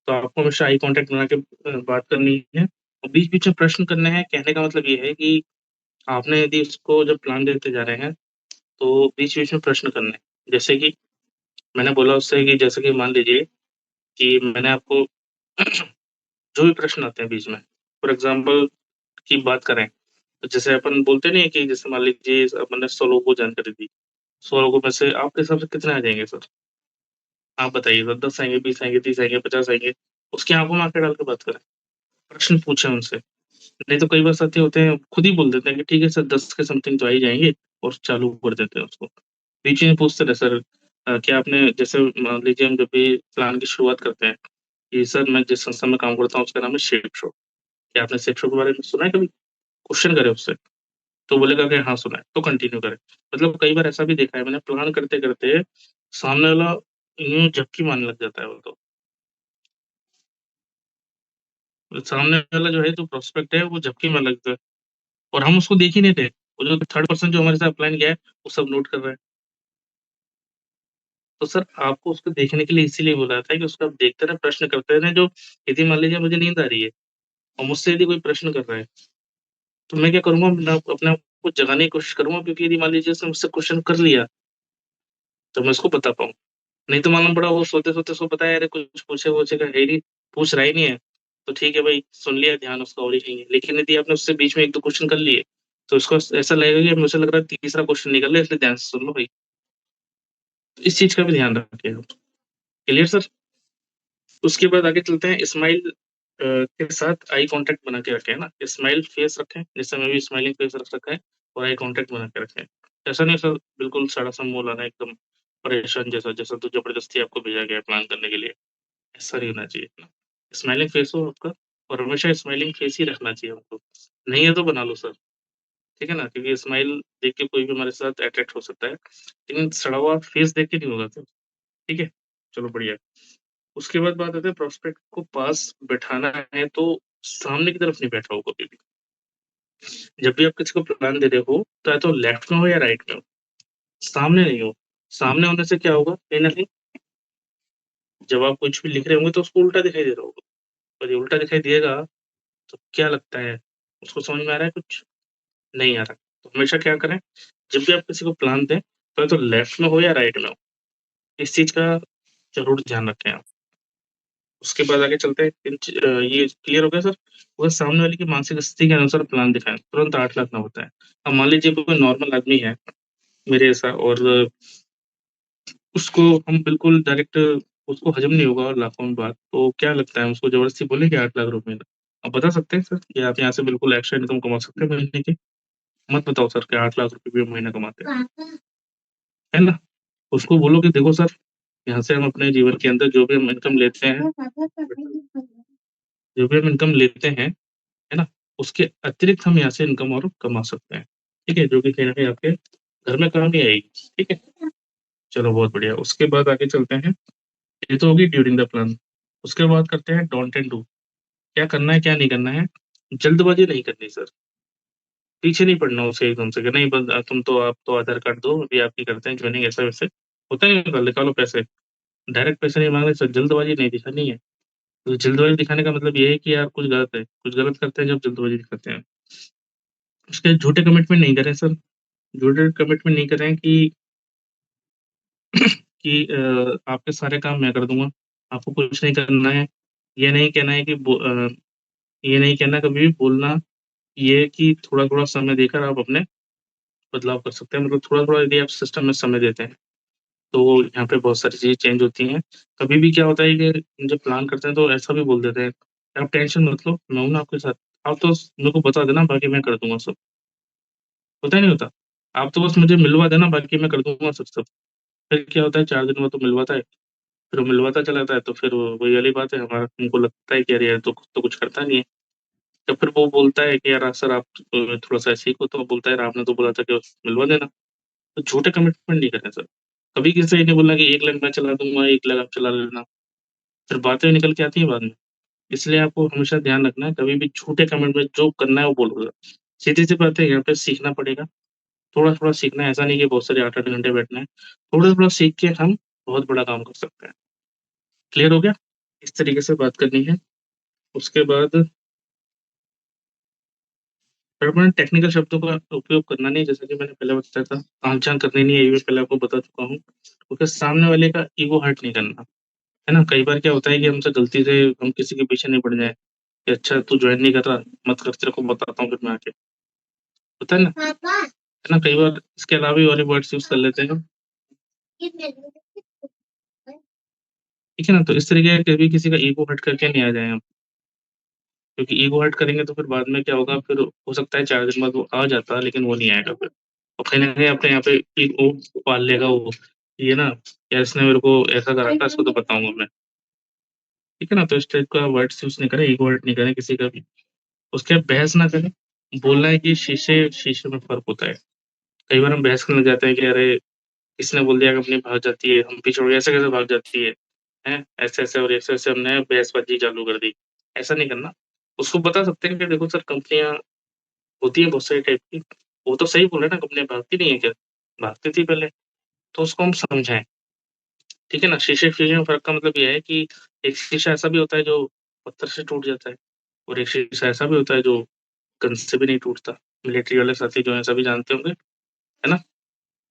तो आपको हमेशा आई कॉन्टैक्ट बना के बात करनी है और बीच-बीच में प्रश्न करने हैं। कहने का मतलब ये है कि आपने यदि उसको जब प्लान देते जा रहे हैं, तो बीच-बीच में प्रश्न करने हैं। जैसे कि मैंने बोला उससे कि जैसे कि मान लीजिए कि मैंने आपको जो भी प्रश्न आते हैं बीच में, फॉर एग्ज़ाम्पल की बात करें, तो जैसे अपन बोलते नहीं है कि जैसे मान लीजिए मैंने 100 लोगों को जानकारी दी, 100 लोगों में से आपके हिसाब से कितने आ जाएँगे सर? आप बताइए सर, 10 आएँगे, 20 आएँगे, 30 आएँगे, 50 आएँगे? उसकी आँखों में आँखें डाल के बात करें, प्रश्न पूछें उनसे। नहीं तो कई बार साथी होते हैं, खुद ही बोल देते हैं कि ठीक है सर 10 के समथिंग तो आ ही जाएँगे और चालू कर देते हैं उसको। बीच में पूछते रहे सर क्या आपने जैसे मान लीजिए हम जब भी प्लान की शुरुआत करते हैं, कि सर मैं जिस संस्था में काम करता हूँ उसका नाम है शेप शो। क्या आपने शेप शो के बारे में सुना है कभी? क्वेश्चन करें उससे, तो बोलेगा कि हाँ सुना है, तो कंटिन्यू करें। मतलब कई बार ऐसा भी देखा है मैंने प्लान करते-करते सामने वाला यूँ झपकी मारने लग जाता है वो तो। सामने वाला जो है जो प्रोस्पेक्ट है वो झपकी मारने लगता है और हम उसको देख ही नहीं रहे। वो जो थर्ड पर्सन जो हमारे साथ प्लान किया है, वो सब नोट कर रहा है। तो सर आपको उसको देखने के लिए इसीलिए बोला था कि उसको आप देखते रहें, प्रश्न करते रहें जो यदि मान लीजिए मुझे नींद आ रही है और मुझसे यदि कोई प्रश्न कर रहा है, तो मैं क्या करूँगा मैं अपने आप को जगाने की कोशिश करूँगा क्योंकि यदि मान लीजिए उसने मुझसे क्वेश्चन कर लिया, तो मैं उसको बता पाऊँ। नहीं तो मालूम पड़ा वो सोते-सोते उसको पता है अरे कुछ पूछे-वूछे का है नहीं, पूछ रहा ही नहीं है, तो ठीक है भाई सुन लिया ध्यान उसका और ही कहीं है। लेकिन यदि आपने उससे बीच में 1-2 क्वेश्चन कर लिए, तो उसको ऐसा लगेगा कि मुझे लग रहा है तीसरा क्वेश्चन निकल रहा है इसलिए ध्यान से सुन लो भाई। तो इस चीज़ का भी ध्यान रखें आप। Clear sir? उसके बाद आगे चलते हैं स्माइल के साथ आई कॉन्टैक्ट बना के रखें, है ना? स्माइल फेस रखें, जैसे मैं भी स्माइलिंग फेस रख रखा है और आई कॉन्टैक्ट बना के रखें। ऐसा नहीं सर बिल्कुल सड़ा-सा मुँह लाना एकदम परेशान जैसा, जैसा तो ज़बरदस्ती आपको भेजा गया है प्लान करने के लिए, ऐसा नहीं होना चाहिए ना। स्माइलिंग फेस हो आपका और हमेशा स्माइलिंग फेस ही रखना चाहिए हमको। नहीं है तो बना लो सर, ठीक है ना? क्योंकि स्माइल देख के कोई भी हमारे साथ अट्रैक्ट हो सकता है, लेकिन सड़ा हुआ फेस देख के नहीं होगा सर, ठीक है? चलो बढ़िया है। उसके बाद बात आती है प्रोस्पेक्ट को पास बैठाना है तो सामने की तरफ नहीं बैठाओ कभी भी। जब भी आप किसी को प्लान दे रहे हो, तो या तो लेफ्ट में हो या राइट में हो, सामने नहीं हो। सामने होने से क्या होगा कहीं न कहीं जब आप कुछ भी लिख रहे होंगे तो उसको उल्टा दिखाई दे रहा होगा और ये उल्टा दिखाई देगा तो क्या लगता है, उसको समझ में आ रहा है कुछ? नहीं आ रहा। तो हमेशा क्या करें, जब भी आप किसी को प्लान दें, तो या तो लेफ्ट में हो या राइट में हो। इस चीज़ का ज़रूर ध्यान रखें आप। उसके बाद आगे चलते हैं ये क्लियर हो गया सर? वो सामने वाले की मानसिक स्थिति के अनुसार प्लान दिखाएँ, तुरंत 8 लाख ना होता है। अब मान लीजिए कोई नॉर्मल आदमी है मेरे जैसा और उसको हम बिल्कुल डायरेक्ट उसको हज़म नहीं होगा लाखों में बात, तो क्या लगता है उसको ज़बरदस्ती बोलें कि 8 लाख रुपए का? आप बता सकते हैं सर कि आप यहाँ से बिल्कुल एक्स्ट्रा इनकम कमा सकते हैं महीने की? मत बताओ सर कि 8 लाख रुपए भी महीना कमाते हैं, है ना? उसको बोलो कि देखो सर, यहाँ से हम अपने जीवन के अंदर जो भी हम इनकम लेते हैं जो भी हम इनकम लेते हैं, है ना? उसके अतिरिक्त हम यहाँ से इनकम और कमा सकते हैं, ठीक है? जो कि कहीं न कहीं आपके घर में काम ही आएगी, ठीक है? चलो बहुत बढ़िया, उसके बाद आगे चलते हैं, ये तो होगी ड्यूरिंग द प्लान, उसके बाद करते हैं डोंट एंड डू, क्या करना है, क्या नहीं करना है? जल्दबाज़ी नहीं करनी सर, पीछे नहीं पड़ना उसे एकदम से कि नहीं बस तुम तो आप तो आधार कार्ड दो, अभी आप ही करते हैं जॉइनिंग ऐसा-वैसे, होता नहीं होता निकालो पैसे, डायरेक्ट पैसे नहीं माँगने सर, जल्दबाज़ी नहीं दिखानी है। तो जल्दबाज़ी दिखाने का मतलब ये है कि यार कुछ गलत है, कुछ गलत करते हैं जब जल्दबाज़ी दिखाते हैं। उसके झूठे कमिटमेंट नहीं करें सर, झूठे कमिटमेंट नहीं करें आपके सारे काम मैं कर दूँगा, आपको कुछ नहीं करना है। ये नहीं कहना है ये नहीं कहना कभी भी बोलना ये है कि थोड़ा-थोड़ा समय देकर आप अपने बदलाव कर सकते हैं। मतलब थोड़ा-थोड़ा यदि आप सिस्टम में समय देते हैं, तो यहाँ पे बहुत सारी चीज़ें चेंज होती हैं। कभी भी क्या होता है कि जब प्लान करते हैं तो ऐसा भी बोल देते हैं, आप टेंशन मत लो, मैं हूँ ना आपके साथ। आप तो बस मेरे को बता देना बाकी मैं कर दूँगा सब। होता नहीं होता? आप तो बस मुझे मिलवा देना बाकी मैं कर दूँगा सब। फिर क्या होता है 4 दिन बाद वो मिलवाता है, फिर वो मिलवाता चला जाता है तो फिर वही वाली बात है हमारा हमको लगता है कि अरे यार तो कुछ करता नहीं है। तो फिर वो बोलता है कि यार सर आप थोड़ा-सा ऐसे ही को तो बोलता है यार आपने तो बोला था कि मिलवा देना। तो झूठे कमिटमेंट नहीं करने सर। कभी किसी से ये नहीं बोलना कि 1 लाख मैं चला दूँगा, 1 लाख आप चला लेना। फिर बातें निकल के आती हैं बाद में। इसलिए आपको हमेशा ध्यान रखना है कभी भी झूठे कमिटमेंट जो करना है वो बोलो। सीधी-सी बात है यहाँ पे सीखना पड़ेगा। थोड़ा-थोड़ा सीखना है, ऐसा नहीं कि बहुत सारे 8-8 घंटे बैठना है। थोड़ा-थोड़ा सीख के हम बहुत बड़ा काम कर सकते हैं। क्लियर हो गया? इस तरीके से बात करनी है। उसके बाद पर मैंने टेक्निकल शब्दों का उपयोग करना नहीं, जैसा कि मैंने पहले बताया था, आंख-झाँक करनी नहीं है, ये भी पहले आपको बता चुका हूँ। क्योंकि सामने वाले का ईगो हर्ट नहीं करना, है ना? कई बार क्या होता है कि हमसे गलती से हम किसी के पीछे नहीं पड़ जाएँ कि अच्छा तू जॉइन नहीं कर रहा, मत कर, तेरे को बताता हूँ फिर मैं आके। होता है ना? है ना? कई बार इसके अलावा भी और भी वर्ड्स यूज़ कर लेते हैं हम, ठीक है ना? तो इस तरीके का कभी किसी का ईगो हर्ट करके नहीं आ जाएँ हम, क्योंकि ईगो हर्ट करेंगे तो फिर बाद में क्या होगा, फिर हो सकता है 4 दिन बाद वो आ जाता, लेकिन वो नहीं आएगा फिर। और कहीं न कहीं अपने यहाँ पे ईगो पाल लेगा वो, ये ना, यार इसने मेरे को ऐसा करा था, इसको तो बताऊँगा मैं। ठीक है ना? तो इस टाइप का वर्ड्स यूज़ नहीं करें, ईगो हर्ट नहीं करें किसी का भी। उसके बाद बहस ना करें। बोलना है कि शीशे में फ़र्क होता है। कई बार हम बहस करने लग जाते हैं कि अरे! किसने बोल दिया कंपनी भाग जाती है, हम पीछे हो गए, ऐसे कैसे भाग जाती है? हैं? ऐसे-ऐसे और ऐसे-ऐसे हमने बहसबाज़ी चालू कर दी। ऐसा नहीं करना। उसको बता सकते हैं कि देखो सर, कंपनियाँ होती हैं बहुत सारी टाइप की। वो तो सही बोल रहे हैं ना, कंपनियाँ भागती नहीं है क्या? भागती थी पहले। तो उसको हम समझाएँ। ठीक है ना? शीशे में फ़र्क का मतलब ये है कि एक शीशा ऐसा भी होता है जो पत्थर से टूट जाता है, और एक शीशा ऐसा भी होता है जो गन से भी नहीं टूटता। मिलिट्री वाले साथी जो हैं सभी जानते होंगे, है ना?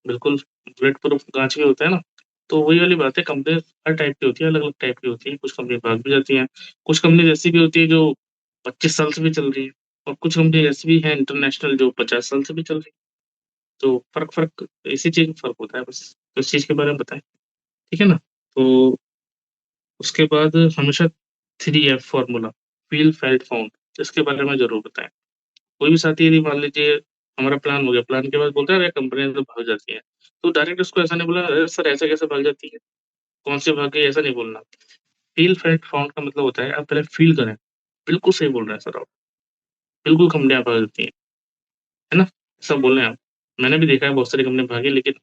बिल्कुल बुलेट प्रूफ काँच भी होता है ना? तो वही वाली बात है, कंपनी हर टाइप की होती है, अलग-अलग टाइप की होती है। कुछ कंपनी भाग भी जाती हैं, कुछ कंपनी ऐसी भी होती है जो 25 साल से भी चल रही है, और कुछ कंपनी ऐसी भी हैं इंटरनेशनल जो 50 साल से भी चल रही है। तो फ़र्क इसी चीज़ में फ़र्क होता है बस। तो इस चीज़ के बारे में बताएँ, ठीक है ना? तो उसके बाद हमेशा 3 F formula, feel, felt, found, इसके बारे में ज़रूर बताएँ। कोई भी साथी यदि मान लीजिए हमारा प्लान हो गया, प्लान के बाद बोलता है अरे कंपनियाँ तो भाग जाती हैं। तो डायरेक्ट उसको ऐसा नहीं बोलना, अरे सर ऐसे कैसे भाग जाती है? कौन सी भाग गई, ऐसा नहीं बोलना। फ़ील फेल्ट फाउंड का मतलब होता है आप पहले फ़ील करें। बिल्कुल सही बोल रहे हैं सर आप। बिल्कुल कंपनियाँ भाग जाती हैं, है ना? ऐसा बोल रहे हैं आप। मैंने भी देखा है बहुत सारी कंपनियाँ भागी, लेकिन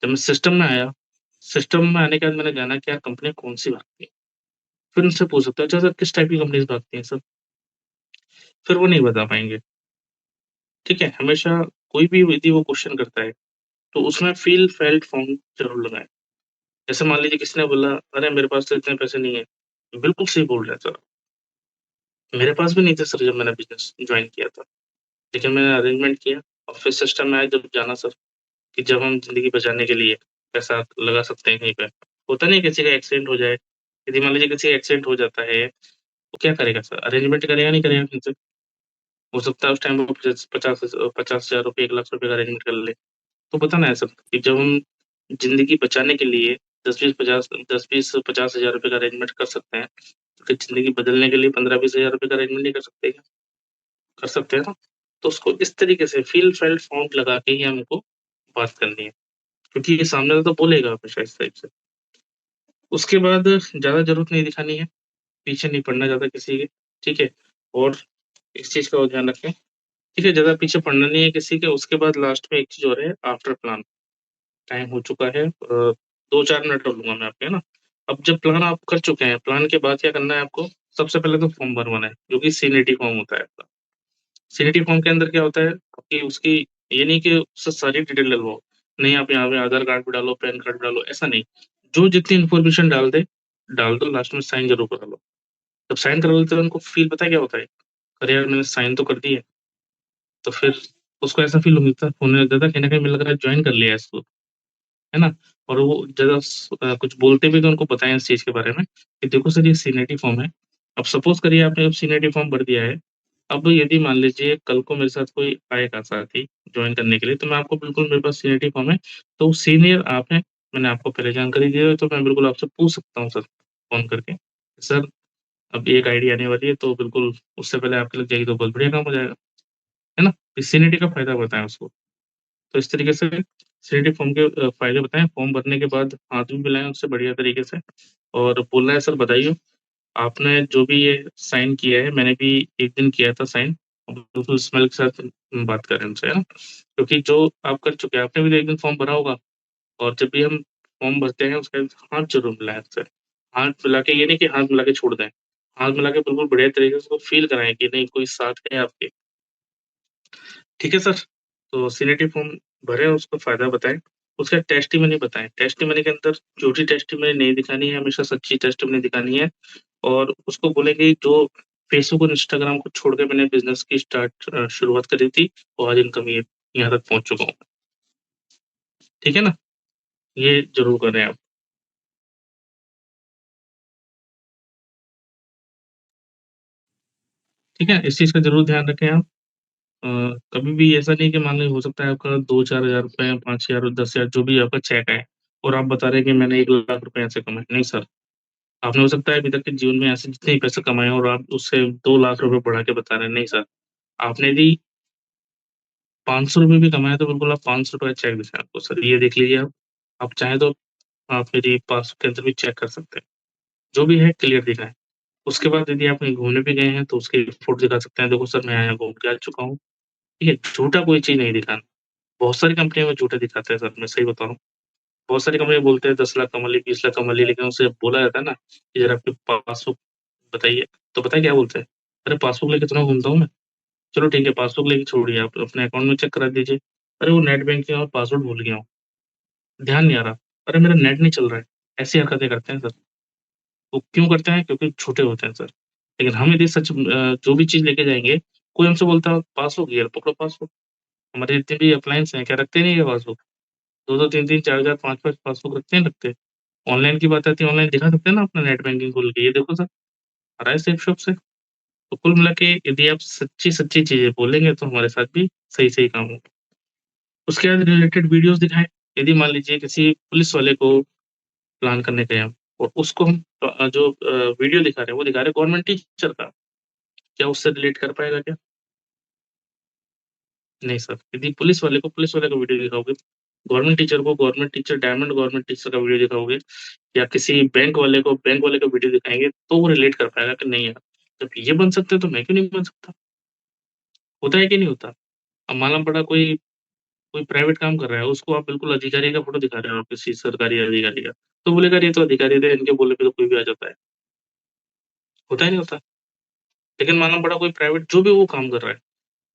जब मैं सिस्टम में आया, सिस्टम में आने के बाद मैंने जाना कि यार कंपनियाँ कौन-सी भागती हैं। फिर उनसे पूछ सकते हो, अच्छा सर किस टाइप की कंपनीज़ भागती हैं सर? फिर वो नहीं बता पाएँगे, ठीक है? हमेशा कोई भी यदि वो क्वेश्चन करता है, तो उसमें फ़ील फेल्ट फाउंड ज़रूर लगाएँ। जैसे मान लीजिए किसी ने बोला, "अरे! मेरे पास तो इतने पैसे नहीं है।" बिल्कुल सही बोल रहे हैं सर। मेरे पास भी नहीं थे सर जब मैंने बिज़नेस जॉइन किया था। लेकिन मैंने अरेंजमेंट किया, और फिर सिस्टम में आया जब जाना सर, कि जब हम ज़िंदगी बचाने के लिए पैसा लगा सकते हैं कहीं पे। होता नहीं है किसी का एक्सीडेंट हो जाए, यदि मान लीजिए किसी का एक्सीडेंट हो जाता है, तो क्या करेगा सर? अरेंजमेंट करेगा नहीं करेगा फिर से? हो सकता है उस टाइम वो 50,000 रुपए, 1 लाख रुपए का अरेंजमेंट कर ले। तो पता ना ऐसा कि जब हम ज़िंदगी बचाने के लिए 10-20 हज़ार रुपए का अरेंजमेंट कर सकते हैं, तो फिर ज़िंदगी बदलने के लिए 15-20 हज़ार रुपए का अरेंजमेंट नहीं कर सकते क्या? कर सकते हैं ना? तो उसको इस तरीके से फ़ील, फेल्ट, फाउंड लगा के ही हमको बात करनी है, क्योंकि ये सामने वाला तो बोलेगा हमेशा इस टाइप से। उसके बाद ज़्यादा ज़रूरत नहीं दिखानी है, पीछे नहीं पड़ना ज़्यादा किसी के, ठीक है? और इस चीज़ का और ध्यान रखें, ठीक है? ज़्यादा पीछे पड़ना नहीं है किसी के। उसके बाद लास्ट में एक चीज़ और है, आफ्टर प्लान। टाइम हो चुका है, 2-4 मिनट और लूँगा मैं आपके, है ना? अब जब प्लान आप कर चुके हैं, प्लान के बाद क्या करना है आपको? सबसे पहले तो फॉर्म भरवाना है, जो कि सीनिटी फॉर्म होता है आपका। सीनिटी फॉर्म के अंदर क्या होता है कि उसकी, ये नहीं कि उससे सारी डिटेल डलवाओ। नहीं, आप यहाँ पे आधार कार्ड भी डालो, पैन कार्ड भी डालो, ऐसा नहीं। जो जितनी इन्फॉर्मेशन डाल दो, लास्ट में साइन ज़रूर करा लो। जब साइन करा लेते हो उनको फ़ील पता है क्या होता है? अरे यार, मैंने साइन तो कर दिए। तो फिर उसको ऐसा फ़ील होने लगता था, कहीं न कहीं मुझे लग रहा है जॉइन कर लिया है इसको। है ना? और वो ज़रा कुछ बोलते भी तो उनको बताएँ इस चीज़ के बारे में कि देखो सर, ये सीनिटी फॉर्म है। अब सपोज़ करिए आपने अब सीनिटी फॉर्म भर दिया है। अब यदि मान लीजिए कल को मेरे साथ कोई आएगा साथी जॉइन करने के लिए, तो मैं आपको बिल्कुल, मेरे पास सीनिटी फॉर्म है, तो सीनियर आप हैं, मैंने आपको पहले जानकारी दी है, तो मैं बिल्कुल आपसे पूछ सकता हूँ सर फ़ोन करके, सर अब एक आईडी आने वाली है, तो बिल्कुल उससे पहले आपकी लग जाएगी तो बहुत बढ़िया काम हो जाएगा। है ना? इस सीनिटी का फ़ायदा बताएँ उसको। तो इस तरीके से सीनिटी फॉर्म के फ़ायदे बताएँ, फॉर्म भरने के बाद हाथ भी मिलाएँ उससे बढ़िया तरीके से, और बोलना है सर बधाई हो, आपने जो भी ये साइन किया है, मैंने भी एक दिन किया था साइन, और बिल्कुल स्मेल के साथ बात करें उनसे, है ना? क्योंकि जो आप कर चुके हैं, आपने भी तो एक दिन फॉर्म भरा होगा, और जब भी हम फॉर्म भरते हैं उसके बाद हाथ ज़रूर मिलाएँ उससे। हाथ मिला के, ये नहीं कि हाथ मिला के छोड़ दें, हाथ मिला के बिल्कुल बढ़िया तरीके से उसको फ़ील कराएँ कि नहीं, कोई साथ है आपके। ठीक है सर? तो सीनिटी फॉर्म भरें, उसका फ़ायदा बताएँ। उसका टेस्टिमनी बताएँ। टेस्टिमनी के अंदर झूठी टेस्टिमनी नहीं दिखानी है, हमेशा सच्ची टेस्टिमनी दिखानी है, और उसको बोलें कि जो फेसबुक और इंस्टाग्राम को छोड़ के मैंने बिज़नेस की शुरुआत करी थी और आज इनकम ये यहाँ तक पहुँच चुका हूँ। ठीक है ना? ये ज़रूर करें आप। ठीक है? इस चीज़ का ज़रूर ध्यान रखें आप। अ, कभी भी ऐसा नहीं कि मान लीजिए हो सकता है आपका 2-4 हज़ार रुपए, 5,000 10,000 जो भी आपका चेक आए और आप बता रहे हैं कि मैंने 1 लाख रुपए ऐसे कमाए। नहीं सर, आपने हो सकता है अभी तक के जीवन में ऐसे जितने भी पैसे कमाए और आप उससे 2 लाख रुपए बढ़ा के बता रहे हैं। नहीं सर, आपने यदि ₹500 भी कमाए तो बिल्कुल आप ₹500 का चेक दिखाएँ आपको सर, ये देख लीजिए आप। आप चाहें तो आप मेरी पासबुक के अंदर भी चेक कर सकते हैं। जो भी है क्लियर दिखाएँ। उसके बाद यदि आप कहीं घूमने भी गए हैं तो उसकी फ़ोटो दिखा सकते हैं, देखो सर मैं यहाँ घूम के आ चुका हूँ। ठीक है? झूठा कोई चीज़ नहीं दिखाना। बहुत सारी कंपनियाँ में झूठा दिखाते हैं सर, मैं सही बता रहा हूँ। बहुत सारी कंपनियाँ बोलते हैं 10 लाख कमा ली, 20 लाख कमा ली, लेकिन उनसे बोला जाता है ना कि ज़रा आपकी पासबुक बताइए, तो पता है क्या बोलते हैं? अरे पासबुक लेके थोड़ा घूमता हूँ मैं। चलो ठीक है, पासबुक लेके छोड़िए आप अपने अकाउंट में चेक करा दीजिए। अरे वो नेट बैंकिंग और पासवर्ड भूल गया हूँ, ध्यान नहीं आ रहा। अरे मेरा नेट नहीं चल रहा है। ऐसी हरकतें करते हैं सर। वो क्यों करते हैं? क्योंकि छोटे होते हैं सर। लेकिन हम यदि जो भी चीज़ लेके जाएँगे, कोई हमसे बोलता है पासबुक, ये लो पकड़ो पासबुक। हमारे जितने भी अप्लायंस हैं, क्या रखते नहीं है पासबुक? 2-2 3-3 4-4 5-5 पासबुक रखते हैं रखते? ऑनलाइन की बात आती है, ऑनलाइन दिखा सकते हैं ना अपना नेट बैंकिंग खोल के, ये देखो सर, आ रहा है सेफ शॉप से। तो कुल मिला के यदि आप सच्ची-सच्ची चीज़ें बोलेंगे तो हमारे साथ भी सही-सही काम होगा। उसके बाद रिलेटेड वीडियोज़ दिखाएँ। यदि मान लीजिए किसी पुलिस वाले को प्लान करने गए हम और उसको हम वीडियो दिखा रहे हैं, वो दिखा रहे हैं गवर्नमेंट टीचर का, क्या उससे रिलेट कर पाएगा क्या? नहीं सर, यदि पुलिस वाले को पुलिस वाले का वीडियो दिखाओगे, गवर्नमेंट टीचर को government teacher diamond government teacher का वीडियो दिखाओगे या किसी बैंक वाले को बैंक वाले का वीडियो दिखाएँगे, तो वो रिलेट कर पाएगा कि नहीं यार, जब ये बन सकते हैं तो मैं क्यों नहीं बन सकता? होता है कि नहीं होता? अब मालूम पड़ा कोई कोई प्राइवेट काम कर रहा है, उसको आप बिल्कुल अधिकारी का फ़ोटो दिखा रहे हो, किसी सरकारी अधिकारी का, तो बोलेगा अरे ये तो अधिकारी थे, इनके बोलने पे तो कोई भी आ जाता है। होता है नहीं होता? लेकिन मालूम पड़ा कोई प्राइवेट जो भी वो काम कर रहा है,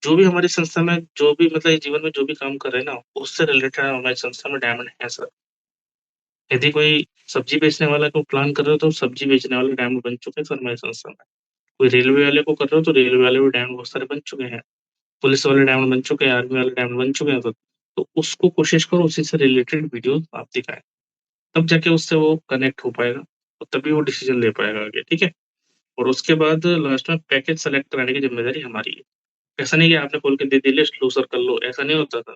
जो भी हमारी संस्था में जो भी मतलब जीवन में जो भी काम कर रहे हैं ना, उससे रिलेटेड हमारी संस्था में डायमंड है सर। यदि कोई सब्ज़ी बेचने वाला को प्लान कर रहे हो तो सब्ज़ी बेचने वाले डायमंड बन चुके हैं सर हमारी संस्था में। कोई रेलवे वाले को कर रहे हो तो रेलवे वाले भी डायमंड बहुत सारे बन चुके हैं। पुलिस वाले डायमंड बन चुके हैं, आर्मी वाले डायमंड बन चुके हैं सर। तो उसको कोशिश करो उसी से रिलेटेड वीडियो आप दिखाएँ। तब जाके उससे वो कनेक्ट हो पाएगा और तभी वो डिसीज़न ले पाएगा आगे, ठीक है? और उसके बाद लास्ट में पैकेज सेलेक्ट कराने की ज़िम्मेदारी हमारी है। ऐसा नहीं कि आपने खोल के दे दी लिस्ट लो सर कर लो, ऐसा नहीं होता था।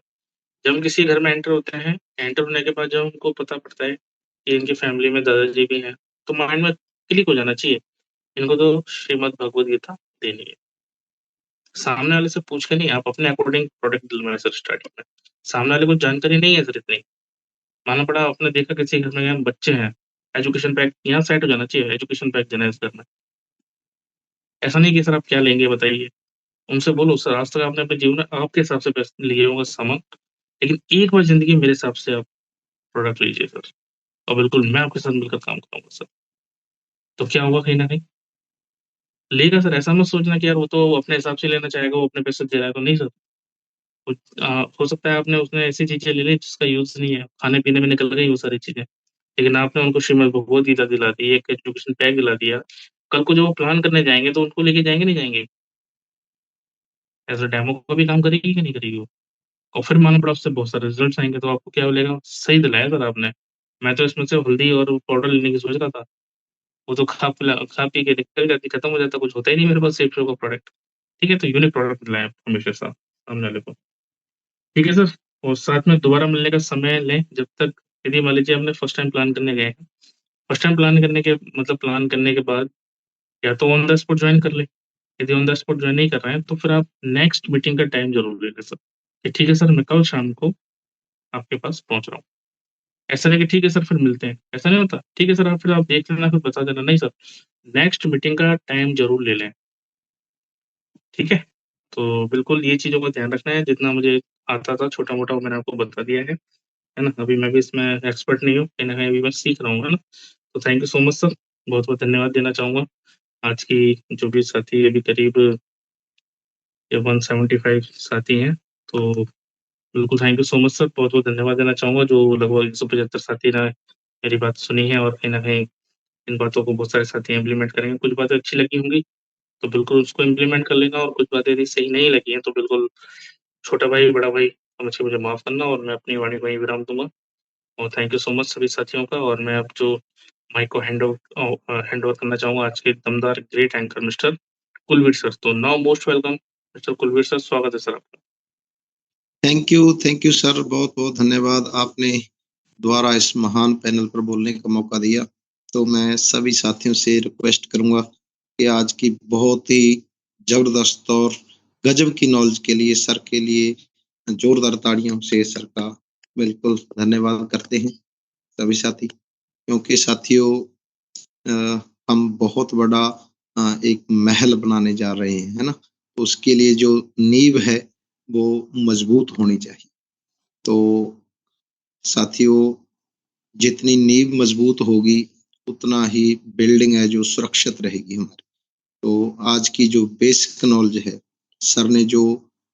जब हम किसी घर में एंटर होते हैं, एंटर होने के बाद जब हमको पता पड़ता है कि इनकी फैमिली में दादाजी भी हैं, तो माइंड में क्लिक हो जाना चाहिए, इनको तो श्रीमद् भगवद गीता देनी है। सामने वाले से पूछ के नहीं, आप अपने अकॉर्डिंग प्रोडक्ट दिलवाएँ सर स्टार्टिंग में। सामने वाले को जानकारी नहीं है सर इतनी। मालूम पड़ा आपने देखा किसी घर में यहाँ बच्चे हैं, एजुकेशन पैक यहाँ सेट हो जाना चाहिए, एजुकेशन पैक देना है इस घर में। ऐसा नहीं कि सर आप क्या लेंगे बताइए? उनसे बोलो सर आज तक आपने अपने जीवन में आपके हिसाब से बेस्ट लिए होंगे सामान, लेकिन एक बार ज़िंदगी में मेरे हिसाब से आप प्रोडक्ट लीजिए सर और बिल्कुल मैं आपके साथ मिलकर काम करूँगा सर। तो क्या होगा कहीं न कहीं लेगा सर, ऐसा मत सोचना कि यार वो तो अपने हिसाब से लेना चाहेगा, वो अपने पैसे दे रहा है तो नहीं सर। कुछ हो सकता है आपने उसने ऐसी चीज़ें ले ली जिसका यूज़ नहीं है, खाने-पीने में निकल गई वो सारी चीज़ें। लेकिन आपने उनको श्रीमद् भगवद गीता दिला दी, एक एजुकेशन पैक दिला दिया, कल को जब वो प्लान करने जाएँगे तो उनको लेके जाएँगे नहीं जाएँगे? एज़ अ डेमो का भी काम करेगी कि नहीं करेगी वो? और फिर मालूम पड़ा उससे बहुत सारे रिज़ल्ट्स आएँगे तो आपको क्या बोलेगा, सही दिलाया सर आपने। मैं तो इसमें से हल्दी और पाउडर लेने की सोच रहा था। वो तो खा-पी के निकल जाती, खत्म हो जाता, कुछ होता ही नहीं मेरे पास सेफ शो का प्रोडक्ट। ठीक है? तो यूनिक प्रोडक्ट दिलाएँ हमेशा सामने वाले को। ठीक है सर? और साथ में दोबारा मिलने का समय लें जब तक यदि मान लीजिए हमने फर्स्ट टाइम प्लान करने गए हैं। फर्स्ट टाइम प्लान करने के मतलब प्लान करने के बाद या तो ऑन द स्पॉट जॉइन कर लें। यदि ऑन द स्पॉट जॉइन नहीं कर रहे हैं तो फिर आप नेक्स्ट मीटिंग का टाइम ज़रूर ले लें सर। कि ठीक है सर मैं कल शाम को आपके पास पहुँच रहा हूँ। ऐसा नहीं कि ठीक है सर फिर मिलते हैं, ऐसा नहीं होता। ठीक है सर आप फिर आप देख लेना फिर बता देना, नहीं सर नेक्स्ट मीटिंग का टाइम ज़रूर ले लें। ठीक है? तो बिल्कुल ये चीज़ों का ध्यान रखना है, जितना मुझे आता था छोटा-मोटा वो मैंने आपको बता दिया है ना? अभी मैं भी इसमें एक्सपर्ट नहीं हूँ, कहीं न कहीं अभी मैं सीख रहा हूँ, है ना? तो thank you so much sir, बहुत-बहुत धन्यवाद देना चाहूँगा। आज की जो भी साथी अभी करीब ये 175 साथी हैं, तो बिल्कुल thank you so much sir, बहुत-बहुत धन्यवाद देना चाहूँगा जो लगभग 175 साथी ने मेरी बात सुनी है और कहीं न कहीं इन बातों को बहुत सारे साथी इम्प्लीमेंट करेंगे। कुछ बातें अच्छी लगी होंगी, तो बिल्कुल उसको इम्प्लीमेंट कर लेना, और कुछ बातें यदि सही नहीं लगी हैं तो बिल्कुल छोटा भाई बड़ा भाई समझ के मुझे माफ करना, और मैं अपनी वाणी को वहीं विराम दूंगा। और थैंक यू सो मच सभी साथियों का। और मैं अब जो माइक को हैंड ओवर करना चाहूंगा आज के दमदार great anchor mister Kulvir sir. तो now most welcome mister Kulvir sir, स्वागत है सर आपका। थैंक यू सर, बहुत बहुत धन्यवाद। आपने द्वारा इस महान पैनल पर बोलने का मौका दिया। तो मैं सभी साथियों से रिक्वेस्ट करूंगा कि आज की बहुत ही जबरदस्त और गजब की नॉलेज के लिए सर के लिए जोरदार ताड़ियों से सर का बिल्कुल धन्यवाद करते हैं सभी साथी। क्योंकि साथियों हम बहुत बड़ा एक महल बनाने जा रहे हैं, है ना? तो उसके लिए जो नींव है वो मजबूत होनी चाहिए। तो साथियों, जितनी नींव मजबूत होगी उतना ही बिल्डिंग है जो सुरक्षित रहेगी हमारी। तो आज की जो बेसिक नॉलेज है, सर ने जो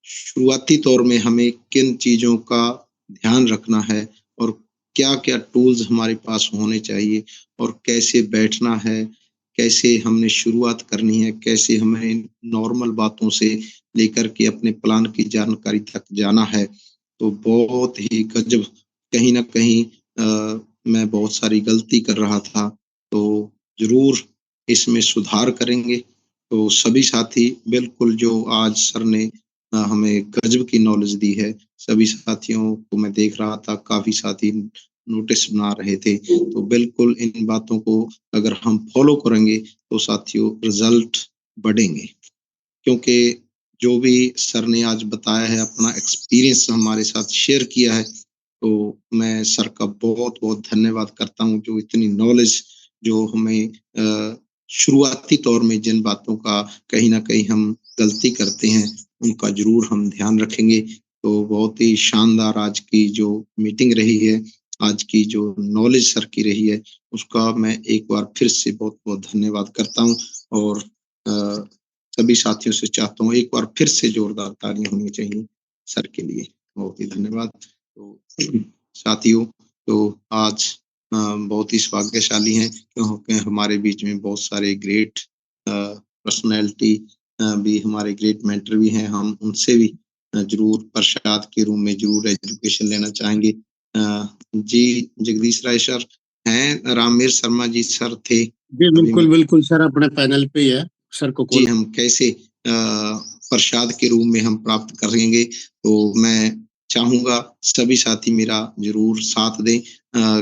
शुरुआती तौर में हमें किन चीज़ों का ध्यान रखना है और क्या-क्या टूल्स हमारे पास होने चाहिए और कैसे बैठना है, कैसे हमने शुरुआत करनी है, कैसे हमें नॉर्मल बातों से लेकर के अपने प्लान की जानकारी तक जाना है। तो बहुत ही गज़ब। कहीं न कहीं मैं बहुत सारी गलती कर रहा था, तो ज़रूर इसमें सुधार करेंगे। तो सभी साथी बिल्कुल जो आज सर ने हमें गज़ब की नॉलेज दी है, सभी साथियों को मैं देख रहा था, काफ़ी साथी नोटिस बना रहे थे। तो बिल्कुल इन बातों को अगर हम फ़ॉलो करेंगे तो साथियों रिज़ल्ट बढ़ेंगे। क्योंकि जो भी सर ने आज बताया है, अपना एक्सपीरियंस हमारे साथ शेयर किया है, तो मैं सर का बहुत-बहुत धन्यवाद करता हूँ, जो इतनी नॉलेज जो हमें शुरुआती तौर में जिन बातों का कहीं न कहीं हम गलती करते हैं, उनका ज़रूर हम ध्यान रखेंगे। तो बहुत ही शानदार आज की जो मीटिंग रही है, आज की जो नॉलेज सर की रही है, उसका मैं एक बार फिर से बहुत-बहुत धन्यवाद करता हूँ। और अ, सभी साथियों से चाहता हूँ एक बार फिर से जोरदार तालियाँ होनी चाहिए सर के लिए। बहुत ही धन्यवाद। तो साथियों, तो आज बहुत ही सौभाग्यशाली हैं क्योंकि हमारे बीच में बहुत सारे ग्रेट पर्सनैलिटी भी हमारे ग्रेट मेंटर भी हैं। हम उनसे भी ज़रूर प्रसाद के रूप में ज़रूर एजुकेशन लेना चाहेंगे। जी, जगदीश राय सर हैं, रामवीर शर्मा जी सर थे। जी बिल्कुल बिल्कुल सर अपने पैनल पे ही है, सर को जी, कॉल। हम कैसे प्रसाद के रूप में हम प्राप्त करेंगे, तो मैं चाहूँगा सभी साथी मेरा ज़रूर साथ दें।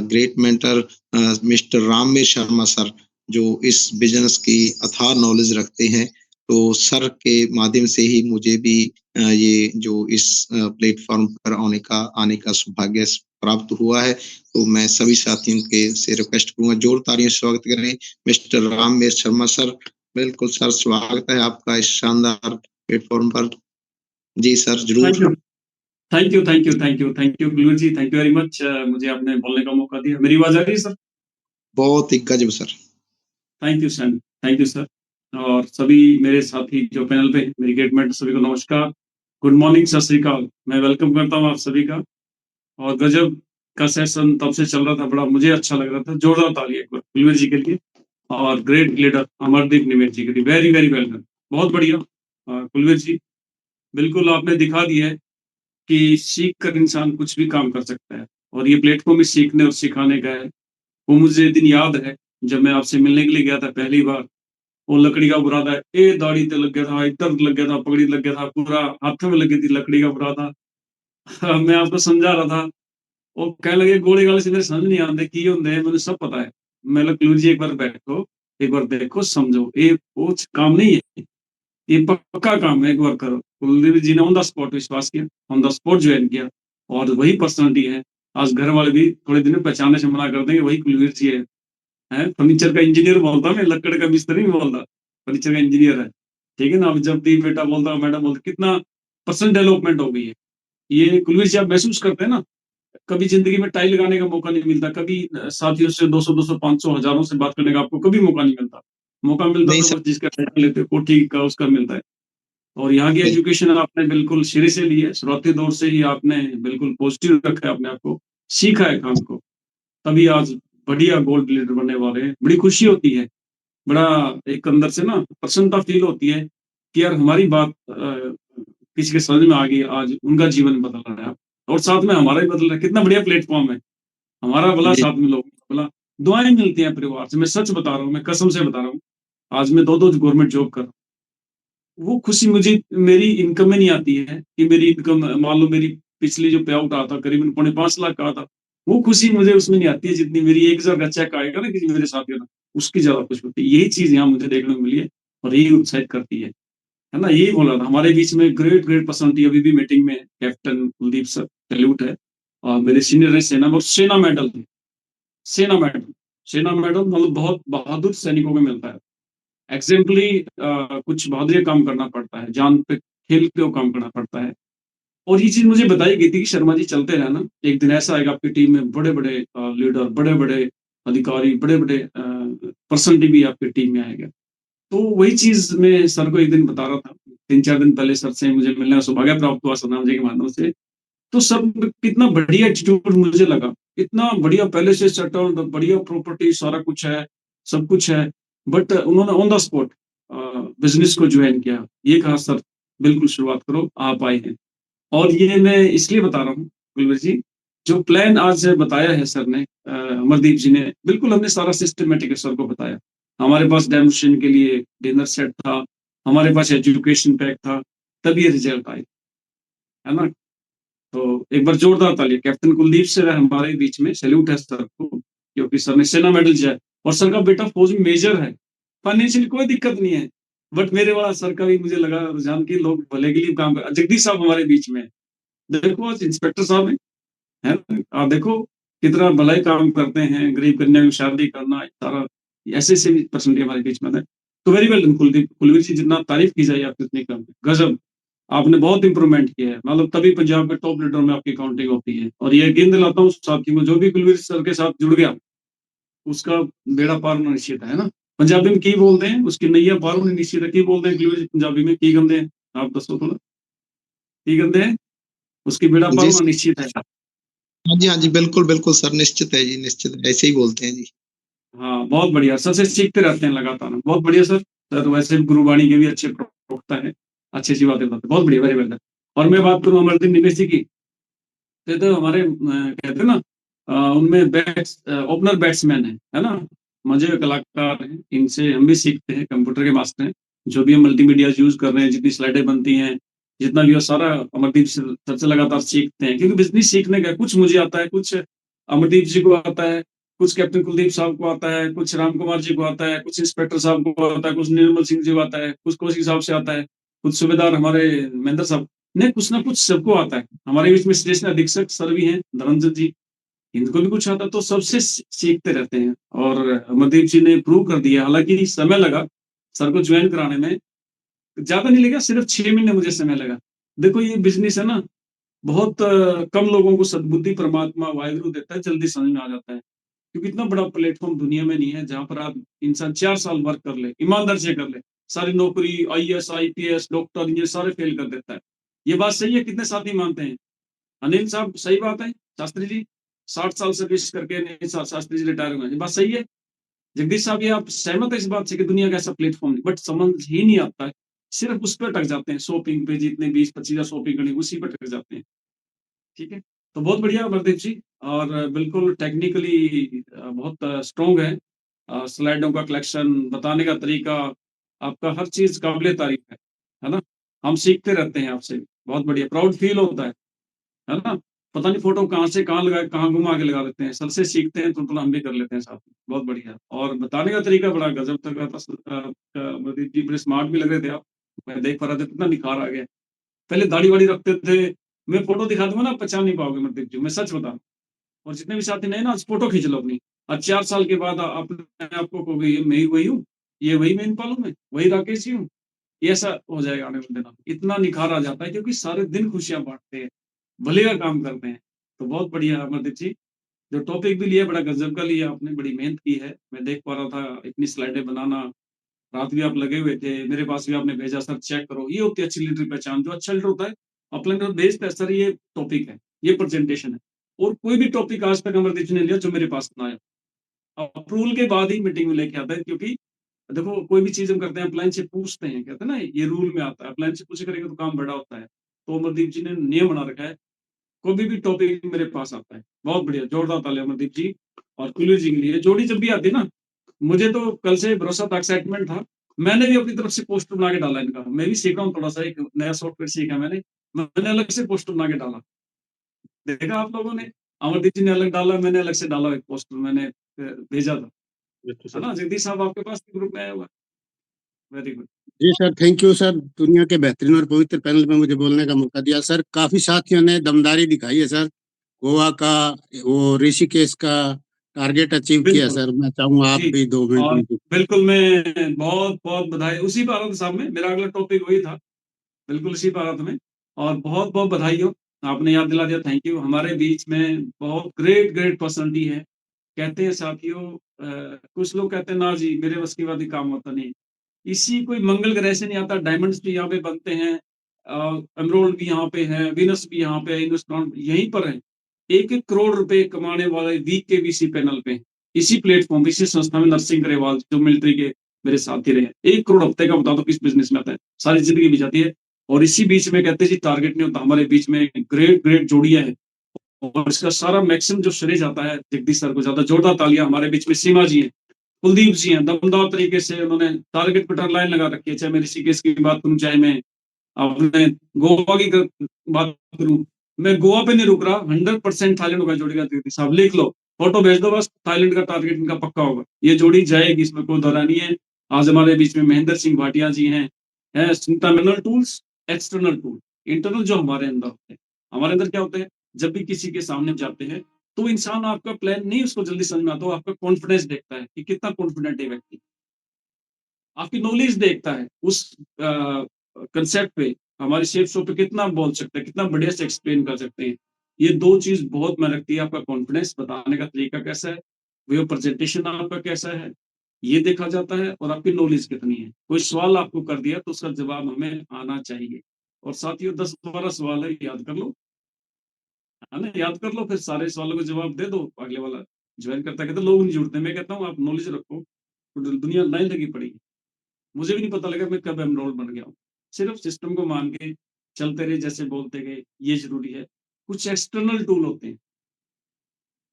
Great mentor mister Ramvir Sharma sir, जो इस बिज़नेस की अथाह नॉलेज रखते हैं, तो सर के माध्यम से ही मुझे भी ये जो इस प्लेटफ़ॉर्म पर आने का सौभाग्य प्राप्त हुआ है। तो मैं सभी साथियों के से रिक्वेस्ट करूँगा, जोर तालियों से स्वागत करें मिस्टर रामवीर शर्मा सर। बिल्कुल सर, स्वागत है आपका इस शानदार प्लेटफ़ॉर्म पर। जी सर, ज़रूर। Thank you thank you thank you thank you thank you Kulvir ji, thank you very much. मुझे आपने बोलने का मौका दिया। मेरी आवाज आ रही है सर? बहुत ही गज़ब sir. Thank you sir, thank you sir. और सभी मेरे साथी जो पैनल पे, मेरी ग्रेट मेट सभी को नमस्कार, गुड मॉर्निंग, सत श्री अकाल। मैं वेलकम करता हूँ आप सभी का। और गजब का सेशन तब से चल रहा था, बड़ा मुझे अच्छा लग रहा था। जोरदार ताली एक बार कुलवीर जी के लिए और ग्रेट लीडर अमरदीप निवेद जी के लिए। वेरी वेरी वेलकम, बहुत बढ़िया। कुलवीर जी, बिल्कुल आपने दिखा दिया है कि सीख कर इंसान कुछ भी काम कर सकता है, और ये प्लेटफॉर्म ही सीखने और सिखाने का है। वो मुझे दिन याद है जब मैं आपसे मिलने के लिए गया था पहली बार। वो लकड़ी का बुरादा ए दाढ़ी ते लग गया था, इधर लग गया था, पगड़ी लग गया था, पूरा हाथ में लगी थी लकड़ी का बुरादा। मैं आपको समझा रहा था, वो कहने लगे गोले गाले से मेरे समझ नहीं आते की होंगे, मुझे सब पता है। मैं लकलू जी एक बार बैठो, एक बार देखो, समझो, ये वो काम नहीं है, ये पक्का काम है, एक बार करो। कुलदीप जी ने ऑन द स्पॉट विश्वास किया, ऑन द स्पॉट ज्वाइन किया, और वही पर्सनालिटी है। आज घर वाले भी थोड़े दिन में पहचानने से मना कर देंगे, वही कुलवीर जी है। फर्नीचर का इंजीनियर बोलता, मैं लकड़ का मिस्त्री नहीं बोलता, फर्नीचर का इंजीनियर है। ठीक है ना? अब जब भी बेटा बोलता, मैडम बोलता, कितना पर्सन डेवलपमेंट हो गई है। ये कुलवीर जी आप महसूस करते हैं ना? कभी जिंदगी में टाई लगाने का मौका नहीं मिलता, कभी साथियों से 200 500 हजारों से बात करने का आपको कभी मौका नहीं मिलता। मौका मिलता नहीं तो सर, बस जिसका टाइटल लेते हो, कोठी का, उसका मिलता है। और यहाँ की बिल एजुकेशन आपने बिल्कुल सिरे से ली है, शुरुआती दौर से ही आपने बिल्कुल पॉजिटिव रखा है अपने आप को, सीखा है काम को, तभी आज बढ़िया गोल्ड लीडर बनने वाले हैं। बड़ी खुशी होती है बड़ा एक अंदर से ना प्रसन्नता फील होती है कि यार हमारी बात किसी के समझ में आ गई, आज उनका जीवन बदल रहा है और साथ में हमारा भी बदल रहा है। कितना बढ़िया प्लेटफॉर्म है, हमारा भला जी साथ में लोगों का भला, दुआएं मिलती हैं परिवार से। मैं सच बता रहा हूँ, मैं कसम से बता रहा हूँ, आज मैं 2-2 गवर्नमेंट जॉब कर रहा हूँ। वो खुशी मुझे मेरी इनकम में नहीं आती है कि मेरी इनकम मान लो मेरी पिछली जो पे आउट आता था करीबन 5.5 लाख का आता, वो खुशी मुझे उसमें नहीं आती है जितनी मेरी 1,000 का चेक आएगा ना किसी मेरे साथी का, उसकी ज्यादा खुशी होती है। यही चीज यहाँ मुझे देखने को मिली है और यही उत्साहित करती है ना। यही बोला था हमारे बीच में ग्रेट ग्रेट पर्सनालिटी अभी भी मीटिंग में, कैप्टन कुलदीप सर, सैल्यूट है। और मेरे सीनियर है सेना में, और सेना मेडल, सेना मेडल, सेना मेडल मतलब बहुत बहादुर सैनिकों को मिलता है। एग्जाम्पली कुछ बहादुरी काम करना पड़ता है, जान पे खेल के वो काम करना पड़ता है। और ये चीज मुझे बताई गई थी कि शर्मा जी चलते रहना, एक दिन ऐसा आएगा आपकी टीम में बड़े बड़े लीडर, बड़े बड़े अधिकारी, बड़े बड़े पर्सनलिटी भी आपकी टीम में आएगा। तो वही चीज मैं सर को एक दिन बता रहा था, 3-4 दिन पहले सर से मुझे मिलने का सौभाग्य प्राप्त हुआ सतनाम जी के माध्यम से। तो सर में कितना बढ़िया एटीट्यूड मुझे लगा, इतना बढ़िया, पहले से सेटल्ड, बढ़िया प्रॉपर्टी, सारा कुछ है, सब कुछ है। बट उन्होंने ऑन द स्पॉट बिजनेस को ज्वाइन किया, ये कहा सर बिल्कुल शुरुआत करो, आप आए हैं। और ये मैं इसलिए बता रहा हूँ कुलवीर जी, जो प्लान आज बताया है सर ने, अमरदीप जी ने, बिल्कुल हमने सारा सिस्टमेटिक सर को बताया। हमारे पास डेमोस्ट्रेशन के लिए डिनर सेट था, हमारे पास एजुकेशन पैक था, तभी ये रिजल्ट आए, है ना। तो एक बार जोरदार ताली कैप्टन कुलदीप से हमारे बीच में, सैल्यूट है सर को, क्योंकि सर ने सेना मेडल दिया है और सर का बेटा फौज में मेजर है। फाइनेंशियली कोई दिक्कत नहीं है, बट मेरे वाला सर का भी मुझे लगा रुझान की लोग भले के लिए काम कर। जगदीश साहब हमारे बीच में है। देखो आज इंस्पेक्टर साहब है ना, आप देखो कितना भलाई काम करते हैं, गरीब कन्या की शादी करना, सारा ऐसे से भी पर्सनली हमारे बीच में है। तो वेरी वेल कुलदीप, कुलवीर जी, जितना तारीफ की जाए आप उतनी कम है। गजब, आपने बहुत इंप्रूवमेंट किया है, मतलब तभी पंजाब के टॉप लीडर में आपकी काउंटिंग होती है। और ये यकीन दिलाता हूँ साथी में, जो भी कुलवीर सर के साथ जुड़ गया उसका बेड़ा पार होना निश्चित है ना। पंजाबी में की बोलते हैं, उसकी नैया पार होनी निश्चित है। की बोलते हैं कुलवीर जी पंजाबी में, की गंदे हैं, आप दसो थोड़ा, की गंदे हैं, उसकी बेड़ा पार जी होना निश्चित है। हाँ जी बिल्कुल बिल्कुल सर, निश्चित है जी, निश्चित है, ऐसे ही बोलते हैं जी। हाँ बहुत बढ़िया, सर से सीखते रहते हैं लगातार, बहुत बढ़िया सर। सर वैसे भी गुरुवाणी के भी अच्छे प्रवक्ता है, अच्छी अच्छी बातें बताते हैं, बहुत बढ़िया, वेरी वेल। और मैं बात करूं अमरदीप निवेश जी की, तो हमारे कहते हैं ना उनमें ओपनर बैट्समैन है ना, मजे के कलाकार हैं, इनसे हम भी सीखते हैं, कंप्यूटर के मास्टर हैं। जो भी हम मल्टीमीडिया यूज कर रहे हैं, जितनी स्लाइडें बनती हैं, जितना भी है सारा अमरदीप सर से लगातार सीखते हैं। क्योंकि बिजनेस सीखने का कुछ मुझे आता है, कुछ अमरदीप जी को आता है, कुछ कैप्टन कुलदीप साहब को आता है, कुछ राम कुमार जी को आता है, कुछ इंस्पेक्टर साहब को आता है, कुछ निर्मल सिंह जी को आता है, कुछ कौशिक साहब से आता है, कुछ सूबेदार हमारे महेंद्र साहब ने, कुछ ना कुछ सबको आता है। हमारे बीच में स्टेशन अधीक्षक सर भी हैं, धर्मचंद जी, इनको भी कुछ आता है। तो सबसे सीखते रहते हैं। और अमरदीप जी ने प्रूव कर दिया, हालांकि समय लगा सर को ज्वाइन कराने में, ज्यादा नहीं लगा, सिर्फ 6 महीने मुझे समय लगा। देखो ये बिजनेस है ना, बहुत कम लोगों को सद्बुद्धि परमात्मा वाहिगुरु देता है, जल्दी समझ में आ जाता है। क्योंकि इतना बड़ा प्लेटफॉर्म दुनिया में नहीं है जहां पर आप इंसान 4 साल वर्क कर ले, ईमानदार से कर ले, सारी नौकरी, आईएएस, आईपीएस, डॉक्टर, ये सारे फेल कर देता है। ये बात सही है, कितने साथी मानते हैं? अनिल साहब सही बात है, शास्त्री जी 60 साल सर्विस करके अनिल शास्त्री जी रिटायर हुए हैं, ये बात सही है। जगदीश साहब, ये आप सहमत है इस बात से कि दुनिया का ऐसा प्लेटफॉर्म नहीं, बट समझ ही नहीं आता है, सिर्फ उस पर अटक जाते हैं, शॉपिंग पे, जितने 20-25 शॉपिंग करनी उसी पर अटक जाते हैं। ठीक है, तो बहुत बढ़िया बलदेव जी। और बिल्कुल टेक्निकली बहुत स्ट्रोंग है, स्लाइडों का कलेक्शन, बताने का तरीका, आपका हर चीज काबिले तारीफ है ना। हम सीखते रहते हैं आपसे, बहुत बढ़िया, प्राउड फील होता है ना। पता नहीं फोटो कहाँ से कहाँ लगा, कहाँ घुमा के लगा देते हैं, सर से सीखते हैं तो हम भी कर लेते हैं साथ में, बहुत बढ़िया। और बताने का तरीका बड़ा गजब तक था। प्रदीप जी बड़े स्मार्ट भी लग रहे थे आप, मैं देख पा रहा था, कितना निखार आ गया। पहले दाढ़ी वाड़ी रखते थे, मैं फोटो दिखा दूंगा ना, पहचान नहीं पाओगे प्रदीप जी, मैं सच बता रहा हूं। और जितने भी साथी नए ना, आज फोटो खींच लो अपनी, आज 4 साल के बाद अपने आपको कहोगे ये मैं ही वही हूँ, ये वही मैं पालू में, वही राकेश जी हूँ। ये ऐसा हो जाएगा आने वाले दिनों में, इतना निखार आ जाता है, क्योंकि सारे दिन खुशियां बांटते हैं, भले का काम करते हैं। तो बहुत बढ़िया अमरदीप जी, जो टॉपिक भी लिया बड़ा गजब का लिया आपने, बड़ी मेहनत की है, मैं देख पा रहा था इतनी स्लाइडें बनाना, रात भी आप लगे हुए थे, मेरे पास भी आपने भेजा सर चेक करो। ये होती है अच्छी लीडर पहचान, जो अच्छा लीडर होता है अपने अंदर भेजता है, सर ये टॉपिक है, ये प्रेजेंटेशन है। और कोई भी टॉपिक आज तक अमरदीप जी ने लिया जो मेरे पास ना आया, अप्रूवल के बाद ही मीटिंग में लेके आता है, क्योंकि देखो कोई भी चीज हम करते हैं अप्लायंस से पूछते हैं, कहते हैं ना ये रूल में आता है, अप्लायंस से पूछे करेंगे तो काम बड़ा होता है। तो अमरदीप जी ने नियम बना रखा है, कोई भी टॉपिक मेरे पास आता है, बहुत बढ़िया, जोरदार ताली अमरदीप जी और कुलवीर जी के लिए। जोड़ी जब भी आती है ना, मुझे तो कल से भरोसा था, एक्साइटमेंट था। मैंने भी अपनी तरफ से पोस्टर बना के डाला इनका, मैं भी सीख रहा हूँ थोड़ा सा, एक नया सॉफ्टवेयर सीखा मैंने अलग से पोस्टर बना के डाला। देखा आप लोगों ने, अमरदीप जी ने अलग डाला, मैंने अलग से डाला, एक पोस्टर मैंने भेजा था, बिल्कुल है सर। ना? जगदीश साहब आपके पास ग्रुप में आया हुआ, वेरी गुड। जी सर, थैंक यू सर, दुनिया के बेहतरीन और पवित्र पैनल में मुझे बोलने का मौका दिया सर। काफी साथियों ने दमदारी दिखाई है सर, गोवा का, वो ऋषिकेश का टारगेट अचीव किया बिल्कुल सर। मैं चाहूंगा आप जी, भी 2 मिनट और उनको। बिल्कुल मैं बहुत बहुत बधाई, उसी भारत साहब में मेरा अगला टॉपिक वही था, बिल्कुल इसी भारत में, और बहुत बहुत बधाई हो, आपने याद दिला दिया, थैंक यू। हमारे बीच में बहुत ग्रेट ग्रेट पर्सनालिटी है। कहते हैं साथियों, कुछ लोग कहते हैं ना जी मेरे बस की बात ही काम होता नहीं, इसी कोई मंगल ग्रह से नहीं आता, डायमंड्स भी यहाँ पे बनते हैं, एमरोल्ड भी यहाँ पे है, विनस भी यहाँ पे है, इन्वेस्टमेंट यहीं पर है। 1-1 करोड़ रुपए कमाने वाले वीक के बीसी पैनल पे, इसी प्लेटफॉर्म, इसी संस्था में नरसिंह ग्रेवाल जो मिलिट्री के मेरे साथी रहे। 1 करोड़ हफ्ते का बता दो किस बिजनेस में आता है, सारी जिंदगी भी जाती है। और इसी बीच में कहते हैं जी टारगेट नहीं होता, हमारे बीच में ग्रेट ग्रेट जोड़ियां है, और इसका सारा मैक्सिमम जो श्रेय जाता है जगदीश सर को, ज्यादा जोरदार तालियां हमारे बीच में सीमा जी हैं, कुलदीप जी हैं, दमदार तरीके से उन्होंने टारगेट पर लाइन लगा रखी है। चाहे मैं ऋषिकेश की बात करूं, चाहे मैं अपने गोवा की बात करूं, मैं गोवा पे नहीं रुक रहा, 100% थाईलैंड होगा जोड़ी का। दीदी साहब लिख लो, फोटो भेज दो बस, थाईलैंड का टारगेट इनका पक्का होगा, ये जोड़ी जाएगी, इसमें कोई दौरा नहीं है। आज हमारे बीच में महेंद्र सिंह भाटिया जी हैं, internal tools, external tool. Internal जो हमारे अंदर होते हैं, हमारे अंदर क्या होते हैं, जब भी किसी के सामने जाते हैं तो इंसान आपका प्लान नहीं उसको जल्दी समझ में आता, आपका कॉन्फिडेंस देखता है कि कितना कॉन्फिडेंट है व्यक्ति, आपकी नॉलेज देखता है उस कंसेप्ट पे, हमारी शेप शो पे कितना बोल सकते हैं, कितना बढ़िया से एक्सप्लेन कर सकते हैं। ये दो चीज बहुत मैं रखती है, आपका कॉन्फिडेंस, बताने का तरीका कैसा है, वे प्रेजेंटेशन आपका कैसा है, ये देखा जाता है, और आपकी नॉलेज कितनी है। कोई सवाल आपको कर दिया तो उसका जवाब हमें आना चाहिए, और साथियों 10-12 सवाल है, याद कर लो, है ना, याद कर लो, फिर सारे सवालों का जवाब दे दो, अगले वाला ज्वाइन करता है। कहते लोग नहीं जुड़ते, मैं कहता हूँ आप नॉलेज रखो, तो दुनिया लाइन लगी पड़ी है। मुझे भी नहीं पता लगा मैं कब एनरोल बन गया हूँ, सिर्फ सिस्टम को मान के चलते रहे, जैसे बोलते गए, ये जरूरी है। कुछ एक्सटर्नल टूल होते हैं,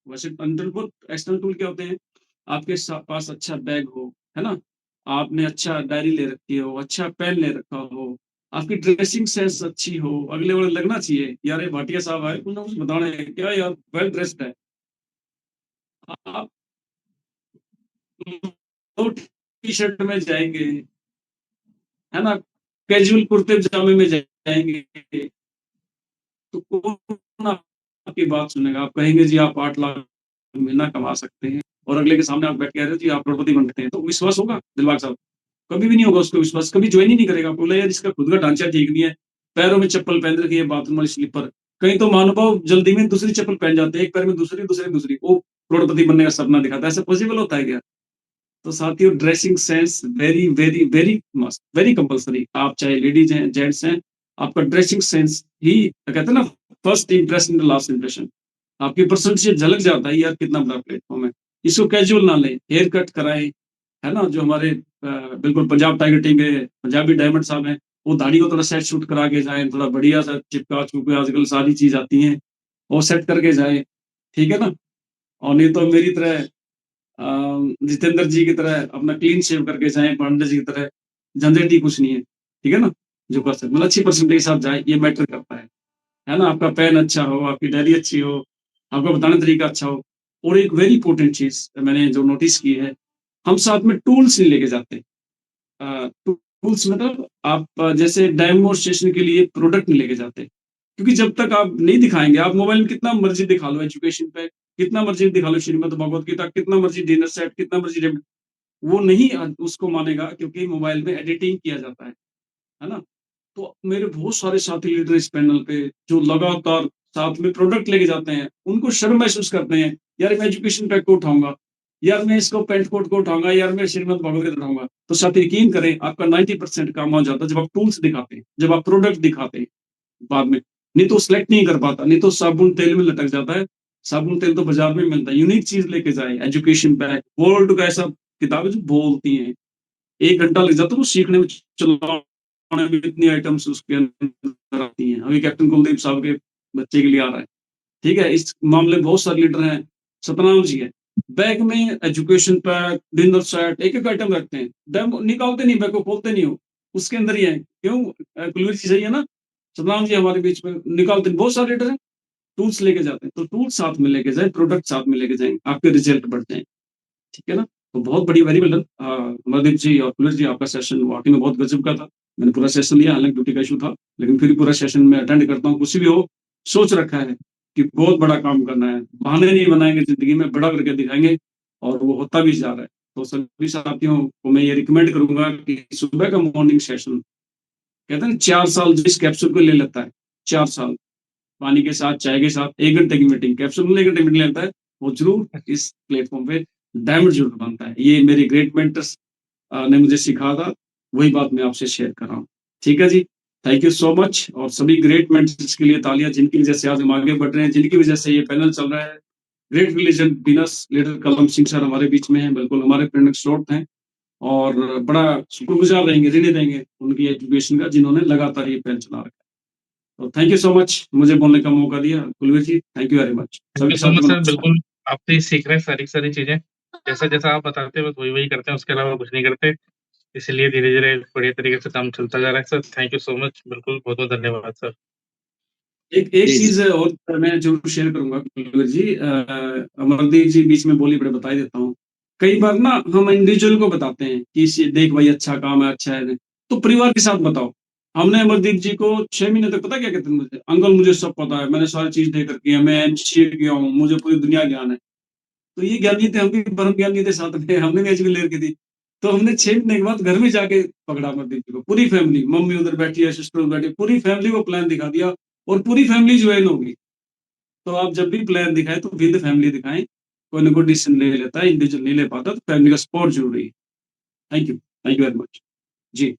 वैसे एक्सटर्नल टूल क्या होते हैं, आपके पास अच्छा बैग हो, है ना, आपने अच्छा डायरी ले रखी हो, अच्छा पेन ले रखा हो, आपकी ड्रेसिंग सेंस अच्छी हो, अगले वाले लगना चाहिए यार ये भाटिया साहब आए, कुछ ना कुछ बताना है क्या यार, वेल ड्रेस्ड है। आप टी शर्ट में जाएंगे, है ना, कैजुअल कुर्ते पजामे में जाएंगे, तो कौन आपकी बात सुनेगा? आप कहेंगे जी आप 8 लाख महीना कमा सकते हैं, और अगले के सामने आप बैठ के कह रहे हो जी आप करोड़पति बन सकते हैं, तो विश्वास होगा दिलबाग साहब? कभी भी नहीं होगा उसको विश्वास, कभी ज्वाइन ही नहीं करेगा। बोला यार इसका खुद का ढांचा ठीक नहीं है, पैरों में चप्पल पहन रखी है, बाथरूम वाली स्लीपर। कहीं तो महानुभाव जल्दी में दूसरी चप्पल पहन जाते हैं, एक पैर में दूसरी, दूसरे में दूसरी, वो करोड़पति बनने का सपना दिखाता है। ऐसा पॉसिबल होता है क्या? तो साथियों dressing sense very very very must, very compulsory. आप चाहे लेडीज हैं जेंट्स हैं, आपका ड्रेसिंग सेंस ही कहते हैं ना, फर्स्ट इंप्रेशन लास्ट इंप्रेशन, आपकी पर्सन से झलक जाता है यार कितना बड़ा प्लेटफॉर्म है। इसको कैजुअल ना लें, हेयर कट कराएं, है ना, जो हमारे बिल्कुल पंजाब टाइगर टीम के पंजाबी डायमंड साहब हैं, वो दाढ़ी को थोड़ा सेट शूट करा के जाए, थोड़ा बढ़िया सा चिपका चुपके, आजकल सारी चीज आती हैं, वो सेट करके जाए, ठीक है ना। और नहीं तो मेरी तरह जितेंद्र जी की तरह अपना क्लीन शेव करके जाए, पांडे जी की तरह, झंझट ही कुछ नहीं है, ठीक है ना। जो कर सकते मतलब अच्छी परसेंटेज के साथ जाए, ये मैटर करता है ना। आपका पेन अच्छा हो, आपकी डायरी अच्छी हो, आपका बताने का तरीका अच्छा हो। और एक वेरी इंपॉर्टेंट चीज मैंने जो नोटिस की है, हम साथ में टूल्स नहीं लेके जाते। टूल्स मतलब आप जैसे डेमोन्स्ट्रेशन के लिए प्रोडक्ट नहीं लेके जाते, क्योंकि जब तक आप नहीं दिखाएंगे, आप मोबाइल में कितना मर्जी दिखा लो एजुकेशन पे, कितना मर्जी दिखा लो श्रीमद् भगवत गीता, कितना मर्जी डिनर सेट, कितना मर्जी, वो नहीं उसको मानेगा, क्योंकि मोबाइल में एडिटिंग किया जाता है ना। तो मेरे बहुत सारे साथी लीडर इस पैनल पे जो लगातार साथ में प्रोडक्ट लेके जाते हैं, उनको शर्म महसूस करते हैं, यार मैं एजुकेशन पैक को उठाऊंगा, यार मैं इसको पेंट कोट को उठाऊंगा, यार मैं श्रीमद् भगवत गीता उठाऊंगा। तो साथी यकीन करें आपका 90% काम हो जाता है जब आप टूल्स दिखाते हैं, जब आप प्रोडक्ट दिखाते हैं बाद में। नहीं तो सिलेक्ट नहीं कर पाता, नहीं तो साबुन तेल में लटक जाता है। साबुन तेल तो बाजार में मिलता है, यूनिक चीज लेके जाए, एजुकेशन पैक, वर्ल्ड का ऐसा किताबें जो बोलती हैं, 1 घंटा लग जाता है वो सीखने में, चलाने में, इतनी आइटम्स उसके अंदर आती हैं। अभी कैप्टन कुलदीप साहब के बच्चे के लिए आ रहा है, ठीक है? इस मामले में बहुत सारे लीडर हैं, सतनाम जी हैं। बैग में एजुकेशन पैक, डिनर सेट, एक-एक आइटम रखते हैं। डेमो निकालते नहीं, बैग को खोलते नहीं हो, उसके अंदर ही है। क्यों? कुलवीर जी सही है ना? सतनाम जी हमारे बीच में निकालते नहीं, बहुत सारे लीडर हैं, टूल्स लेके जाते हैं। तो टूल्स साथ में लेके जाएँ, प्रोडक्ट साथ में लेके जाएँ, आपके रिजल्ट बढ़ जाएँगे, ठीक है ना? तो बहुत बढ़िया, वेरी वेल डन। अमरदीप जी और कुलवीर जी, आपका सेशन वाक़ई में बहुत गज़ब का था। मैंने पूरा सेशन लिया, हालाँकि ड्यूटी का इश्यू था, लेकिन फिर भी पूरा सेशन मैं अटेंड करता हूँ। कुछ भी हो, सोच रखा है कि बहुत बड़ा काम करना है, बहाने नहीं बनाएँगे ज़िंदगी में, बड़ा करके दिखाएँगे, और वो होता भी जा रहा है। तो सभी साथियों को मैं ये रिकमेंड करूँगा कि सुबह का मॉर्निंग सेशन, कहते हैं ना 4 साल जिस कैप्सूल को ले लेता है, 4 साल पानी के साथ, चाय के साथ, 1 घंटे की मीटिंग, कैप्सूल में 1 घंटे की मीटिंग लेता है, वो ज़रूर इस प्लेटफ़ॉर्म पे डायमंड ज़रूर बनता है। ये मेरी ग्रेट मेंटर्स ने मुझे सिखाया था, वही बात मैं आपसे शेयर कर रहा हूँ। ठीक है जी, थैंक यू सो मच, और सभी ग्रेट मेंटर्स के लिए तालियाँ, जिनकी वजह से आज हम आगे बढ़ रहे हैं, जिनकी वजह से ये पैनल चल रहा है। ग्रेट रिलीजन विनर्स लीडर कलम सिंह सर हमारे बीच में हैं, बिल्कुल हमारे प्रेरक स्रोत हैं, और बड़ा शुक्रगुज़ार रहेंगे, ऋणी रहेंगे उनकी एजुकेशन का, जिन्होंने लगातार ये पैनल चला रखा है। तो थैंक यू सो मच, मुझे बोलने का मौका दिया। Kulvir ji, thank you very much. Thank you सभी सो मच साथियों को सर, नमस्कार। बिल्कुल आपसे ही सीख रहे हैं सारी चीज़ें। जैसा-जैसा आप बताते हैं बस वही-वही करते हैं, उसके अलावा कुछ नहीं करते। इसलिए धीरे-धीरे बढ़िया तरीके से काम चलता जा रहा है sir. Thank you so much, बिल्कुल बहुत-बहुत धन्यवाद सर। एक जी, चीज़ और मैं ज़रूर शेयर करूँगा कुलवीर जी, अमरदीप जी बीच में बोली, बड़े बता ही देता हूँ। कई बार ना हम इंडिविजुअल को बताते हैं कि इसे देख भाई, अच्छा काम है, अच्छा है, तो परिवार के साथ बताओ। हमने अमरदीप जी को 6 महीने तक पता क्या कहते थे मुझे? अंकल मुझे सब पता है, मैंने सारी चीज़ देख रखी है, मैं एमसीए किया हूँ, मुझे पूरी दुनिया ज्ञान है। तो ये ज्ञानी थे, हम भी ब्रह्म ज्ञानी थे साथ में, हमने भी एजुकेशन ले रखी थी। तो हमने 6 महीने के बाद घर में जाके पकड़ा अमरदीप जी को, पूरी फैमिली, मम्मी उधर बैठी है, सिस्टर उधर बैठी है, पूरी फैमिली को प्लान दिखा दिया, और पूरी फैमिली ज्वाइन हो गई। तो आप जब भी प्लान दिखाएँ तो विद फैमिली दिखाएँ। कोई ना कोई डिसीज़न ले लेता है, इंडिविजुअल नहीं ले पाता, तो फैमिली का सपोर्ट ज़रूरी है। Thank you very much. Ji.